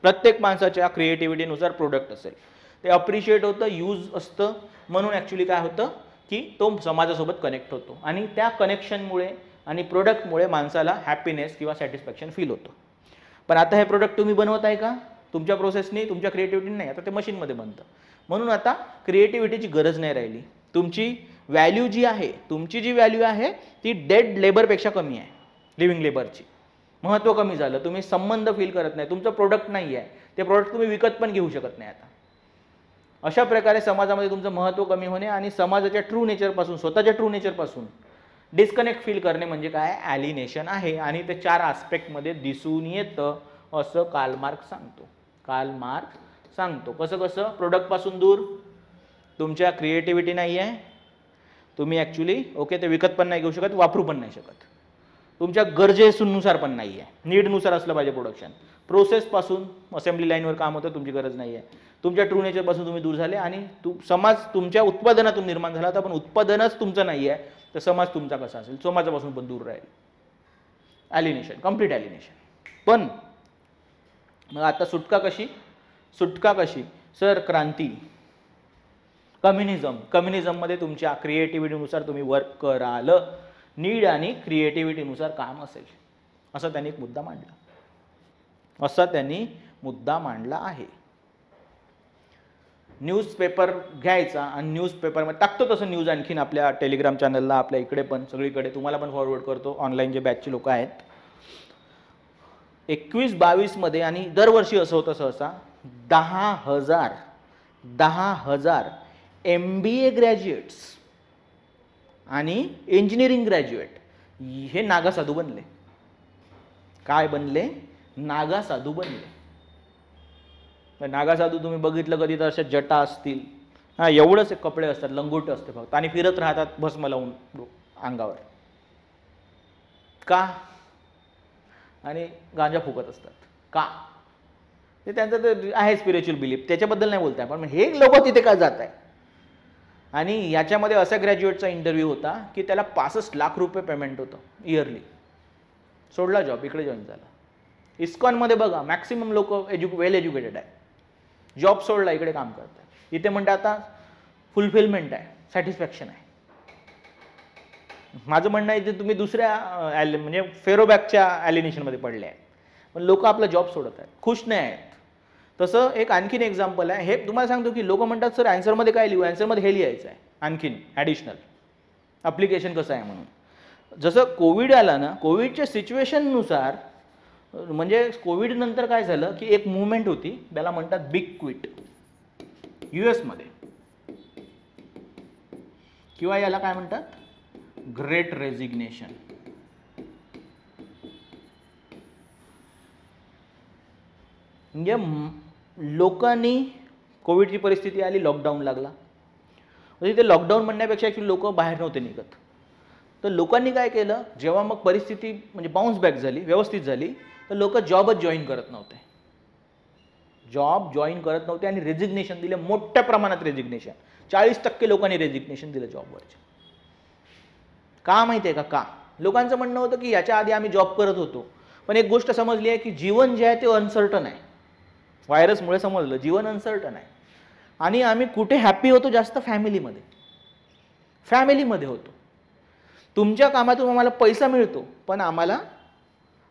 प्रत्येक माणसाच्या क्रिएटिव्हिटीनुसार प्रोडक्ट असेल, ते अप्रिशिएट होतं, यूज असतं, म्हणून ॲक्च्युली काय होतं की तो समाजासोबत कनेक्ट होतो. आणि त्या कनेक्शनमुळे आणि प्रोडक्टमुळे माणसाला हॅपीनेस किंवा सॅटिस्फॅक्शन फील होतं. पण आता हे प्रोडक्ट तुम्ही बनवत आहे का, तुमच्या प्रोसेसनी, तुमच्या क्रिएटिव्हिटीने नाही, आता ते मशीनमध्ये बनतं. म्हणून आता क्रिएटिव्हिटीची गरज नाही राहिली. तुमची व्हॅल्यू जी आहे ती डेड लेबरपेक्षा कमी आहे, लिव्हिंग लेबरची महत्त्व कमी झालं. तुम्ही संबंध फील करत नाही, तुमचं प्रोडक्ट नाही आहे, ते प्रोडक्ट तुम्ही विकत पण घेऊ शकत नाही आता. अशा प्रकारे समाजामध्ये तुमचं महत्त्व कमी होणे आणि समाजाच्या ट्रू नेचरपासून, स्वतःच्या ट्रू नेचरपासून डिस्कनेक्ट फील करणे म्हणजे काय, ॲलिनेशन आहे. आणि ते 4 आस्पेक्टमध्ये दिसून येतं असं कार्ल मार्क्स सांगतो. कसं, प्रोडक्टपासून दूर, तुमच्या क्रिएटिव्हिटी नाही आहे, तुम्ही ॲक्च्युली ओके ते विकत पण नाही घेऊ शकत, वापरू पण नाही शकत. तुमच्या गरजेनुसार पण नाही आहे, नीडनुसार असलं पाहिजे प्रोडक्शन. प्रोसेसपासून असेंब्ली लाईनवर काम होतं, तुमची गरज नाही आहे. तुमच्या ट्रू नेचरपासून तुम्ही दूर झाले आणि समाज तुमच्या उत्पादनातून निर्माण झाला होता, पण उत्पादनच तुमचं नाही आहे, तर समाज तुमचा कसा असेल? समाजापासून पण दूर राहील. Alienation, complete alienation. पण मग आता सुटका कशी? सुटका कशी? सर, क्रांती, कम्युनिझम. कम्युनिझममध्ये तुमच्या क्रिएटिव्हिटीनुसार तुम्ही वर्क कराल, नीड आणि क्रिएटिव्हिटीनुसार काम असेल, असा त्यांनी एक मुद्दा मांडला. असा त्यांनी मुद्दा मांडला आहे. न्यूजपेपर घ्यायचा आणि न्यूजपेपरमध्ये टाकतो. तसं न्यूज आणखीन आपल्या टेलिग्राम चॅनलला, आपल्या इकडे पण, सगळीकडे तुम्हाला पण फॉरवर्ड करतो, ऑनलाईन जे बॅचचे लोक आहेत. 21-22 मध्ये आणि दरवर्षी असं होतं सहसा 10,000 MBA ग्रॅज्युएट्स आणि इंजिनिअरिंग ग्रॅज्युएट हे नागा साधू बनले. काय बनले? नागा साधू बनले. नागा साधू तुम्ही बघितलं कधी तर अशा जटा असतील, हा एवढंच कपडे असतात, लंगोट असते फक्त, आणि फिरत राहतात भस्म लावून अंगावर. का? आणि गांजा फुकत असतात. का? ते त्यांचं तर आहे स्पिरिच्युअल बिलीफ, त्याच्याबद्दल नाही बोलताय, पण हे लोक तिथे का जात आहे? आणि याच्यामध्ये असा ग्रॅज्युएटचा इंटरव्ह्यू होता की त्याला 65 लाख रुपये पेमेंट होतं इयरली. सोडला जॉब, इकडे जॉईन झाला. इस्कॉनमध्ये बघा, मॅक्सिमम लोक वेल एज्युकेटेड आहे. जॉब सोडला, इकडे काम करतात. इथे म्हणते आता फुलफिलमेंट आहे, सॅटिस्फॅक्शन आहे. माझं म्हणणं आहे की तुम्ही दुसऱ्या म्हणजे फेरोबॅकच्या ॲलिनेशनमध्ये पडले आहे, पण लोक आपला जॉब सोडत आहेत, खुश नाही आहेत. तसं एक आणखीन एक्झाम्पल आहे. हे तुम्हाला सांगतो की लोक म्हणतात सर ॲन्सरमध्ये काय लिहू? ॲन्सरमध्ये हे लिहायचं आहे आणखीन ॲडिशनल ॲप्लिकेशन कसं आहे म्हणून. जसं कोविड आला ना, कोविडच्या सिच्युएशननुसार, म्हणजे कोविड नंतर काय झालं की एक मूवमेंट होती, त्याला म्हणतात बिग क्विट US मध्ये, किंवा याला काय म्हणतात ग्रेट रेझिग्नेशन. म्हणजे लोकांनी, कोविडची परिस्थिती आली, लॉकडाऊन लागला, म्हणजे ते लॉकडाऊन म्हणण्यापेक्षा ॲक्च्युली लोक बाहेर नव्हते निघत. तर लोकांनी काय केलं, जेव्हा मग परिस्थिती म्हणजे बाउन्स बॅक झाली, व्यवस्थित झाली, तर लोक जॉबच जॉईन करत नव्हते. जॉब जॉईन करत नव्हते आणि रेझिग्नेशन दिले, मोठ्या प्रमाणात रेझिग्नेशन. 40% लोकांनी रेझिग्नेशन दिलं जॉबवरचे. का माहिती आहे का? का? लोकांचं म्हणणं होतं की याच्या आधी आम्ही जॉब करत होतो, पण एक गोष्ट समजली आहे की जीवन जे आहे ते अनसर्टन आहे. व्हायरसमुळे समजलं जीवन अनसर्टन आहे. आणि आम्ही कुठे हॅपी होतो? जास्त फॅमिलीमध्ये. फॅमिलीमध्ये होतो. तुमच्या कामातून आम्हाला पैसा मिळतो, पण आम्हाला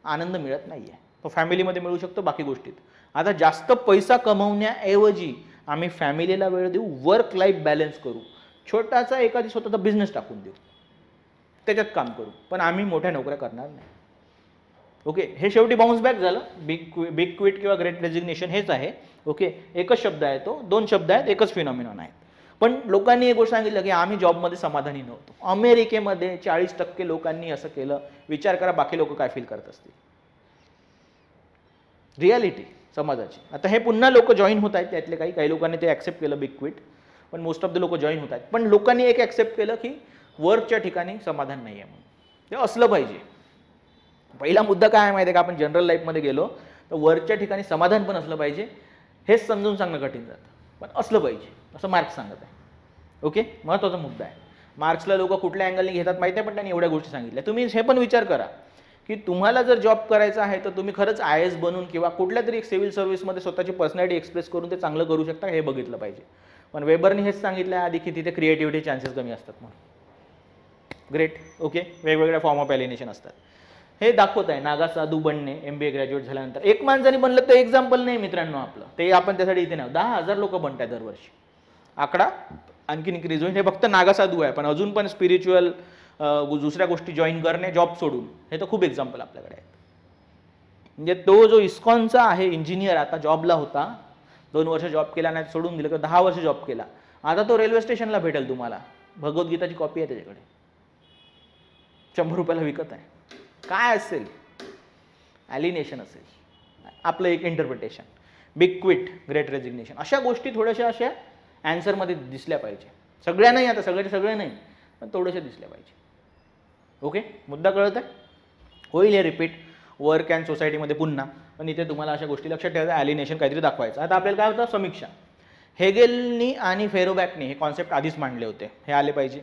आनंद मिळत नाही आहे. तो फॅमिलीमध्ये मिळू शकतो, बाकी गोष्टीत. आता जास्त पैसा कमवण्याऐवजी आम्ही फॅमिलीला वेळ देऊ, वर्क लाईफ बॅलन्स करू, छोटासा एखादी स्वतःचा बिझनेस टाकून देऊ, त्याच्यात काम करू, पण आम्ही मोठ्या नोकऱ्या करणार नाही. ओके, हे शेवटी बाउन्स बॅक झालं. बिग क्विट किंवा ग्रेट रेझिग्नेशन हेच आहे. ओके, एकच शब्द आहे तो, दोन शब्द आहेत, एकच फिनॉमिनॉन आहे. पण लोकांनी एक गोष्ट सांगितलं की आम्ही जॉबमध्ये समाधानी नव्हतो. अमेरिकेमध्ये 40% लोकांनी असं केलं. विचार करा बाकी लोक काय फील करत असतील. रियालिटी समाजाची. आता हे पुन्हा लोक जॉईन होत आहेत, त्यातले काही लोकांनी ते ॲक्सेप्ट केलं बिग क्विट, पण मोस्ट ऑफ द लोक जॉईन होत आहेत. पण लोकांनी एक ॲक्सेप्ट केलं की वर्कच्या ठिकाणी समाधान नाही आहे म्हणून. ते असलं पाहिजे. पहिला मुद्दा काय आहे माहिती आहे का? आपण जनरल लाईफमध्ये गेलो तर वर्कच्या ठिकाणी समाधान पण असलं पाहिजे. हेच समजून सांगणं कठीण जातं, पण असलं पाहिजे असं मार्क्स सांगत आहे. ओके, महत्त्वाचा मुद्दा आहे. मार्क्सला लोक कुठल्या अँगलने घेतात माहिती आहे, पण त्यांनी एवढ्या गोष्टी सांगितल्या. तुम्ही हे पण विचार करा की तुम्हाला जर जॉब करायचा आहे तर तुम्ही खरंच IAS बनून किंवा कुठल्या तरी एक सिव्हिल सर्व्हिसमध्ये स्वतःची पर्सनॅलिटी एक्सप्रेस करून ते चांगलं करू शकता, हे बघितलं पाहिजे. पण वेबरने हेच सांगितलं आधी की तिथे क्रिएटिव्हिटी चान्सेस कमी असतात म्हणून. ग्रेट. ओके, वेगवेगळ्या फॉर्म ऑफ ॲलिनेशन असतात. हे दाखवत आहे नागा साधू बनणे MBA ग्रॅज्युएट झाल्यानंतर. एक माणसाने बनलं तर एक्झाम्पल नाही मित्रांनो आपलं, ते आपण त्यासाठी इथे नाही. 10,000 लोक बनतात दरवर्षी. आकडा आणखीन इन्क्रीज होईल. हे फक्त नागा साधू आहे, पण अजून पण स्पिरिच्युअल दुसऱ्या गोष्टी जॉईन करणे, जॉब सोडून, हे तर खूप एक्झाम्पल आपल्याकडे आहेत. म्हणजे तो जो इस्कॉनचा आहे इंजिनियर, आता जॉबला होता, 2 वर्ष जॉब केला नाही, सोडून दिलं, 10 वर्ष जॉब केला. आता तो रेल्वे स्टेशनला भेटेल तुम्हाला, भगवद्गीताची कॉपी आहे त्याच्याकडे, 100 रुपयाला विकत आहे. काय असेल? ॲलिनेशन असेल. आपलं एक interpretation. Big quit, great resignation, अशा गोष्टी थोड्याशा अशा ॲन्सरमध्ये दिसल्या पाहिजे. सगळ्या नाही, आता सगळे नाही, पण थोड्याशा दिसल्या पाहिजे. ओके, मुद्दा कळत आहे? होईल हे रिपीट वर्क अँड सोसायटीमध्ये पुन्हा, पण इथे तुम्हाला अशा गोष्टी लक्षात ठेवायचं, ॲलिनेशन काहीतरी दाखवायचं. आता आपल्याला काय होतं, समीक्षा. हेगेलनी आणि फेरोबॅकनी हे कॉन्सेप्ट आधीच मांडले होते, हे आले पाहिजे.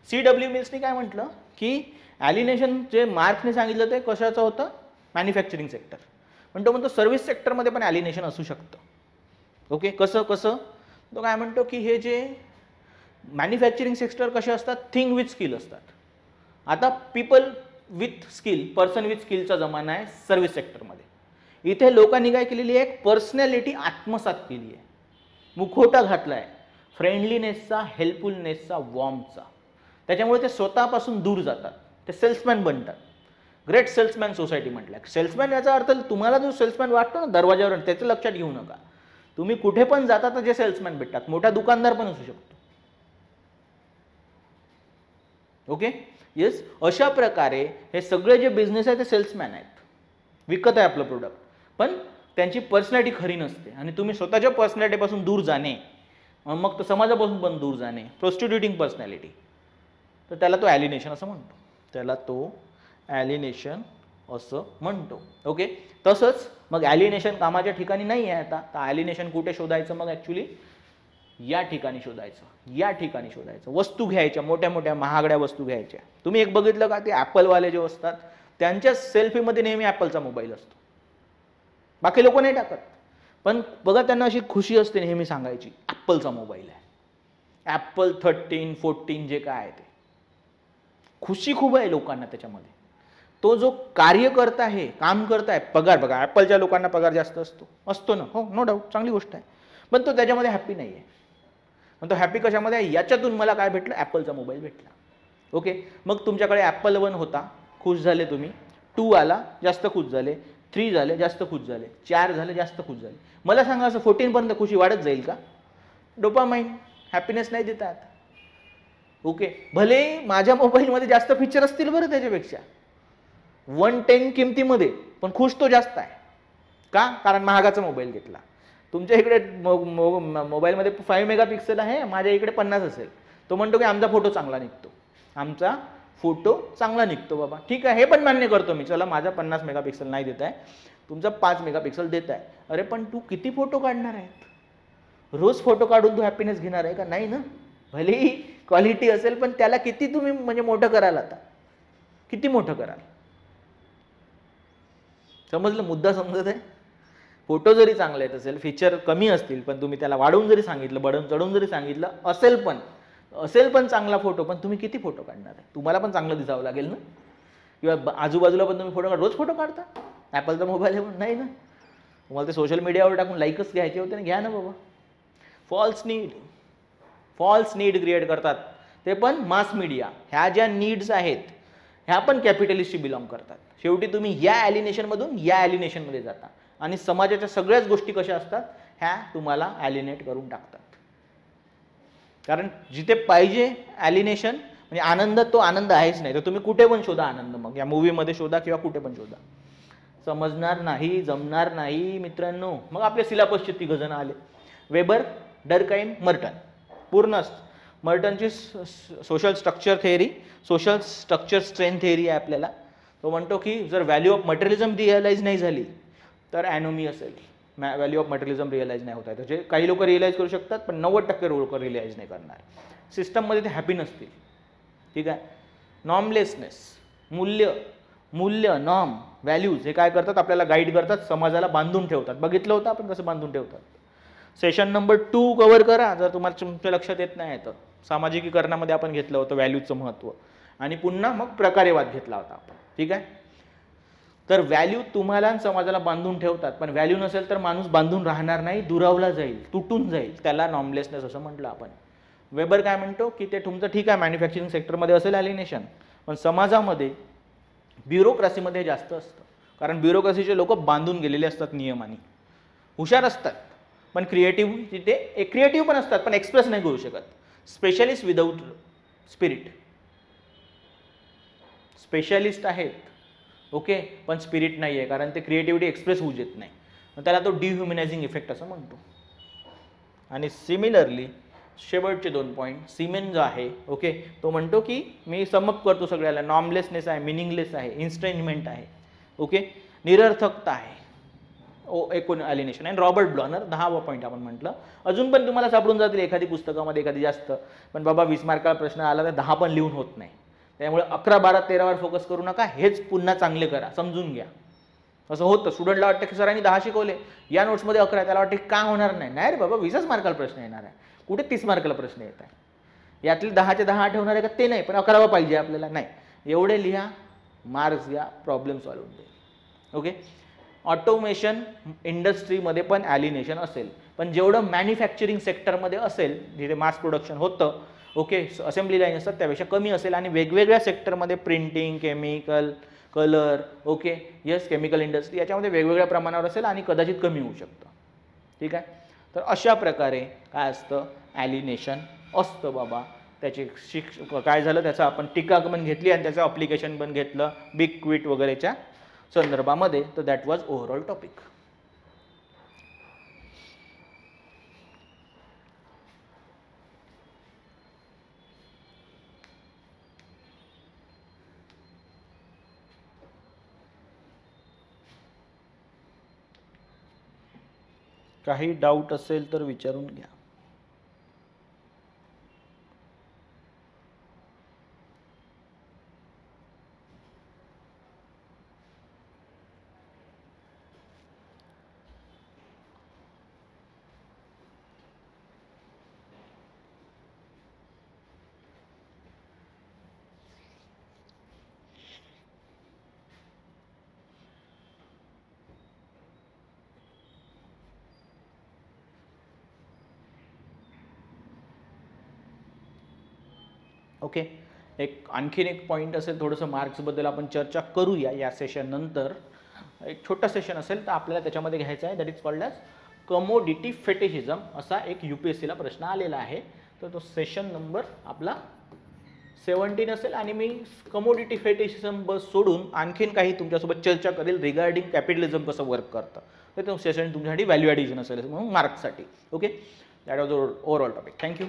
CW मिल्सनी काय म्हटलं की ॲलिनेशन जे मार्क्सने सांगितलं ते कशाचं होतं, मॅन्युफॅक्चरिंग सेक्टर. पण तो म्हणतो सर्व्हिस सेक्टरमध्ये पण ॲलिनेशन असू शकतं. ओके, कसं कसं तो काय म्हणतो की हे जे मॅन्युफॅक्चरिंग सेक्टर कसे असतात, थिंग विथ स्किल असतात. आता people with skill, person with स्किलचा जमाना आहे सर्व्हिस सेक्टरमध्ये. इथे लोकांनी काय केलेली आहे, एक पर्सनॅलिटी आत्मसात केली आहे, मुखवटा घातला आहे फ्रेंडलीनेसचा, हेल्पफुलनेसचा, वॉर्मचा. त्याच्यामुळे ते स्वतःपासून दूर जातात, ते सेल्समॅन बनतात. ग्रेट सेल्समॅन सोसायटी म्हटलं. सेल्समॅन याचा अर्थ तुम्हाला जो सेल्समॅन वाटतो ना दरवाजावर, त्याचं लक्षात घेऊ नका. तुम्ही कुठे पण जाता तर जे सेल्समॅन भेटतात, मोठा दुकानदार पण असू शकतो. Okay, yes. अशा प्रकारे हे सगळे जे बिझनेस आहे ते सेल्समॅन आहेत, विकत आहे आपलं प्रोडक्ट, पण त्यांची पर्सनॅलिटी खरी नसते. आणि तुम्ही स्वतःच्या पर्सनॅलिटीपासून दूर जाणे, मग तर समाजापासून पण दूर जाणे, प्रोस्टिट्युटिंग पर्सनॅलिटी, तर त्याला तो ॲलिनेशन असं म्हणतो. त्याला तो ॲलिनेशन असं म्हणतो. ओके, तसंच मग ॲलिनेशन कामाच्या ठिकाणी नाही आहे. आता तर ॲलिनेशन कुठे शोधायचं, मग ॲक्च्युली या ठिकाणी शोधायचं, या ठिकाणी शोधायचं. वस्तू घ्यायच्या, मोठ्या मोठ्या महागड्या वस्तू घ्यायच्या. तुम्ही एक बघितलं का, ते ॲपलवाले जे असतात त्यांच्या सेल्फीमध्ये नेहमी ॲपलचा मोबाईल असतो, बाकी लोक नाही टाकत. पण बघा, त्यांना अशी खुशी असते नेहमी सांगायची ॲपलचा मोबाईल आहे, ॲपल 13, 14 जे काय आहे ते. खुशी खूप आहे लोकांना त्याच्यामध्ये. तो जो कार्य करत आहे, काम करत आहे, पगार बघा, ॲपलच्या लोकांना पगार जास्त असतो ना, हो, नो डाऊट, चांगली गोष्ट आहे. पण तो त्याच्यामध्ये हॅप्पी नाही आहे. पण तो हॅप्पी कशामध्ये आहे, याच्यातून मला काय भेटलं, ॲपलचा मोबाईल भेटला. ओके, मग तुमच्याकडे ॲपल 1 होता, खुश झाले तुम्ही. 2 आला, जास्त खुश झाले. 3 झाले, जास्त खुश झाले. 4 झाले, जास्त खुश झाले. मला सांगा, असं 14 पर्यंत खुशी वाढत जाईल का? डोपामाइन, हॅपीनेस नाही देतात. ओके, भले माझ्या मोबाईलमध्ये जास्त फीचर असतील बरं त्याच्यापेक्षा, 110 किमतीमध्ये, पण खुश तो जास्त आहे. का? कारण महागाचा मोबाईल घेतला. तुमच्या इकडे मोबाईलमध्ये 5 मेगापिक्सल आहे, माझ्या इकडे 50 असेल. तो म्हणतो की आमचा फोटो चांगला निघतो, आमचा फोटो चांगला निघतो. बाबा ठीक आहे, हे पण मान्य करतो मी. चला, माझा 50 मेगापिक्सल नाही देत आहे, तुमचा 5 मेगापिक्सल देत आहे. अरे पण तू किती फोटो काढणार आहेत? रोज फोटो काढून तू हॅपीनेस घेणार आहे का? नाही ना. भलेही क्वालिटी असेल, पण त्याला किती तुम्ही म्हणजे मोठं कराल, आता किती मोठं कराल? समजलं, मुद्दा समजत आहे? फोटो जरी चांगले येत असेल, फीचर कमी असतील, पण तुम्ही त्याला वाढवून जरी सांगितलं, बडन चढवून जरी सांगितलं, असेल पण चांगला फोटो, पण तुम्ही किती फोटो काढणार आहे? तुम्हाला पण चांगलं दिसावं लागेल ना. किंवा आजूबाजूला पण तुम्ही फोटो रोज फोटो काढता, ॲपलचा मोबाईल आहे म्हणून नाही ना. तुम्हाला ते सोशल मीडियावर टाकून लाईकच घ्यायचे होते ना, घ्या ना बाबा. फॉल्स नीड क्रिएट करतात ते पण मास मीडिया. ह्या ज्या नीड्स आहेत ह्या पण कॅपिटलिस्टशी बिलॉंग करतात. शेवटी तुम्ही या ॲलिनेशनमधून या ॲलिनेशनमध्ये जाता, आणि समाजाच्या सगळ्याच गोष्टी कशा असतात, ह्या तुम्हाला ॲलिनेट करून टाकतात. कारण जिथे पाहिजे ॲलिनेशन म्हणजे आनंद, तो आनंद आहेच नाही. तर तुम्ही कुठे पण शोधा आनंद, मग या मूवीमध्ये शोधा किंवा कुठे पण शोधा, समजणार नाही, जमणार नाही मित्रांनो. मग आपल्या सिलेबसचे 3 जण आले, वेबर, डरकाईम, मर्टन. पूर्ण मर्टनची social structure theory, social structure strength theory आहे आपल्याला. तो म्हणतो की जर व्हॅल्यू ऑफ मटेरियलिझम रिअलाइज नाही झाली तर ॲनोमी असेल. व्हॅल्यू ऑफ मटेरियलिझम रिअलाइज नाही होत आहे. म्हणजे काही लोक रिअलाइज करू शकतात, पण 90% लोक रिअलाइज नाही करणार. सिस्टममध्ये ते हॅपी नसतील. ठीक आहे. नॉर्मलेसनेस, मूल्य, नॉर्म, व्हॅल्यूज हे काय करतात, आपल्याला गाईड करतात, समाजाला बांधून ठेवतात. बघितलं होतं आपण कसं बांधून ठेवतात. सेशन नंबर 2 कव्हर करा जर तुम्हाला तुमच्या लक्षात येत नाही तर. सामाजिकीकरणामध्ये आपण घेतलं होतं व्हॅल्यूचं महत्त्व, आणि पुन्हा मग प्रकारेवाद घेतला होता आपण. ठीक आहे. तर व्हॅल्यू तुम्हाला समाजाला बांधून ठेवतात, पण व्हॅल्यू नसेल तर माणूस बांधून राहणार नाही, दुरावला जाईल, तुटून जाईल. त्याला नॉर्मलेसनेस असं म्हटलं आपण. वेबर काय म्हणतो की ते तुमचं ठीक आहे मॅन्युफॅक्चरिंग सेक्टरमध्ये असेल ॲलिनेशन, पण समाजामध्ये ब्युरोक्रसीमध्ये जास्त असतं. कारण ब्युरोक्रसीचे लोक बांधून गेलेले असतात नियमाने. हुशार असतात पण क्रिएटिव्ह पण असतात, पण एक्सप्रेस नाही करू शकत. Specialist without spirit. स्पेशलिस्ट आहेत ओके, पण स्पिरिट नाही आहे, कारण ते क्रिएटिव्हिटी एक्सप्रेस होऊ देत नाही. त्याला तो डिह्युमनायझिंग इफेक्ट असं म्हणतो. आणि सिमिलरली शेवटचे 2 पॉईंट. सिमेन जो आहे ओके, तो म्हणतो की मी समअप करतो सगळ्याला, नॉर्मलेसनेस आहे, मिनिंगलेस आहे, इन्स्ट्रेंजमेंट आहे ओके, निरर्थकता आहे, एकूण अलिनेशन. आणि रॉबर्ट ब्लॉनर 10वा पॉईंट आपण म्हटलं. अजून पण तुम्हाला सापडून जातील एखादी पुस्तकामध्ये एखादी जास्त, पण बाबा 20 मार्काचा प्रश्न आला तर 10 पण लिहून होत नाही. त्यामुळे 11, 12, 13 वर फोकस करू नका, हेच पुन्हा चांगले करा, समजून घ्या. असं होतं, स्टुडंटला वाटतं की सरांनी 10 शिकवले, या नोट्समध्ये 11, त्याला वाटतं की का होणार नाही. नाही रे बाबा, 20च मार्काला प्रश्न येणार आहे, कुठे 30 मार्काला प्रश्न येत आहे. यातले 10चे 10 आठवणार आहे का ते नाही, पण 11वा पाहिजे आपल्याला. नाही, एवढे लिहा, मार्क्स घ्या, प्रॉब्लेम सॉल्व्ह होऊन जाईल ओके. ऑटोमेशन इंडस्ट्रीमध्ये पण ॲलिनेशन असेल, पण जेवढं मॅन्युफॅक्चरिंग सेक्टरमध्ये असेल, जिथे मास प्रोडक्शन होतं ओके, असेंब्ली लाईन असतात त्यापेक्षा कमी असेल. आणि वेगवेगळ्या सेक्टरमध्ये printing, chemical, colour okay, yes, chemical industry, याच्यामध्ये वेगवेगळ्या प्रमाणावर असेल आणि कदाचित कमी होऊ शकतं. ठीक आहे, तर अशा प्रकारे काय असतं, ॲलिनेशन असतं बाबा. त्याची काय झालं, त्याचं आपण टीका पण घेतली आणि त्याचं अप्लिकेशन पण घेतलं बिग क्विट वगैरेच्या संदर्भामध्ये. तर दॅट वॉज ओव्हरऑल टॉपिक. काही डाऊट असेल तर विचारून घ्या. ओके, आणखीन एक पॉईंट असेल, थोडंसं मार्क्सबद्दल आपण चर्चा करूया या सेशन नंतर. एक छोटा सेशन असेल तर आपल्याला त्याच्यामध्ये घ्यायचा आहे, that is called as commodity fetishism. असा एक UPSCला प्रश्न आलेला आहे. तर तो सेशन नंबर आपला 17 असेल. आणि मी कमोडिटी फेटिशिझम बस सोडून आणखीन काही तुमच्यासोबत चर्चा करेल रिगार्डिंग कॅपिटलिझम कसं वर्क करतं. तर तो सेशन तुमच्यासाठी व्हॅल्यू ॲडिशन असेल म्हणून मार्क्ससाठी. Okay, that was overall topic. Thank you.